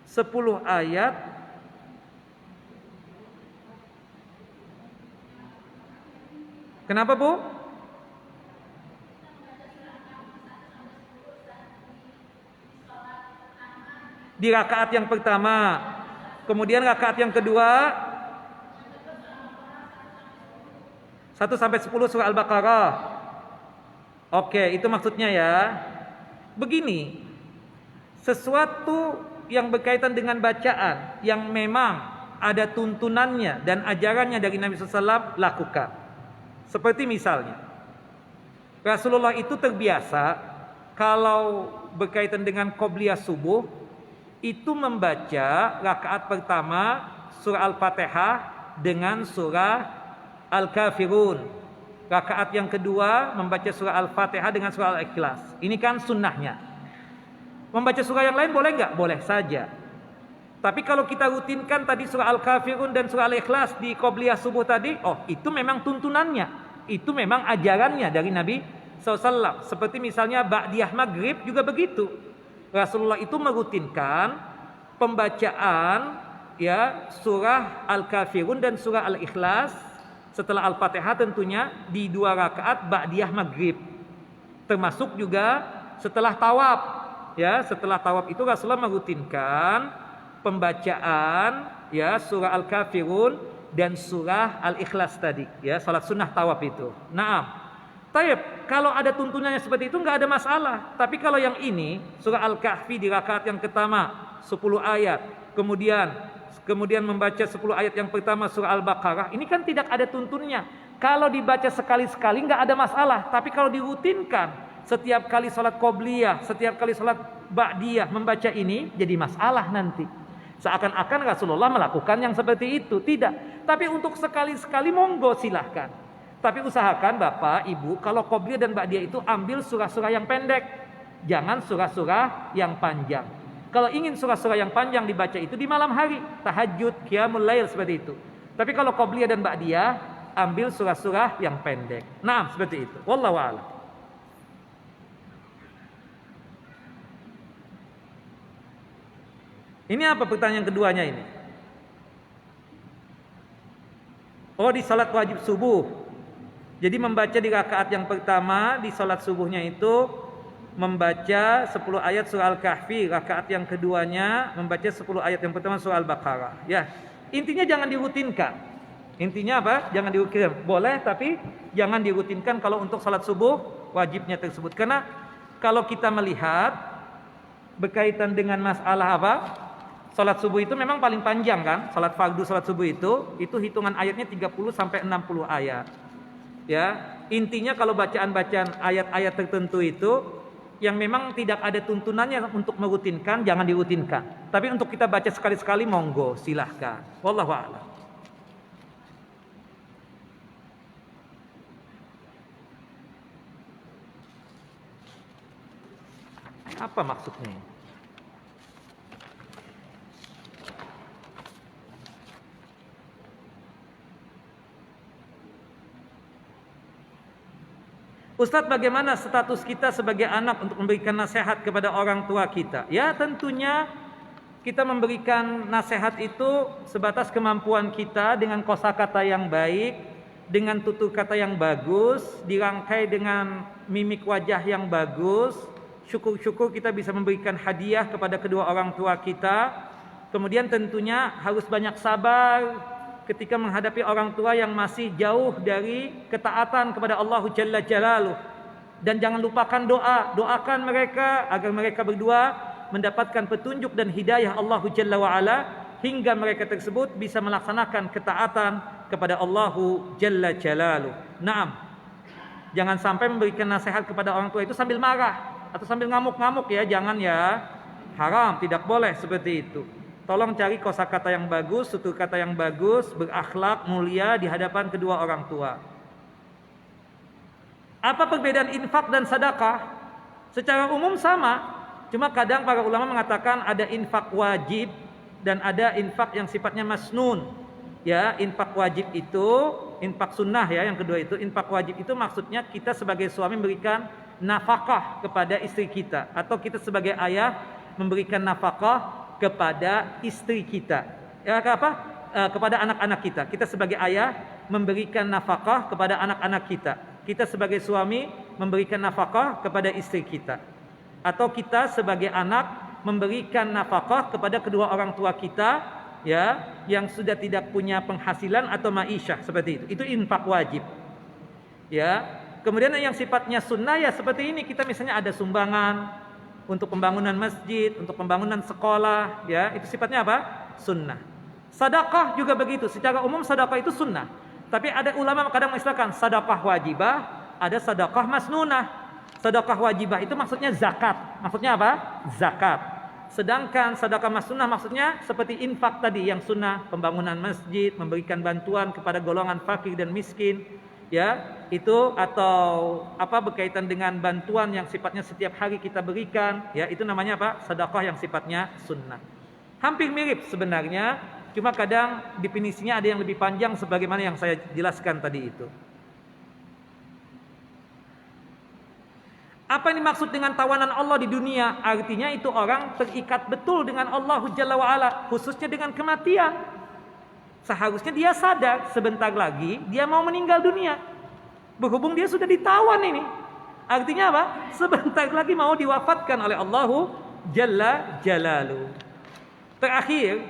10 ayat kenapa, Bu? Di rakaat yang pertama, kemudian rakaat yang kedua 1 sampai 10 surah Al-Baqarah. Oke, itu maksudnya ya. Begini, sesuatu yang berkaitan dengan bacaan yang memang ada tuntunannya dan ajarannya dari Nabi SAW, lakukan. Seperti misalnya Rasulullah itu terbiasa kalau berkaitan dengan qobliyah subuh itu membaca rakaat pertama surah Al-Fatihah dengan surah Al-Kafirun. Rakaat yang kedua membaca surah Al-Fatihah dengan surah Al-Ikhlas. Ini kan sunnahnya. Membaca surah yang lain boleh enggak? Boleh saja. Tapi kalau kita rutinkan tadi surah Al-Kafirun dan surah Al-Ikhlas di qobliyah subuh tadi, oh itu memang tuntunannya. Itu memang ajarannya dari Nabi SAW. Seperti misalnya ba'diyah maghrib juga begitu. Rasulullah itu merutinkan pembacaan, ya, surah Al-Kafirun dan surah Al-Ikhlas setelah Al-Fatihah tentunya di 2 rakaat ba'diyah maghrib. Termasuk juga setelah tawaf, ya, setelah tawaf itu Rasulullah merutinkan pembacaan, ya, surah Al-Kafirun dan surah Al-Ikhlas tadi, ya, salat sunnah tawaf itu. Naam. Taib, kalau ada tuntunannya seperti itu nggak ada masalah. Tapi kalau yang ini surah Al-Kahfi di rakaat yang pertama 10 ayat, kemudian membaca 10 ayat yang pertama surah Al-Baqarah, ini kan tidak ada tuntunnya. Kalau dibaca sekali-sekali nggak ada masalah. Tapi kalau dirutinkan setiap kali salat qobliyah, setiap kali salat ba'diyah membaca ini, jadi masalah nanti. Seakan-akan Rasulullah melakukan yang seperti itu. Tidak. Tapi untuk sekali-sekali monggo silahkan. Tapi usahakan Bapak, Ibu, kalau qobliyah dan ba'diyah itu ambil surah-surah yang pendek. Jangan surah-surah yang panjang. Kalau ingin surah-surah yang panjang dibaca itu di malam hari, tahajud, qiyamul lail, seperti itu. Tapi kalau qobliyah dan ba'diyah, ambil surah-surah yang pendek. Nah, seperti itu. Wallahu a'lam. Ini apa pertanyaan keduanya ini? Oh, di salat wajib subuh. Jadi membaca di rakaat yang pertama di salat subuhnya itu membaca 10 ayat surah Al-Kahfi, rakaat yang keduanya membaca 10 ayat yang pertama surah Al-Baqarah. Ya, intinya jangan dirutinkan. Intinya apa? Jangan dirutinkan. Boleh tapi jangan dirutinkan kalau untuk salat subuh wajibnya tersebut. Karena kalau kita melihat berkaitan dengan masalah apa? Salat subuh itu memang paling panjang kan? Salat fardu salat subuh itu hitungan ayatnya 30 sampai 60 ayat. Ya, intinya kalau bacaan-bacaan ayat-ayat tertentu itu yang memang tidak ada tuntunannya untuk merutinkan, jangan dirutinkan. Tapi untuk kita baca sekali-sekali monggo, silahkan. Wallahu a'lam. Apa maksudnya? Ustadz, bagaimana status kita sebagai anak untuk memberikan nasihat kepada orang tua kita? Ya, tentunya kita memberikan nasihat itu sebatas kemampuan kita dengan kosakata yang baik, dengan tutur kata yang bagus, dirangkai dengan mimik wajah yang bagus. Syukur-syukur kita bisa memberikan hadiah kepada kedua orang tua kita. Kemudian tentunya harus banyak sabar ketika menghadapi orang tua yang masih jauh dari ketaatan kepada Allah Jalla Jalaluh. Dan jangan lupakan doa, doakan mereka agar mereka berdua mendapatkan petunjuk dan hidayah Allah Jalla wa'ala, hingga mereka tersebut bisa melaksanakan ketaatan kepada Allah Jalla Jalaluh. Naam, jangan sampai memberikan nasihat kepada orang tua itu sambil marah atau sambil ngamuk-ngamuk ya, jangan ya, haram, tidak boleh seperti itu. Tolong cari kosakata yang bagus, tutur kata yang bagus, berakhlak mulia di hadapan kedua orang tua. Apa perbedaan infak dan sedekah? Secara umum sama, cuma kadang para ulama mengatakan ada infak wajib dan ada infak yang sifatnya masnun. Ya, infak wajib itu, infak sunnah ya, yang kedua itu, infak wajib itu maksudnya kita sebagai suami memberikan nafkah kepada istri kita, atau kita sebagai ayah memberikan nafkah kepada istri kita, ya apa? Kepada anak-anak kita. Kita sebagai ayah memberikan nafkah kepada anak-anak kita. Kita sebagai suami memberikan nafkah kepada istri kita. Atau kita sebagai anak memberikan nafkah kepada kedua orang tua kita, ya, yang sudah tidak punya penghasilan atau ma'isyah, seperti itu. Itu infak wajib. Ya. Kemudian yang sifatnya sunnah ya seperti ini, kita misalnya ada sumbangan untuk pembangunan masjid, untuk pembangunan sekolah, ya, itu sifatnya apa? Sunnah. Sedekah juga begitu. Secara umum sedekah itu sunnah. Tapi ada ulama kadang mengistilahkan sedekah wajibah, ada sedekah masnunah. Sedekah wajibah itu maksudnya zakat. Maksudnya apa? Zakat. Sedangkan sedekah masnunah maksudnya seperti infak tadi yang sunnah, pembangunan masjid, memberikan bantuan kepada golongan fakir dan miskin. Ya, itu atau apa berkaitan dengan bantuan yang sifatnya setiap hari kita berikan, ya, itu namanya apa? Sedekah yang sifatnya sunnah. Hampir mirip sebenarnya, cuma kadang definisinya ada yang lebih panjang sebagaimana yang saya jelaskan tadi itu. Apa yang dimaksud dengan tawanan Allah di dunia? Artinya itu orang terikat betul dengan Allah Jalla wa'ala, khususnya dengan kematian. Seharusnya dia sadar sebentar lagi dia mau meninggal dunia. Berhubung dia sudah ditawan ini, artinya apa? Sebentar lagi mau diwafatkan oleh Allah Jalla Jalaluh. Terakhir,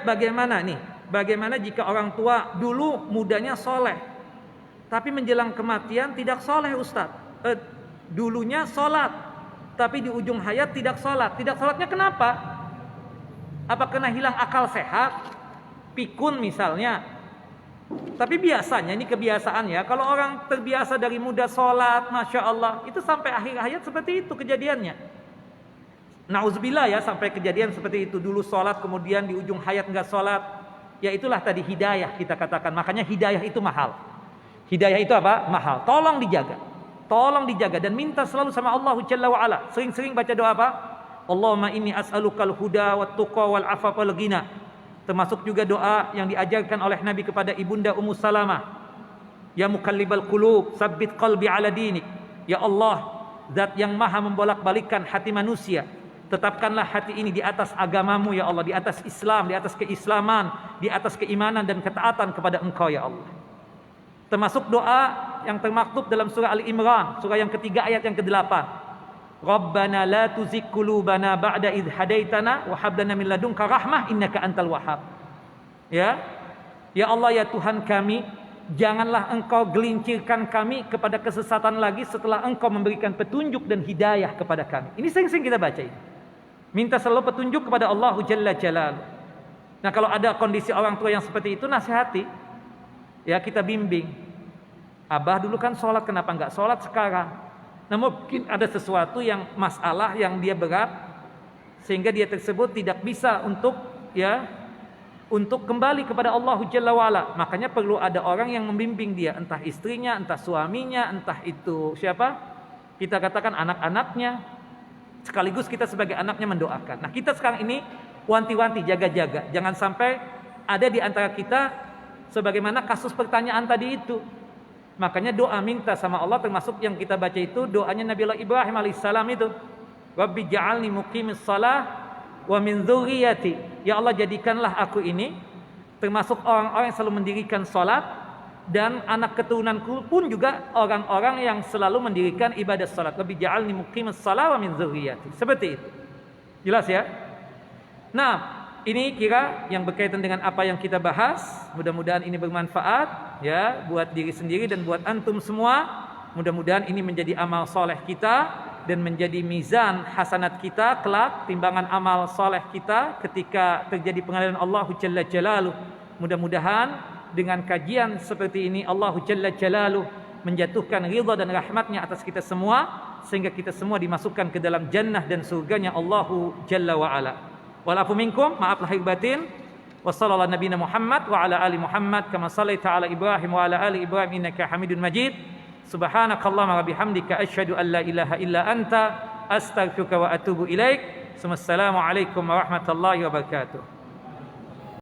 bagaimana nih? Bagaimana jika orang tua dulu mudanya soleh, tapi menjelang kematian tidak soleh, Ustadz? Dulunya sholat, tapi di ujung hayat tidak sholat. Tidak sholatnya kenapa? Apa kena hilang akal sehat? Pikun misalnya. Tapi biasanya, ini kebiasaan ya, kalau orang terbiasa dari muda sholat, Masya Allah, itu sampai akhir hayat seperti itu kejadiannya. Nauzubillah ya, sampai kejadian seperti itu. Dulu sholat, kemudian di ujung hayat nggak sholat. Ya itulah tadi hidayah kita katakan. Makanya hidayah itu mahal. Hidayah itu apa? Mahal. Tolong dijaga. Tolong dijaga dan minta selalu sama Allah Jalla wa'ala. Sering-sering baca doa apa? Allahumma inni as'alukal huda wat tuqa wal afafa wal ghina. Termasuk juga doa yang diajarkan oleh Nabi kepada ibunda Ummu Salamah. Ya muqallibal qulub, tsabbit qalbi ala dinik. Ya Allah, zat yang maha membolak-balikkan hati manusia, tetapkanlah hati ini di atas agamamu ya Allah, di atas Islam, di atas keislaman, di di atas keimanan dan ketaatan kepada Engkau ya Allah. Termasuk doa yang termaktub dalam surah Ali Imran, surah yang ketiga ayat yang ke-8. Rabbana la tuzigh qulubana ba'da idh hadaitana wa hab lana min ladunka rahmah innaka antal wahhab. Ya. Ya Allah ya Tuhan kami, janganlah Engkau gelincirkan kami kepada kesesatan lagi setelah Engkau memberikan petunjuk dan hidayah kepada kami. Ini sering-sering kita baca ini. Minta selalu petunjuk kepada Allah Jalla Jalaluhu. Nah, kalau ada kondisi orang tua yang seperti itu, nasihati. Ya, kita bimbing. Abah dulu kan sholat, kenapa enggak sholat sekarang? Nah, mungkin ada sesuatu yang masalah yang dia berat sehingga dia tersebut tidak bisa untuk kembali kepada Allah Jalla wa'ala. Makanya perlu ada orang yang membimbing dia, entah istrinya, entah suaminya, entah itu siapa? Kita katakan anak-anaknya. Sekaligus kita sebagai anaknya mendoakan. Nah, kita sekarang ini wanti-wanti, jaga-jaga. Jangan sampai ada di antara kita sebagaimana kasus pertanyaan tadi itu. Makanya doa minta sama Allah, termasuk yang kita baca itu doanya Nabi Allah Ibrahim alaihissalam itu. Rabbi ja'alni muqimis shalah wa min dzurriyyati. Ya Allah, jadikanlah aku ini termasuk orang-orang yang selalu mendirikan salat, dan anak keturunanku pun juga orang-orang yang selalu mendirikan ibadah salat. Rabbi ja'alni muqimis shalah wa min dzurriyyati. Seperti itu. Jelas ya? Nah, ini kira yang berkaitan dengan apa yang kita bahas. Mudah-mudahan ini bermanfaat ya buat diri sendiri dan buat antum semua. Mudah-mudahan ini menjadi amal soleh kita dan menjadi mizan hasanat kita kelak, timbangan amal soleh kita ketika terjadi pengadilan Allah Jalla Jalaluhu. Mudah-mudahan dengan kajian seperti ini Allah Jalla Jalaluhu menjatuhkan ridha dan rahmatnya atas kita semua, sehingga kita semua dimasukkan ke dalam jannah dan surganya Allah Jalla wa'ala. Walafu minkum, maaf lahir batin. Wassallallahu nabiyana Muhammad wa ala ali Muhammad kama sallaita ala Ibrahim wa ala ali Ibrahim innaka Hamidun Majid. Subhanakallahumma wa bihamdika asyhadu an la ilaha illa anta astaghfiruka wa atubu ilaik. Wassalamu alaikum warahmatullahi wabarakatuh.